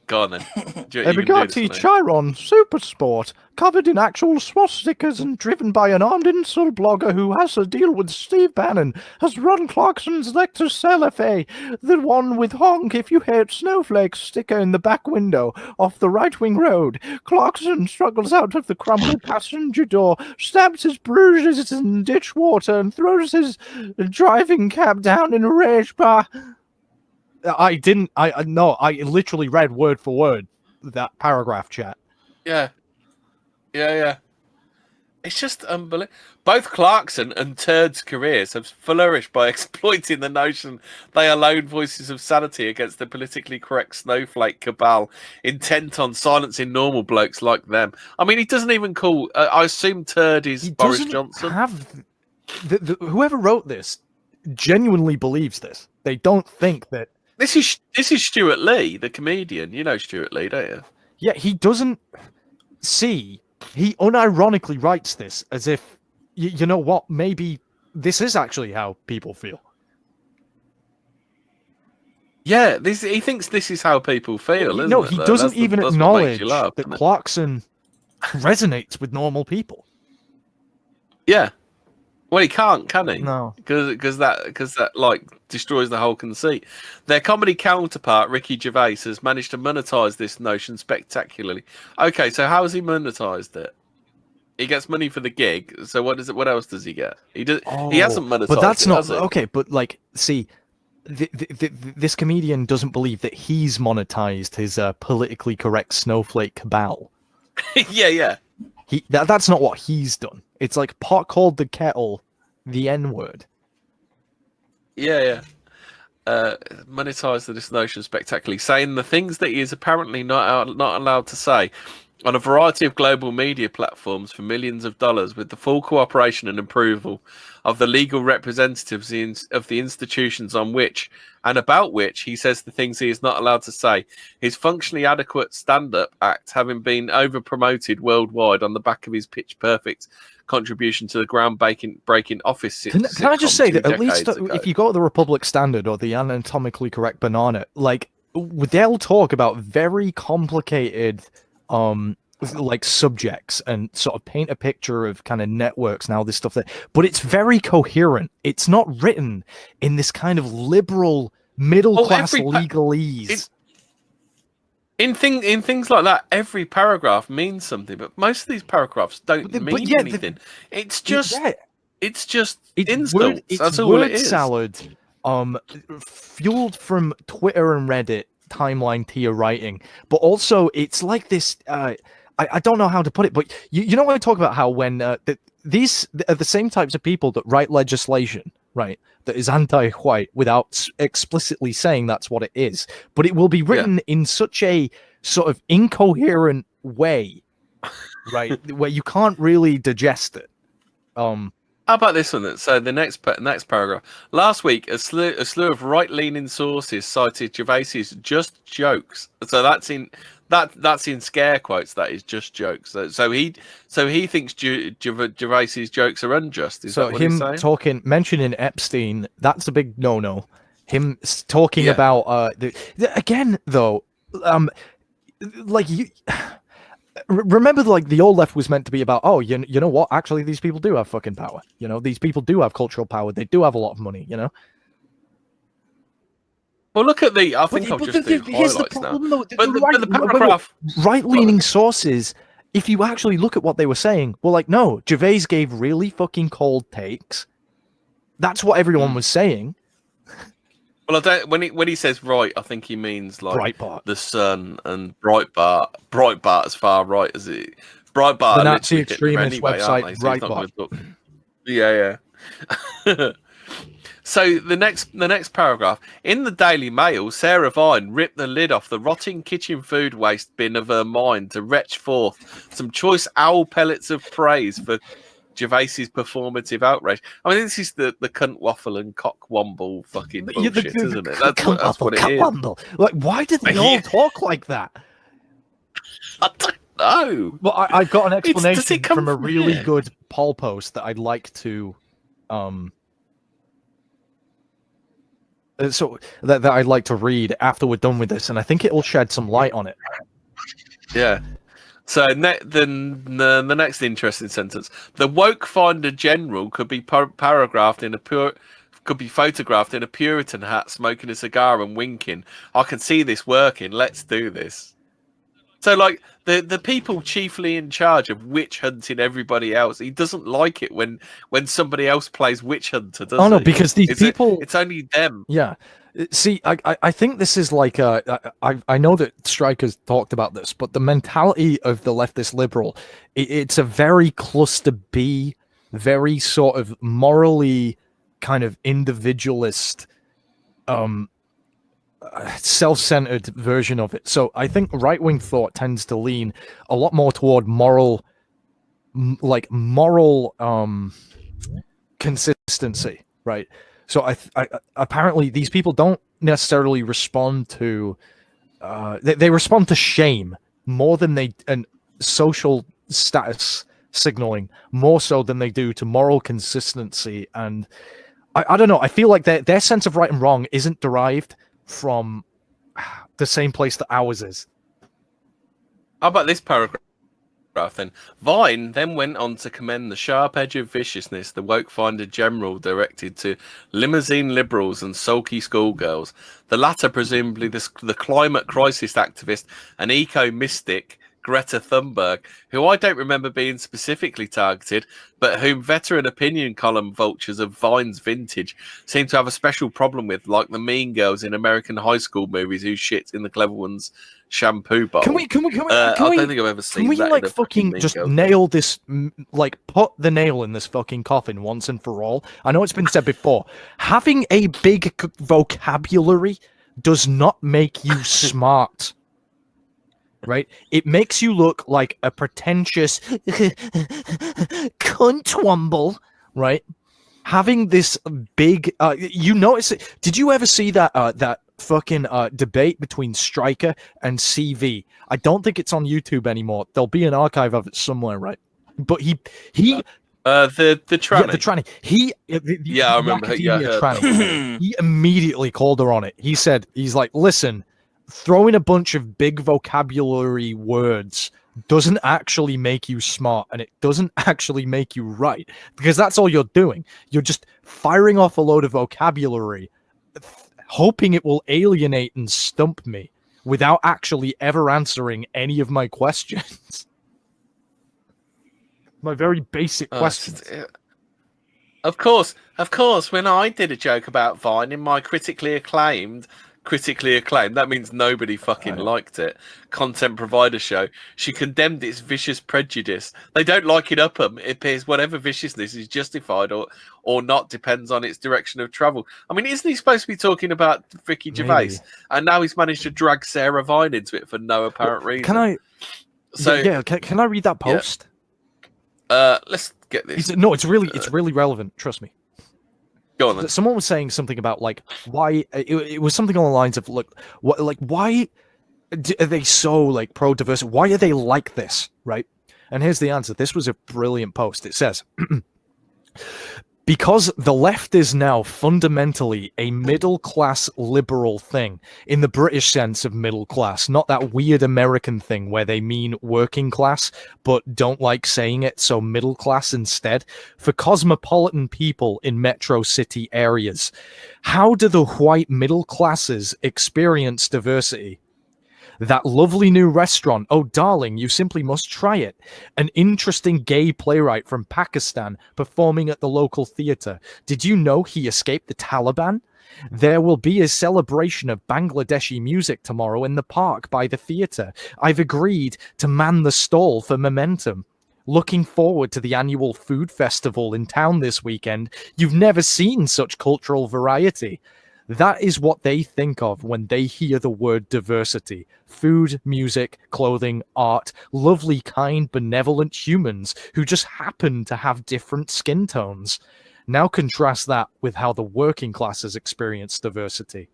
go on then. A Bugatti Chiron Super Sport, covered in actual swastikas and driven by an armed insult blogger who has a deal with Steve Bannon, has Ron Clarkson's Lexus LFA, the one with honk if you hate snowflakes sticker in the back window off the right-wing road. Clarkson struggles out of the crumpled passenger door, stabs his bruises in ditch water, and throws his driving cap down in a rage bar. I literally read word for word that paragraph, chat. Yeah. It's just unbelievable. Both Clarkson and Turd's careers have flourished by exploiting the notion they are lone voices of sanity against the politically correct snowflake cabal intent on silencing normal blokes like them. I mean, he doesn't even call... I assume Turd is Boris Johnson. Whoever wrote this genuinely believes this. They don't think that... This is Stuart Lee, the comedian. You know Stuart Lee, don't you? Yeah, he doesn't see. He unironically writes this as if, you know what, maybe this is actually how people feel. Yeah, he thinks this is how people feel, isn't no, it? he doesn't even acknowledge laugh, that Clarkson resonates with normal people. Yeah. Well, he can't, can he? No, because that like destroys the whole conceit. Their comedy counterpart, Ricky Gervais, has managed to monetize this notion spectacularly. Okay, so how has he monetized it? He gets money for the gig. So what else does he get? He hasn't monetized. But that's it, not has he? okay. But like, see, this comedian doesn't believe that he's monetized his politically correct snowflake cabal. Yeah. That's not what he's done. It's like pot called the kettle, the N-word. Yeah. Monetized this notion spectacularly, saying the things that he is apparently not allowed to say on a variety of global media platforms for millions of dollars, with the full cooperation and approval of the legal representatives of the institutions on which and about which he says the things he is not allowed to say. His functionally adequate stand-up act having been over-promoted worldwide on the back of his pitch-perfect contribution to the ground-breaking office. Can I just say that at least if you go to the Republic Standard or the Anatomically Correct Banana, like, they'll talk about very complicated like subjects and sort of paint a picture of kind of networks and all this stuff but it's very coherent. It's not written in this kind of liberal middle class legalese. In things like that, every paragraph means something, but most of these paragraphs don't mean anything. It's just insults. That's all it is. Salad, fueled from Twitter and Reddit timeline tier writing, but also it's like this. I don't know how to put it, but you know when I talk about how when these are the same types of people that write legislation, right? That is anti-white without explicitly saying that's what it is, but it will be written in such a sort of incoherent way, right? Where you can't really digest it. How about this one then? So the next paragraph. Last week, a slew of right-leaning sources cited Gervais's just jokes. So that's in scare quotes. That is just jokes. So he thinks Gervais's jokes are unjust. Is that what he's saying? Mentioning Epstein, that's a big no-no. Him talking about again though, like you. Remember, like, the old left was meant to be about, oh, you know what? Actually, these people do have fucking power. You know, these people do have cultural power. They do have a lot of money, you know? Well, look at I think I'll just do highlights now. Though, but the paragraph... Right-leaning sources, if you actually look at what they were saying, well, like, no, Gervais gave really fucking cold takes. That's what everyone was saying. Well, I don't. When he says right, I think he means like Breitbart. The Sun and Breitbart as far right as it, Breitbart, the are Nazi literally Hitler extremist anyway, aren't they? website So he's not Breitbart. gonna talk. Yeah. So the next paragraph in the Daily Mail, Sarah Vine ripped the lid off the rotting kitchen food waste bin of her mind to retch forth some choice owl pellets of praise for Gervais's performative outrage. I mean, this is the cunt waffle and cock womble fucking bullshit, isn't it? That's what it is. Womble. Like, why do they all talk like that? I don't know. Well, I've got an explanation does it come from a from really here? good poll post that I'd like to, so that I'd like to read after we're done with this, and I think it will shed some light on it. Yeah. So the next interesting sentence: the woke finder general could be photographed in a Puritan hat, smoking a cigar and winking. I can see this working. Let's do this. So, like the people chiefly in charge of witch hunting everybody else, he doesn't like it when somebody else plays witch hunter, does he? Oh no, because these people, it's only them. Yeah. See, I think this is like I know that Stryker's talked about this, but the mentality of the leftist liberal, it's a very cluster B, very sort of morally kind of individualist, self-centered version of it. So I think right-wing thought tends to lean a lot more toward moral consistency, right? So I apparently these people don't necessarily respond to they respond to shame more than and social status signaling more so than they do to moral consistency. And I don't know, I feel like their sense of right and wrong isn't derived from the same place that ours is. How about this paragraph then? Vine then went on to commend the sharp edge of viciousness the woke finder general directed to limousine liberals and sulky schoolgirls, the latter presumably the climate crisis activist and eco-mystic Greta Thunberg, who I don't remember being specifically targeted, but whom veteran opinion column vultures of Vine's vintage seem to have a special problem with, like the mean girls in American high school movies who shit in the clever one's shampoo bowl. Can we I don't think I've ever seen that. Can we like fucking just nail this, like put the nail in this fucking coffin once and for all? I know it's been said before. Having a big vocabulary does not make you smart. Right? It makes you look like a pretentious cuntwumble, right? Having this big, you notice it. Did you ever see that that fucking debate between Stryker and CV? I don't think it's on YouTube anymore. There'll be an archive of it somewhere, right? But he the tranny. Yeah, the tranny. I remember. Yeah, tranny. He immediately called her on it. He's like, listen, throwing a bunch of big vocabulary words doesn't actually make you smart, and it doesn't actually make you right, because that's all you're doing. You're just firing off a load of vocabulary, hoping it will alienate and stump me without actually ever answering any of my questions. My very basic questions. Of course, when I did a joke about Vine in my critically acclaimed, that means nobody fucking liked it, content provider show, she condemned its vicious prejudice. They don't like it up them. It appears whatever viciousness is justified or not depends on its direction of travel. I mean, isn't he supposed to be talking about Ricky Gervais? Maybe. And now he's managed to drag Sarah Vine into it for no apparent reason. Can I read that post? Yeah. Let's get this. It's really relevant, trust me. Go on then. Someone was saying something about like why it was something along the lines of why are they so like pro diversity? Why are they like this, right? And here's the answer. This was a brilliant post. It says, because the left is now fundamentally a middle-class liberal thing, in the British sense of middle class, not that weird American thing where they mean working class, but don't like saying it, so middle class instead, for cosmopolitan people in metro city areas. How do the white middle classes experience diversity? That lovely new restaurant. Oh, darling, you simply must try it. An interesting gay playwright from Pakistan performing at the local theatre. Did you know he escaped the Taliban? There will be a celebration of Bangladeshi music tomorrow in the park by the theatre. I've agreed to man the stall for momentum. Looking forward to the annual food festival in town this weekend. You've never seen such cultural variety. That is what they think of when they hear the word diversity. Food, music, clothing, art, lovely, kind, benevolent humans who just happen to have different skin tones. Now contrast that with how the working classes experience diversity.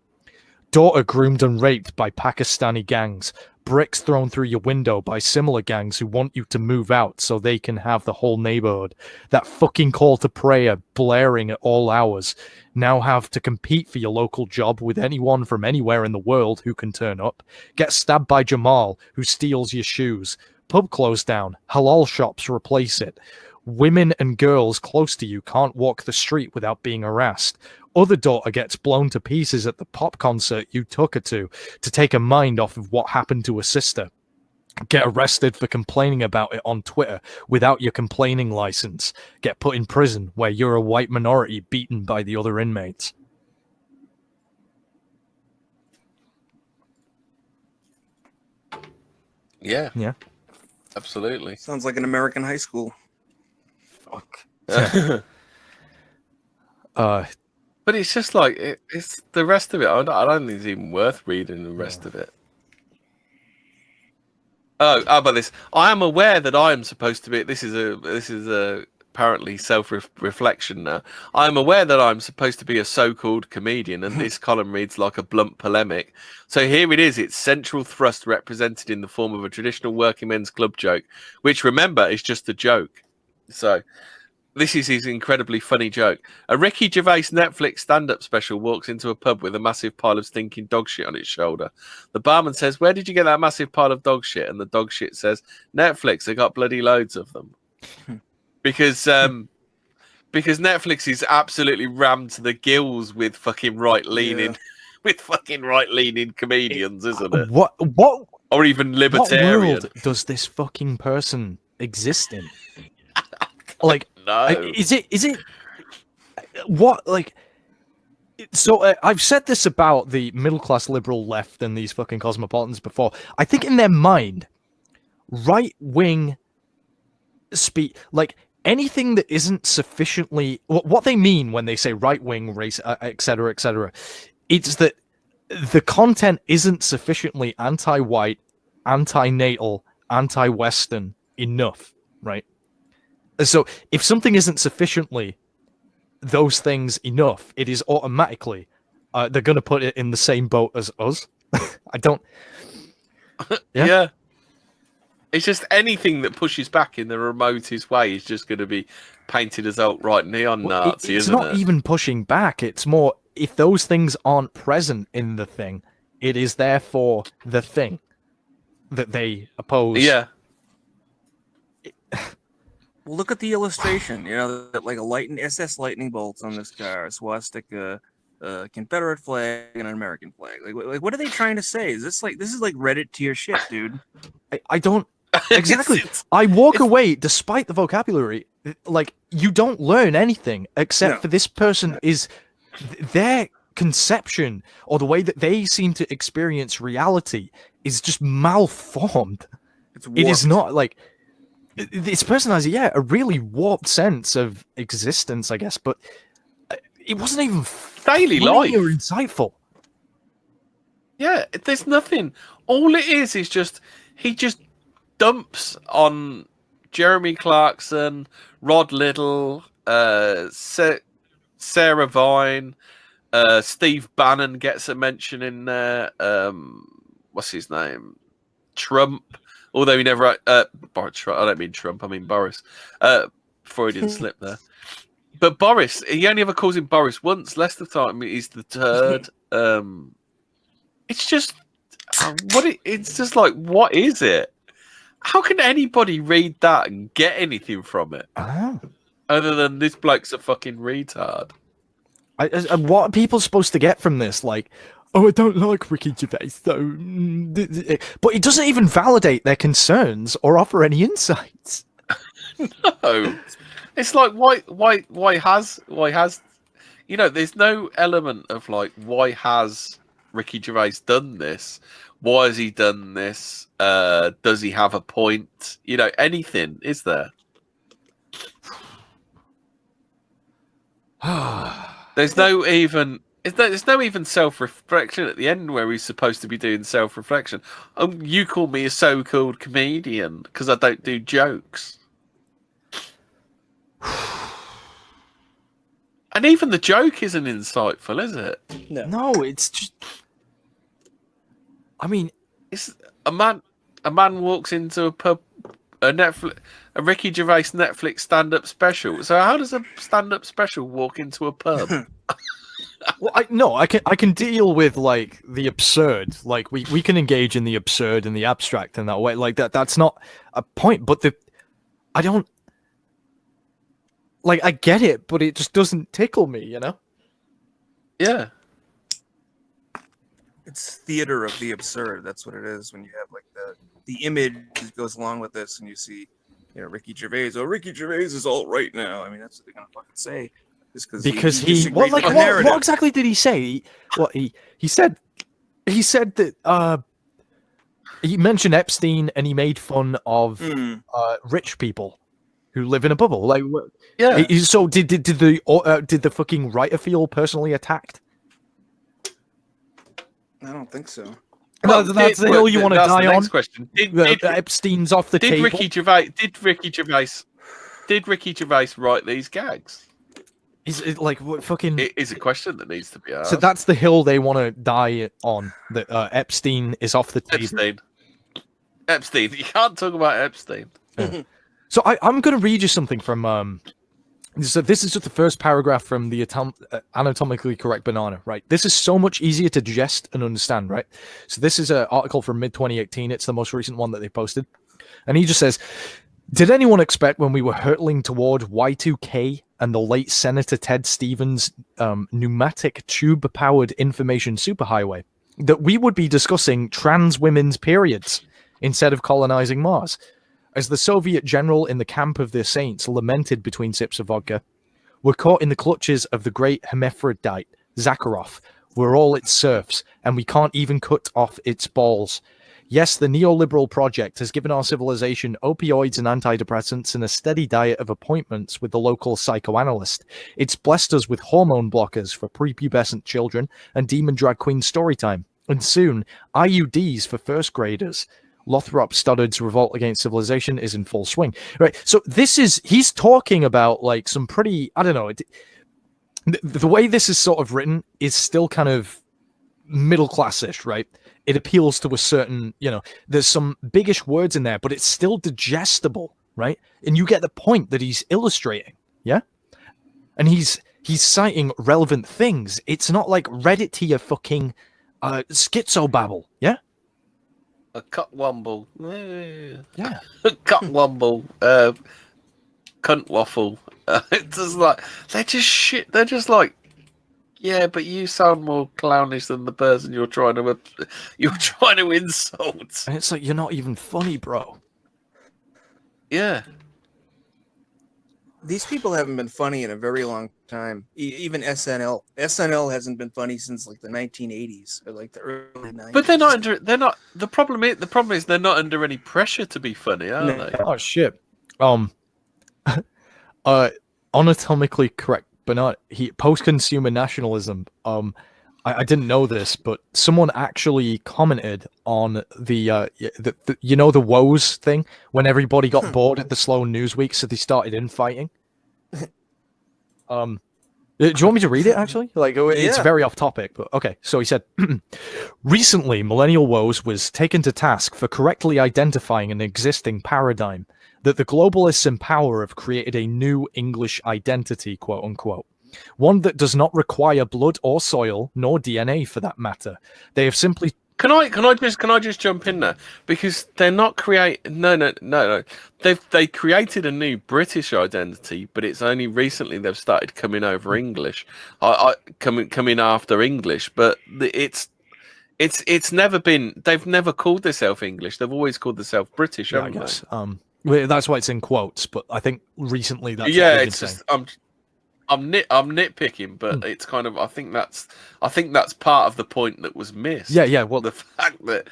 Daughter groomed and raped by Pakistani gangs. Bricks thrown through your window by similar gangs who want you to move out so they can have the whole neighborhood. That fucking call to prayer blaring at all hours. Now have to compete for your local job with anyone from anywhere in the world who can turn up. Get stabbed by Jamal, who steals your shoes. Pub closed down. Halal shops replace it. Women and girls close to you can't walk the street without being harassed. Other daughter gets blown to pieces at the pop concert you took her to take her mind off of what happened to her sister. Get arrested for complaining about it on Twitter without your complaining license. Get put in prison where you're a white minority beaten by the other inmates. Yeah. Yeah. Absolutely. Sounds like an American high school. Fuck. But it's just like it's the rest of it. I don't think it's even worth reading the rest of it. Oh, how about this? I am aware that I am supposed to be. This is a apparently self-reflection now. I am aware that I'm supposed to be a so-called comedian, and this column reads like a blunt polemic. So here it is. Its central thrust represented in the form of a traditional working men's club joke, which, remember, is just a joke. So this is his incredibly funny joke. A Ricky Gervais Netflix stand-up special walks into a pub with a massive pile of stinking dog shit on its shoulder. The barman says, "Where did you get that massive pile of dog shit?" And the dog shit says, "Netflix, I got bloody loads of them." Because Netflix is absolutely rammed to the gills with fucking right-leaning with fucking right-leaning comedians, isn't it? What or even libertarian. What world does this fucking person exist in? Like, no. Is it what, like, so I've said this about the middle class liberal left and these fucking cosmopolitans before. I think in their mind, right wing speak, like, anything that isn't sufficiently what they mean when they say right wing, race, etc., etc., it's that the content isn't sufficiently anti-white, anti-natal, anti-Western enough, right? So if something isn't sufficiently those things enough, it is automatically they're going to put it in the same boat as us. I don't. Yeah. It's just anything that pushes back in the remotest way is just going to be painted as alt-right neo-Nazi, it's isn't it? not even pushing back. It's more, if those things aren't present in the thing, it is therefore the thing that they oppose. Yeah. Well, look at the illustration. You know, that like a SS lightning bolts on this car, a swastika, Confederate flag, and an American flag. Like, what are they trying to say? Is this like Reddit tier shit, dude? I don't exactly. I walk away despite the vocabulary. Like, you don't learn anything except for this person is their conception or the way that they seem to experience reality is just malformed. It is not like. This person has, a really warped sense of existence, I guess, but it wasn't even daily life or insightful. Yeah, there's nothing. All it is just he just dumps on Jeremy Clarkson, Rod Liddell, Sarah Vine, Steve Bannon gets a mention in there. What's his name? Trump. Although he never, Boris, I don't mean Trump, I mean Boris. Freudian slip there. But Boris, he only ever calls him Boris once. Less of the time, he's the turd. It's just, it's just like, what is it? How can anybody read that and get anything from it? Other than this bloke's a fucking retard. What are people supposed to get from this? Like, oh, I don't like Ricky Gervais, though. But he doesn't even validate their concerns or offer any insights. No, it's like why has there's no element of like why has Ricky Gervais done this? Why has he done this? Does he have a point? Anything is there? There's no even self-reflection at the end where he's supposed to be doing self-reflection. You call me a so-called comedian because I don't do jokes. And even the joke isn't insightful, is it? No, it's just. I mean, it's a man walks into a pub, a Ricky Gervais Netflix stand-up special. So how does a stand-up special walk into a pub? Well, I can deal with like the absurd. Like we can engage in the absurd and the abstract in that way. Like that's not a point. But I don't like. I get it, but it just doesn't tickle me. Yeah. It's theater of the absurd. That's what it is when you have like the image that goes along with this, and you see, Ricky Gervais. Oh, Ricky Gervais is all right now. I mean, that's what they're gonna fucking say. Because what exactly did he say? He said that he mentioned Epstein and he made fun of rich people who live in a bubble. Like, yeah. So did the fucking writer feel personally attacked? I don't think so. Well, that's the hill you want to die on. Next question. Did Epstein's off the table? Did Ricky Gervais write these gags? Is it like what fucking? It is a question that needs to be asked. So that's the hill they want to die on. That Epstein is off the table. Epstein. You can't talk about Epstein. Yeah. So I'm going to read you something from. So this is just the first paragraph from the anatomically correct banana, right? This is so much easier to digest and understand, right? So this is an article from mid-2018. It's the most recent one that they posted. And he just says, did anyone expect when we were hurtling toward Y2K and the late Senator Ted Stevens' pneumatic tube-powered information superhighway that we would be discussing trans women's periods instead of colonizing Mars? As the Soviet general in the camp of the saints lamented between sips of vodka, we're caught in the clutches of the great hermaphrodite, Zakharov. We're all its serfs, and we can't even cut off its balls. Yes, the neoliberal project has given our civilization opioids and antidepressants and a steady diet of appointments with the local psychoanalyst. It's blessed us with hormone blockers for prepubescent children and demon drag queen storytime. And soon, IUDs for first graders. Lothrop Stoddard's revolt against civilization is in full swing. Right. So he's talking about like some pretty, I don't know, the way this is sort of written is still kind of middle classish, right? It appeals to a certain, there's some biggish words in there, but it's still digestible, right? And you get the point that he's illustrating, yeah? And he's citing relevant things. It's not like Reddit to your fucking schizobabble, yeah? A cutwumble. Yeah. A cutwumble. Cunt waffle. It's just like, they're just shit. They're just like, yeah, but you sound more clownish than the person you're trying to insult. And it's like, you're not even funny, bro. Yeah. These people haven't been funny in a very long time. Even SNL. SNL hasn't been funny since like the 1980s or like the early 90s. But they're not. The problem is they're not under any pressure to be funny, are they? Oh shit. Anatomically correct, but not post-consumer nationalism. I didn't know this, but someone actually commented on the the woes thing when everybody got bored at the slow news week, so they started infighting. Do you want me to read it, actually? It's very off topic, but okay. So he said, recently, Millennial Woes was taken to task for correctly identifying an existing paradigm that the globalists in power have created a new English identity, quote unquote. One that does not require blood or soil, nor DNA for that matter. They have simply... Can I just jump in there? Because they're not No. They created a new British identity, but it's only recently they've started coming over English. Coming after English, but It's never been. They've never called themselves English. They've always called themselves British. Yeah, I haven't guess. they? That's why it's in quotes. But I think recently that's yeah. what they've It's been just saying. I'm nitpicking, but it's kind of. I think that's part of the point that was missed. Yeah. Well, the fact that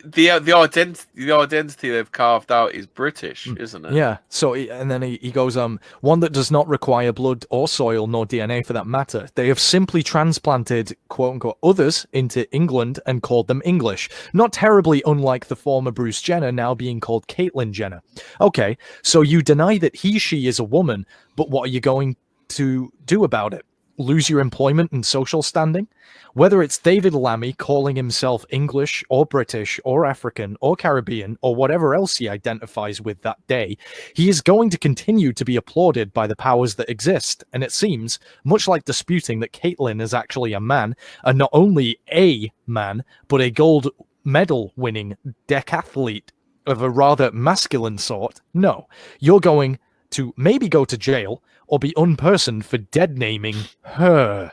the identity they've carved out is British, isn't it? Yeah. So and then he goes, one that does not require blood or soil nor DNA for that matter. They have simply transplanted quote unquote others into England and called them English. Not terribly unlike the former Bruce Jenner now being called Caitlyn Jenner. Okay, so you deny that she is a woman, but what are you going to do about it? Lose your employment and social standing? Whether it's David Lammy calling himself English or British or African or Caribbean or whatever else he identifies with that day, he is going to continue to be applauded by the powers that exist. And it seems, much like disputing that Caitlyn is actually a man, and not only a man, but a gold medal winning decathlete of a rather masculine sort, no, you're going to maybe go to jail or be unpersoned for dead naming her.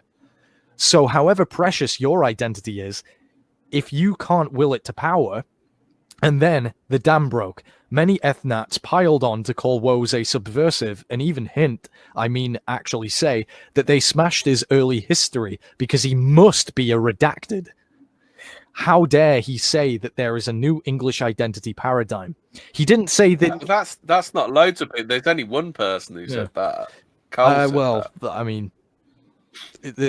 So however precious your identity is, if you can't will it to power, and then the dam broke. Many ethnats piled on to call Woes a subversive and even actually say that they smashed his early history because he must be a redacted. How dare he say that there is a new English identity paradigm? He didn't say that... That's not loads of people. There's only one person who said that. Carl said that. I mean...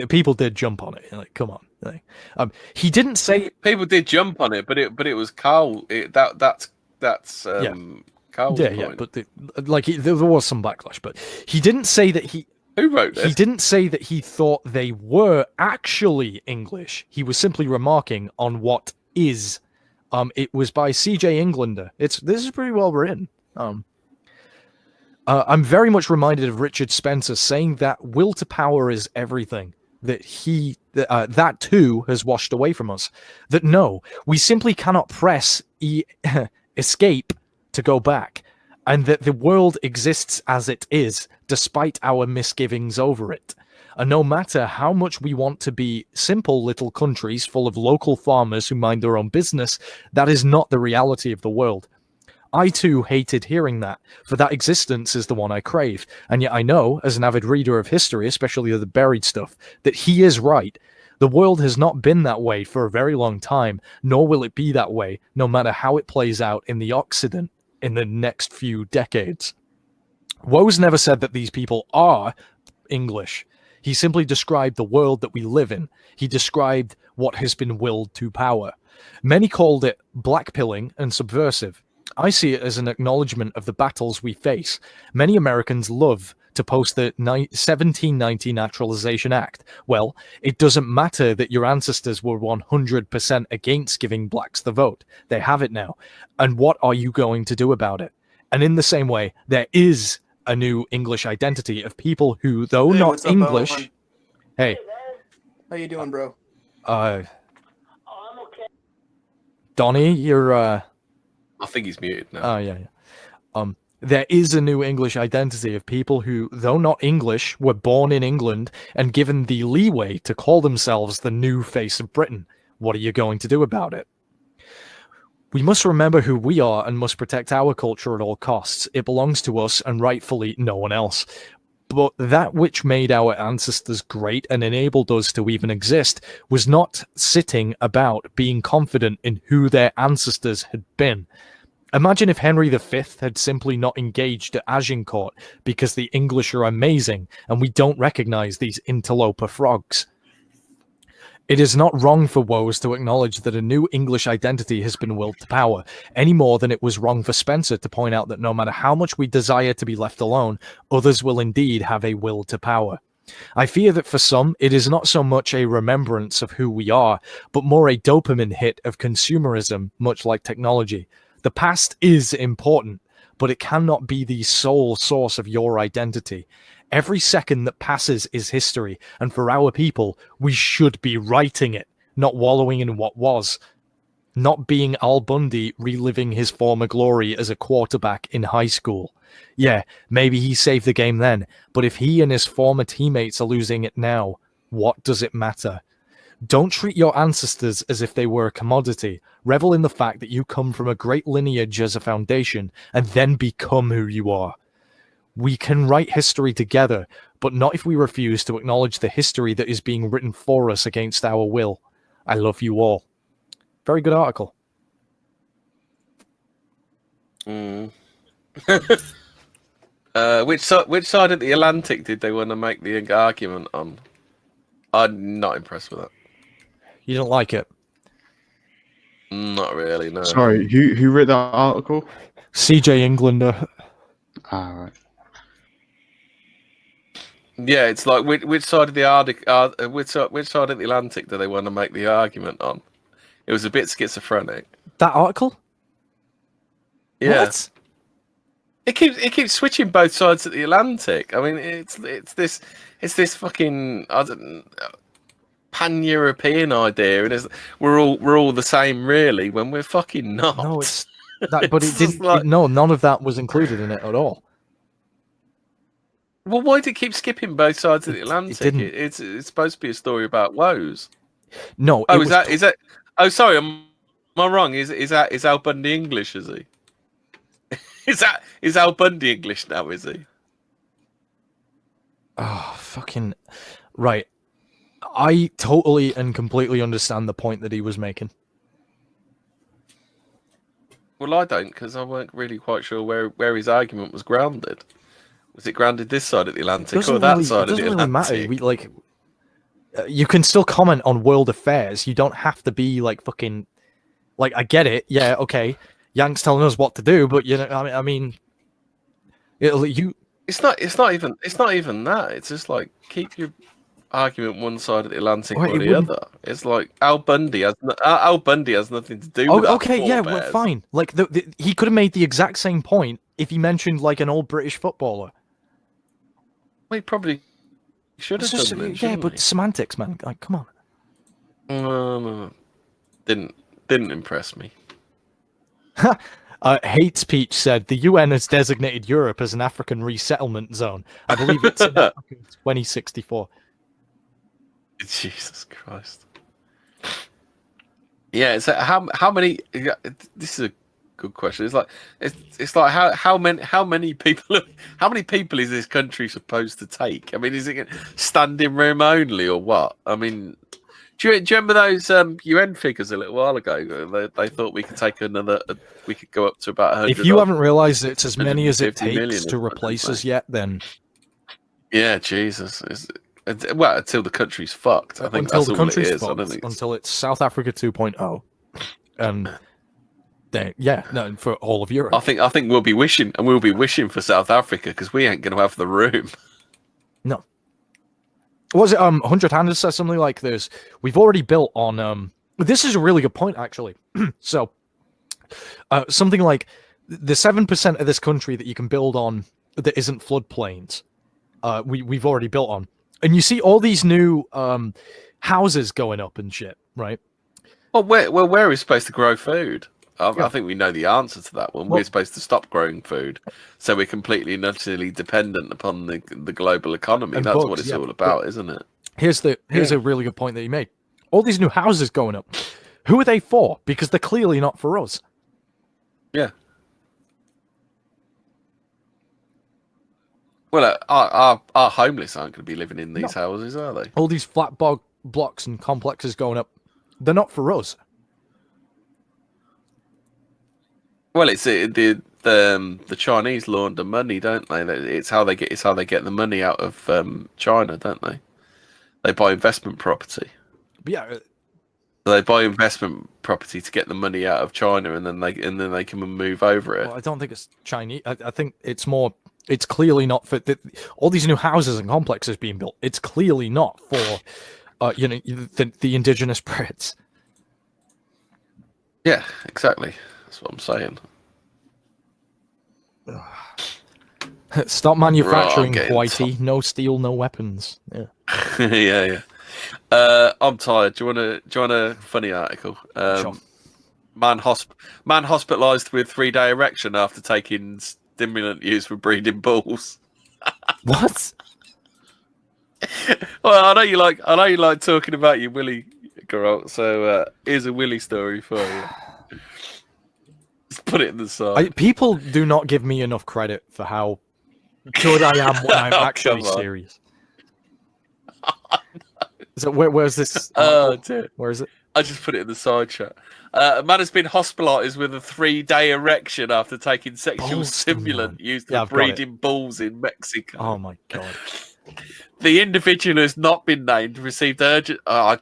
people did jump on it. Like, come on. He didn't say people did jump on it, but it was Carl. That's Carl's point. Yeah. But there was some backlash. But he didn't say that he. Who wrote this? He didn't say that he thought they were actually English. He was simply remarking on what is. It was by C.J. Englander. This is pretty well written. I'm very much reminded of Richard Spencer saying that will to power is everything, that that too has washed away from us, that no, we simply cannot press escape to go back, and that the world exists as it is, despite our misgivings over it. And no matter how much we want to be simple little countries full of local farmers who mind their own business, that is not the reality of the world. I too hated hearing that, for that existence is the one I crave, and yet I know, as an avid reader of history, especially of the buried stuff, that he is right. The world has not been that way for a very long time, nor will it be that way, no matter how it plays out in the Occident in the next few decades. Woes never said that these people are English. He simply described the world that we live in. He described what has been willed to power. Many called it blackpilling and subversive. I see it as an acknowledgement of the battles we face. Many Americans love to post the 1790 Naturalization Act. Well, it doesn't matter that your ancestors were 100% against giving blacks the vote. They have it now. And what are you going to do about it? And in the same way, there is a new English identity of people who, though Hey, not what's up, English... Owen? Hey. How you doing, bro? Donnie, you're... I think he's muted now. Oh, yeah. There is a new English identity of people who, though not English, were born in England and given the leeway to call themselves the new face of Britain. What are you going to do about it? We must remember who we are and must protect our culture at all costs. It belongs to us and rightfully no one else. But that which made our ancestors great and enabled us to even exist was not sitting about being confident in who their ancestors had been. Imagine if Henry V had simply not engaged at Agincourt because the English are amazing and we don't recognize these interloper frogs. It is not wrong for Woes to acknowledge that a new English identity has been willed to power, any more than it was wrong for Spencer to point out that no matter how much we desire to be left alone, others will indeed have a will to power. I fear that for some, it is not so much a remembrance of who we are, but more a dopamine hit of consumerism, much like technology. The past is important, but it cannot be the sole source of your identity. Every second that passes is history, and for our people, we should be writing it, not wallowing in what was. Not being Al Bundy reliving his former glory as a quarterback in high school. Yeah, maybe he saved the game then, but if he and his former teammates are losing it now, what does it matter? Don't treat your ancestors as if they were a commodity. Revel in the fact that you come from a great lineage as a foundation, and then become who you are. We can write history together, but not if we refuse to acknowledge the history that is being written for us against our will. I love you all. Very good article. Which side of the Atlantic did they want to make the argument on? I'm not impressed with that. You don't like it? Not really, no. Sorry, who wrote that article? CJ Englander. Ah, right. Yeah, it's like which side of the Arctic, which side of the Atlantic do they want to make the argument on? It was a bit schizophrenic. That article? Yeah. What? It keeps switching both sides of the Atlantic. I mean, it's this fucking pan-European idea, and we're all the same, really, when we're fucking not. No, it's that, but it didn't. No, none of that was included in it at all. Well, why do it keep skipping both sides of the Atlantic? It's supposed to be a story about woes. No. Oh, is that? Oh, sorry. Am I wrong? Is Al Bundy English? Is he? Is Al Bundy English now? Is he? Oh, fucking right. I totally and completely understand the point that he was making. Well, I don't, because I weren't really quite sure where his argument was grounded. Was it grounded this side of the Atlantic or that side of the Atlantic? It doesn't really matter. You can still comment on world affairs. You don't have to be like fucking. Like, I get it. Yeah, okay. Yank's telling us what to do, but you know, I mean, It's not even that. It's just like keep your argument one side of the Atlantic or the other. It's like Al Bundy has nothing to do with that. Okay, yeah, we're fine. Like he could have made the exact same point if he mentioned like an old British footballer. Well, he probably should have done that. Yeah, but semantics, man. Like, come on. No. Didn't impress me. Hate Speech said the UN has designated Europe as an African resettlement zone. I believe it's in 2064. Jesus Christ. Yeah, so how many? This is a good question. It's like how many people is this country supposed to take? I mean, is it standing room only or what? I mean, do you remember those UN figures a little while ago? They thought we could take we could go up to about 100. If you haven't realised it's as many as it takes to replace us yet, then yeah, Jesus. Well, until the country's fucked. I think until that's the all country's it is. fucked, until it's South Africa 2.0, and then for all of Europe. I think we'll be wishing for South Africa because we ain't going to have the room. No. Was it 100 Handers says something like this? We've already built on. This is a really good point, actually. So, something like the 7% of this country that you can build on that isn't floodplains. We've already built on. And you see all these new houses going up and shit, right? Well, where are we supposed to grow food? I think we know the answer to that one. We're supposed to stop growing food, so we're completely and utterly dependent upon the global economy. That's what it's all about, isn't it? Here's a really good point that you made. All these new houses going up. Who are they for? Because they're clearly not for us. Yeah. Well, our homeless aren't going to be living in these houses, are they? All these flat blocks and complexes going up, they're not for us. Well, it's the Chinese launder money, don't they? It's how they get the money out of China, don't they? They buy investment property. Yeah. They buy investment property to get the money out of China, and then they come and move over it. Well, I don't think it's Chinese. I think it's more. It's clearly not for all these new houses and complexes being built. It's clearly not for, the indigenous Brits. Yeah, exactly. That's what I'm saying. Stop manufacturing, Whitey. No steel, no weapons. Yeah. yeah. I'm tired. Do you want a funny article? Sure. Man hospitalised with 3-day erection after taking stimulant used for breeding bulls. What? Well, I know you like talking about your willy Geralt. So here's a Willy story for you. Let's put it in the side. People do not give me enough credit for how good I am when I'm actually serious. So where's this? Dear. Where is it? I just put it in the side chat. A man has been hospitalised with a 3-day erection after taking sexual stimulant used for breeding bulls in Mexico. Oh my god! The individual has not been named. Received urgent. I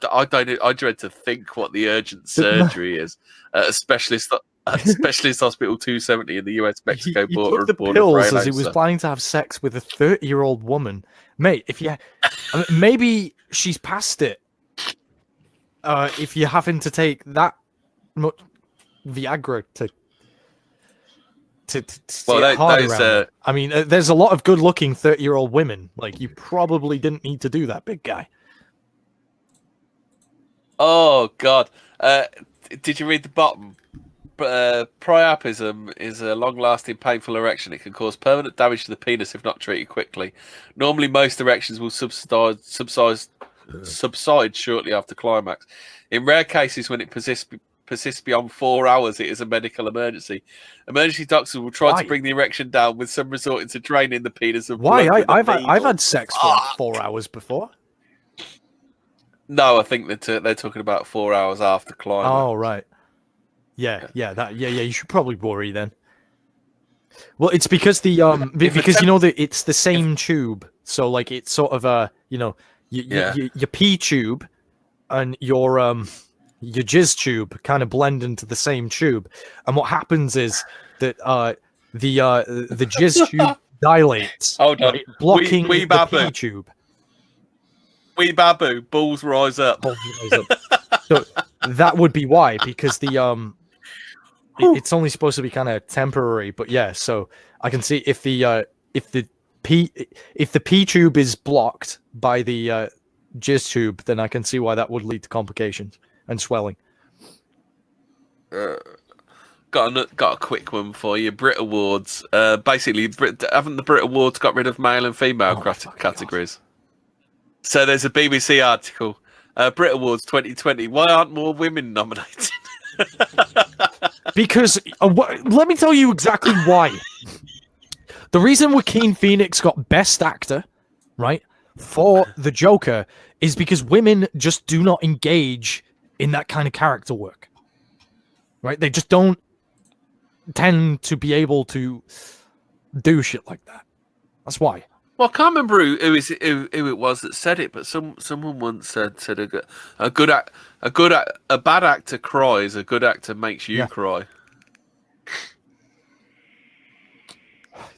dread to think what the urgent surgery is. A specialist hospital 270 in the US-Mexico border. He took the pills as he was planning to have sex with a 30-year-old woman, mate. Maybe she's past it. If you're having to take that much Viagra to I mean, there's a lot of good-looking 30-year-old women. Like, you probably didn't need to do that, big guy. Oh God! Did you read the bottom? Priapism is a long-lasting, painful erection. It can cause permanent damage to the penis if not treated quickly. Normally, most erections will subside shortly after climax. In rare cases, when it persists beyond 4 hours, it is a medical emergency. Emergency doctors will try to bring the erection down, with some resorting to draining the penis of blood. Why? I've had sex for 4 hours before. No, I think that they're talking about 4 hours after climax. Oh right. Yeah. You should probably worry then. Well, it's because because you know that it's the same tube, so like it's sort of your pee tube and your jizz tube kind of blend into the same tube, and what happens is that the jizz tube dilates, blocking the pee tube. Wee babu, balls rise up. So that would be why, because it's only supposed to be kind of temporary, but yeah. So I can see if the pee tube is blocked by the jizz tube, then I can see why that would lead to complications and swelling. Got a quick one for you. Brit Awards. Basically, haven't the Brit Awards got rid of male and female categories? So there's a BBC article. Brit Awards 2020. Why aren't more women nominated? Because let me tell you exactly why. The reason Joaquin Phoenix got Best Actor, right, for the Joker is because women just do not engage in that kind of character work. Right? They just don't tend to be able to do shit like that. That's why. Well, I can't remember who it was that said it, but someone once said a bad actor cries, a good actor makes you cry.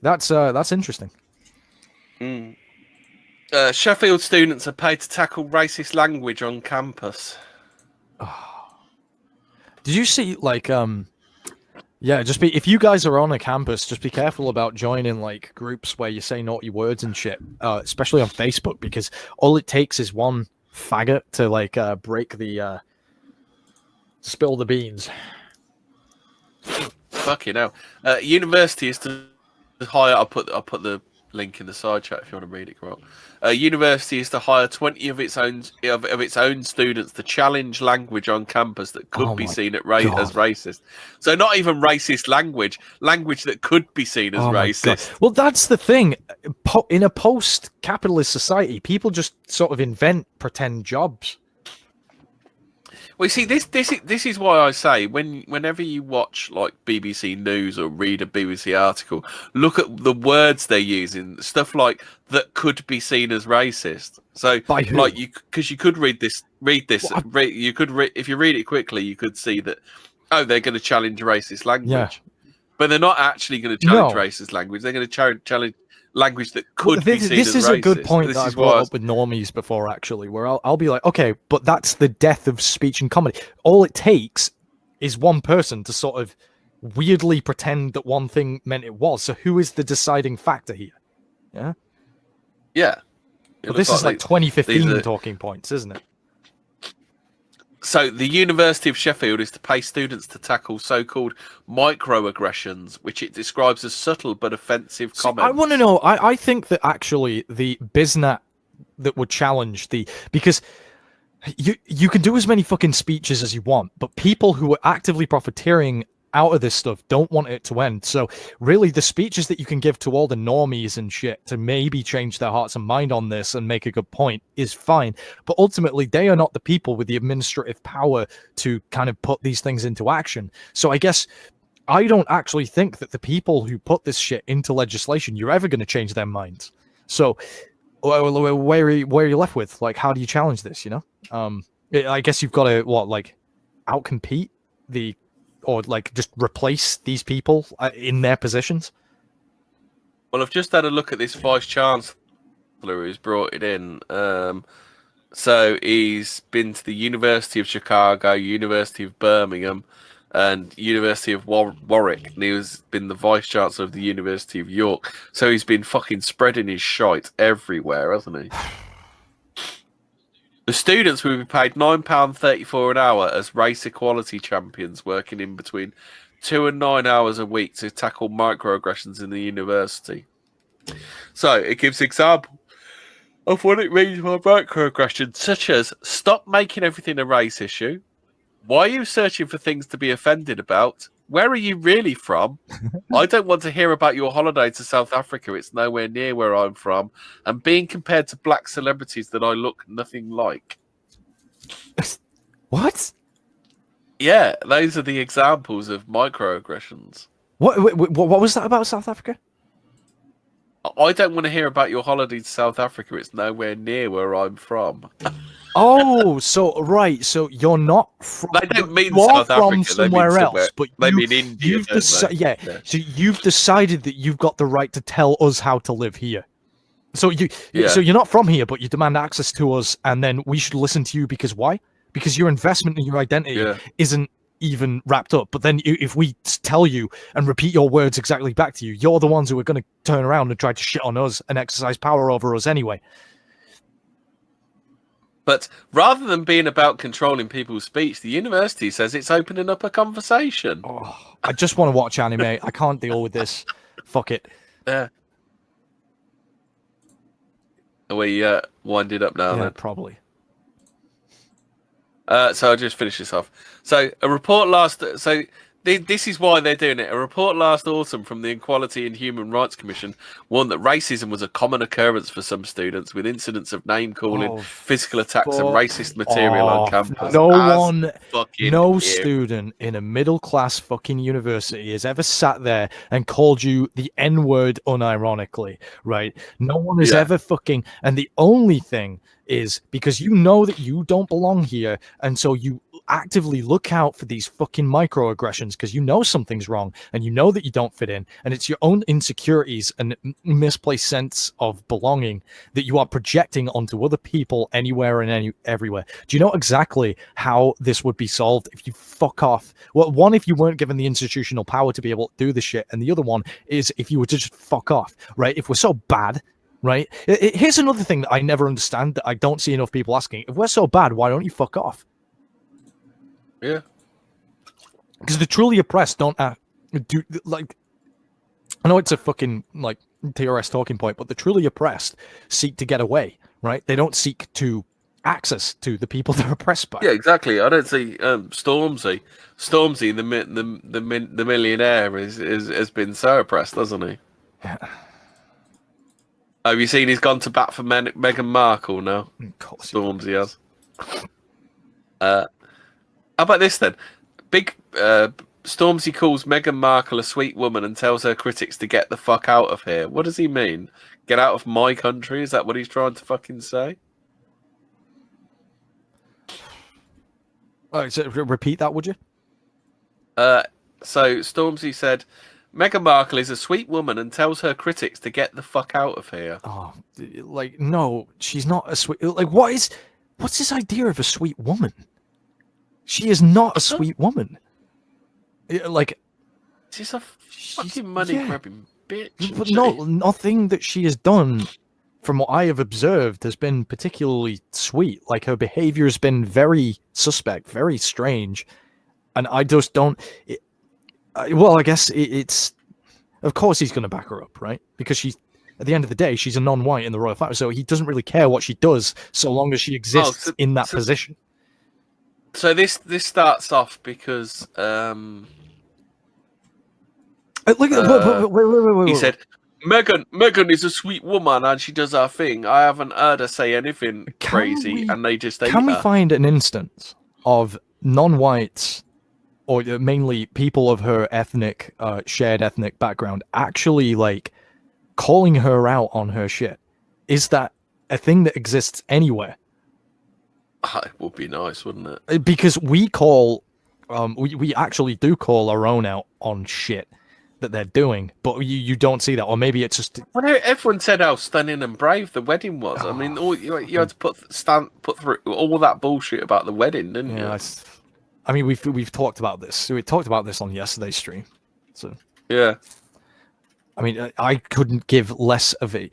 That's interesting. Sheffield students are paid to tackle racist language on campus. Did you see if you guys are on a campus, just be careful about joining like groups where you say naughty words and shit, especially on Facebook, because all it takes is one faggot to break the spill the beans. Fucking hell. University is to hire. I'll put the link in the side chat if you want to read it, Carl. University is to hire 20 of its own students to challenge language on campus that could be seen as racist. So not even racist language that could be seen as racist. Well, that's the thing. In a post-capitalist society, people just sort of invent pretend jobs. Well, you see, this is why I say whenever you watch like BBC News or read a BBC article, look at the words they're using. Stuff like that could be seen as racist. So, like you could read this. You could if you read it quickly, you could see that. Oh, they're going to challenge racist language, but they're not actually going to challenge racist language. They're going to challenge language that could be seen as racist. This is a good point that I've brought up with normies before, actually, where I'll be like, okay, but that's the death of speech and comedy. All it takes is one person to sort of weirdly pretend that one thing meant it was. So who is the deciding factor here? Yeah? Yeah. But this is like 2015 talking points, isn't it? So the University of Sheffield is to pay students to tackle so-called microaggressions, which it describes as subtle but offensive comments. I want to know. I think that actually the BizNet that would challenge because You can do as many fucking speeches as you want, but people who are actively profiteering out of this stuff don't want it to end. So really, the speeches that you can give to all the normies and shit to maybe change their hearts and mind on this and make a good point is fine. But ultimately, they are not the people with the administrative power to kind of put these things into action. So I guess I don't actually think that the people who put this shit into legislation, you're ever going to change their minds. So where are you left with? Like, how do you challenge this, you know? I guess you've got to, outcompete or just replace these people in their positions? Well, I've just had a look at this Vice Chancellor who's brought it in. So he's been to the University of Chicago, University of Birmingham, and University of Warwick, and he's been the Vice Chancellor of the University of York. So he's been fucking spreading his shite everywhere, hasn't he? The students will be paid £9.34 an hour as race equality champions, working in between 2 and 9 hours a week to tackle microaggressions in the university. So it gives example of what it means by microaggressions, such as stop making everything a race issue. Why are you searching for things to be offended about? Where are you really from? I don't want to hear about your holiday to South Africa. It's nowhere near where I'm from. And being compared to black celebrities that I look nothing like. What? Yeah, those are the examples of microaggressions. What was that about South Africa? I don't want to hear about your holiday to South Africa. It's nowhere near where I'm from. Oh, so right. So you're not from. They don't mean you are South Africa. From somewhere else, but they mean India. Yeah. So you've decided that you've got the right to tell us how to live here. So so you're not from here, but you demand access to us, and then we should listen to you because why? Because your investment in your identity isn't even wrapped up. But then if we tell you and repeat your words exactly back to you, you're the ones who are going to turn around and try to shit on us and exercise power over us anyway. But rather than being about controlling people's speech, the university says it's opening up a conversation. Oh, I just want to watch anime. I can't deal with this. Fuck it. Yeah. Are we winded up now? Yeah, then? Probably. So I'll just finish this off. So a report this is why they're doing it. A report last autumn from the Equality and Human Rights Commission warned that racism was a common occurrence for some students, with incidents of name-calling, physical attacks, and racist material on campus. No student in a middle-class fucking university has ever sat there and called you the N-word unironically, right? No one has ever fucking... And the only thing is because you know that you don't belong here, and so you actively look out for these fucking microaggressions because you know something's wrong and you know that you don't fit in, and it's your own insecurities and misplaced sense of belonging that you are projecting onto other people anywhere and everywhere. Do you know exactly how this would be solved if you fuck off? Well, one, if you weren't given the institutional power to be able to do this shit, and the other one is if you were to just fuck off, right? If we're so bad, right? Here's another thing that I never understand that I don't see enough people asking. If we're so bad, why don't you fuck off? Yeah. Because the truly oppressed don't do, like, I know it's a fucking, like, TRS talking point, but the truly oppressed seek to get away, right? They don't seek to access to the people they're oppressed by. Yeah, exactly. I don't see Stormzy, the millionaire, has been so oppressed, hasn't he? Yeah. Have you seen he's gone to bat for Meghan Markle now? Of course Stormzy has. How about this then? Stormzy calls Meghan Markle a sweet woman and tells her critics to get the fuck out of here. What does he mean? Get out of my country? Is that what he's trying to fucking say? So repeat that, would you? So Stormzy said, Meghan Markle is a sweet woman and tells her critics to get the fuck out of here. Oh, like, no, she's not a sweet... Like, what's this idea of a sweet woman? She is not a sweet woman. Like, she's a fucking money-grabbing bitch. But nothing that she has done, from what I have observed, has been particularly sweet. Like, her behavior has been very suspect, very strange, and I just don't... well, I guess it's... Of course he's going to back her up, right? Because At the end of the day, she's a non-white in the royal family, so he doesn't really care what she does so long as she exists in that position. So this starts off because look at wait. He said, Megan is a sweet woman and she does her thing. I haven't heard her say anything crazy, and they just ate Can we her. find an instance of non-whites, or mainly people of her ethnic, shared ethnic background, actually like calling her out on her shit? Is that a thing that exists anywhere? It would be nice, wouldn't it? Because we call, we actually do call our own out on shit that they're doing, but you don't see that, or maybe it's just. Well, everyone said how stunning and brave the wedding was. I mean, you had to put through all that bullshit about the wedding, didn't you? I mean, we've talked about this. We talked about this on yesterday's stream. So yeah, I mean, I couldn't give less of a.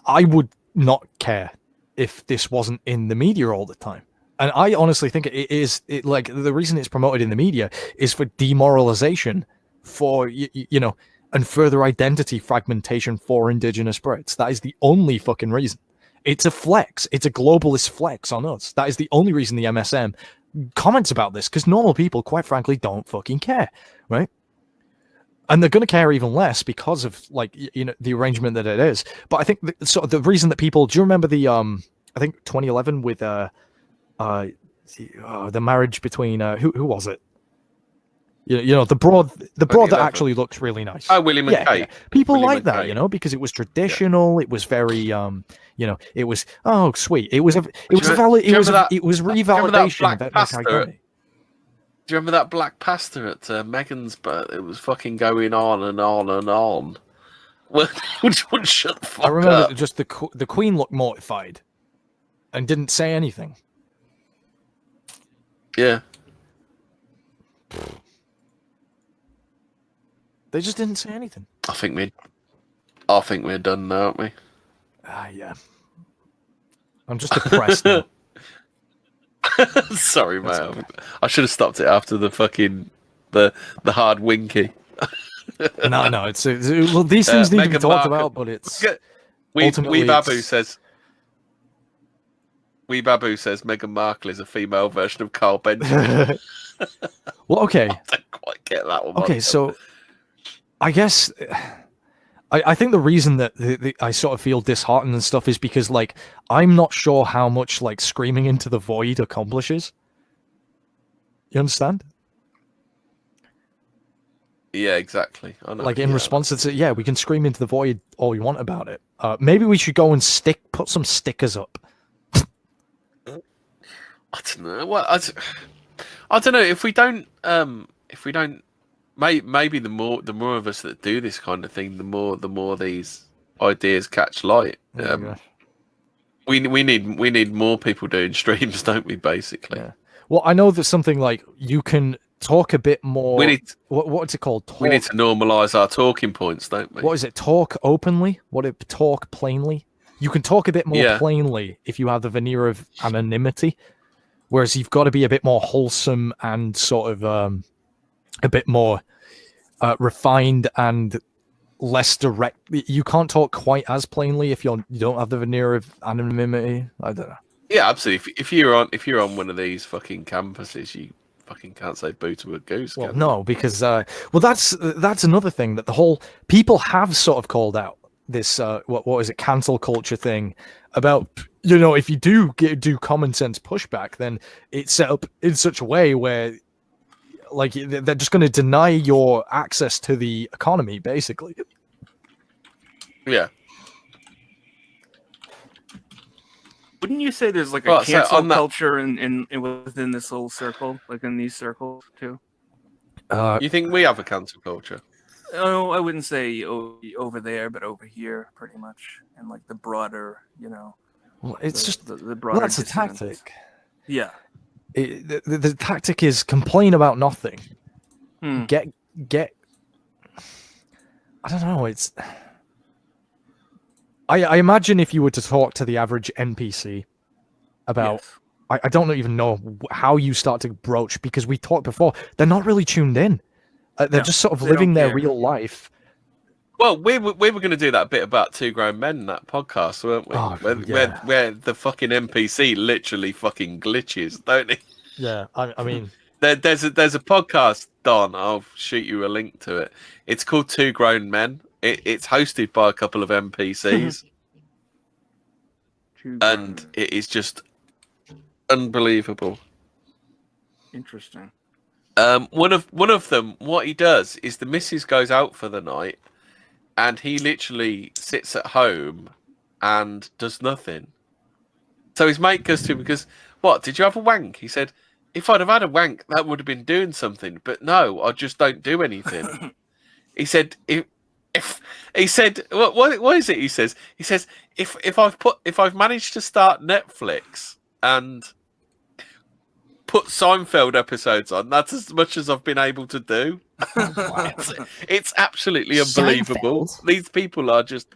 I would not care if this wasn't in the media all the time. And I honestly think it is like the reason it's promoted in the media is for demoralization, for you know, and further identity fragmentation for Indigenous Brits. That is the only fucking reason. It's a flex. It's a globalist flex on us. That is the only reason the MSM comments about this, because normal people, quite frankly, don't fucking care, right? And they're going to care even less because of, like, you know, the arrangement that it is. But I think the reason that people, do you remember the I think 2011 with the marriage between who was it? You know, the broad that actually looks really nice. Oh, William and Kate. Yeah. People William like that, Kate. you know, because it was traditional. It was very, you know, it was sweet. It was revalidation of ethnic identity. Do you remember that black pasta at Meghan's? But it was fucking going on and on and on. Which would shut the fuck I remember up. just the Queen looked mortified and didn't say anything. Yeah. They just didn't say anything. I think we're done now, aren't we? Yeah. I'm just depressed now. Sorry, mate. I should have stopped it after the fucking the hard winky. No. It's well, these things need to be talked about, but it's Wee Babu says Meghan Markle is a female version of Carl Benjamin. Well, okay. I don't quite get that one. Okay, so I guess I think the reason that I sort of feel disheartened and stuff is because, like, I'm not sure how much, like, screaming into the void accomplishes. You understand? Yeah, exactly. I know. Like, in response to we can scream into the void all we want about it. Maybe we should go and put some stickers up. I don't know. Well, I don't know if we don't. Maybe the more of us that do this kind of thing, the more these ideas catch light. We need more people doing streams, don't we? Basically. Yeah. Well, I know that something like you can talk a bit more. We need what's it called? We need to normalise our talking points, don't we? What is it? Talk openly. Talk plainly? You can talk a bit more plainly if you have the veneer of anonymity, whereas you've got to be a bit more wholesome and sort of a bit more refined and less direct. You can't talk quite as plainly if you don't have the veneer of anonymity. I don't know. Yeah, absolutely. If you're on one of these fucking campuses, you fucking can't say boo to a goose. Well, no, because that's another thing that the whole people have sort of called out this what is it, cancel culture thing about, you know, if you do common sense pushback, then it's set up in such a way where, like, they're just going to deny your access to the economy, basically. Yeah. Wouldn't you say there's like a cancel culture in within this little circle, like in these circles too? You think we have a cancel culture? Oh, I wouldn't say over there, but over here, pretty much, and like the broader, you know. Well, it's just the broader. That's a tactic. Yeah. The tactic is complain about nothing. Get. I don't know. It's. I imagine if you were to talk to the average NPC about, I don't even know how you start to broach, because we talked before, they're not really tuned in. They're just sort of living their real life. Well, we were going to do that bit about Two Grown Men in that podcast, weren't we? Where the fucking NPC literally fucking glitches, don't he? Yeah, I mean, there's a podcast, Don. I'll shoot you a link to it. It's called Two Grown Men. It's hosted by a couple of NPCs, and it is just unbelievable. Interesting. One of them, what he does is the missus goes out for the night, and he literally sits at home and does nothing. So his mate goes to him because, "What, did you have a wank?" He said, "If I'd have had a wank, that would have been doing something. But no, I just don't do anything." He said, "If he said, what is it?" He says, if I've managed to start Netflix and put Seinfeld episodes on, that's as much as I've been able to do." It's absolutely unbelievable. Seinfeld? These people are just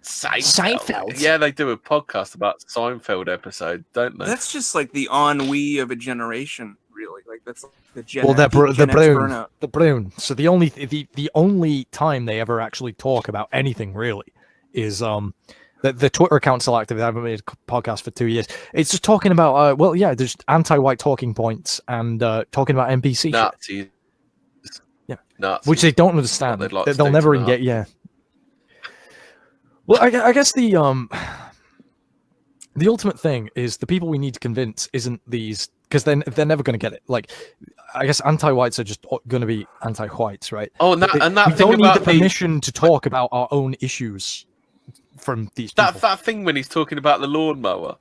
Seinfeld. Yeah, they do a podcast about Seinfeld episodes, don't they? That's just like the ennui of a generation, really. Like that's the Gen well, X burnout. The Brown. So the only time they ever actually talk about anything really is the Twitter account's still active. They haven't made a podcast for 2 years. It's just talking about there's anti-white talking points and talking about NPC Nazis. Shit. Yeah, Nazis. Which they don't understand. They'll never get. Yeah. Well, I guess the ultimate thing is the people we need to convince isn't these, because they're never going to get it. Like, I guess anti-whites are just going to be anti-whites, right? Oh, and that we don't need the permission to talk about our own issues from these people. That thing when he's talking about the lawnmower,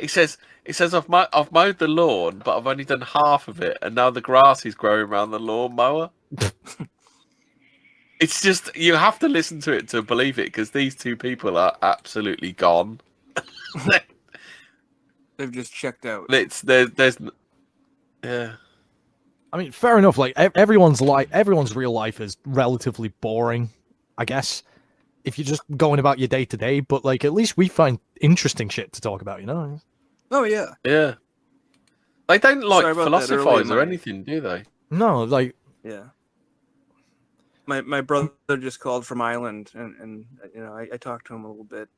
he says I've mowed the lawn, but I've only done half of it, and now the grass is growing around the lawnmower. It's just, you have to listen to it to believe it, because these two people are absolutely gone. They've just checked out. Yeah. I mean, fair enough. Like everyone's real life is relatively boring, I guess, if you're just going about your day to day. But like, at least we find interesting shit to talk about, you know? Oh yeah. Yeah. They don't philosophize or anything, do they? No, like. Yeah. My brother just called from Ireland, and you know I talked to him a little bit,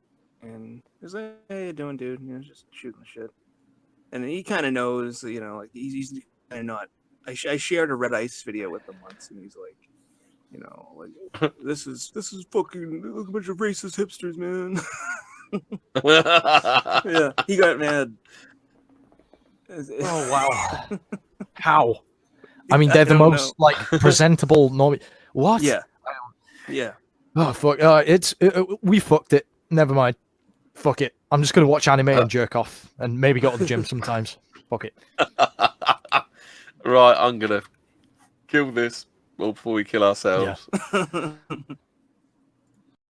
and he was like, "Hey, how you doing, dude?" And he was just shooting the shit, and he kind of knows, you know, like he's kind of not. I shared a Red Ice video with him once, and he's like, you know, like this is fucking look a bunch of racist hipsters, man. Yeah, he got mad. Oh wow! How? I mean, they're the most like presentable normal. What? Yeah. Yeah. Oh fuck! We fucked it. Never mind. Fuck it. I'm just gonna watch anime and jerk off, and maybe go to the gym sometimes. Fuck it. Right, I'm gonna kill this before we kill ourselves. Yeah.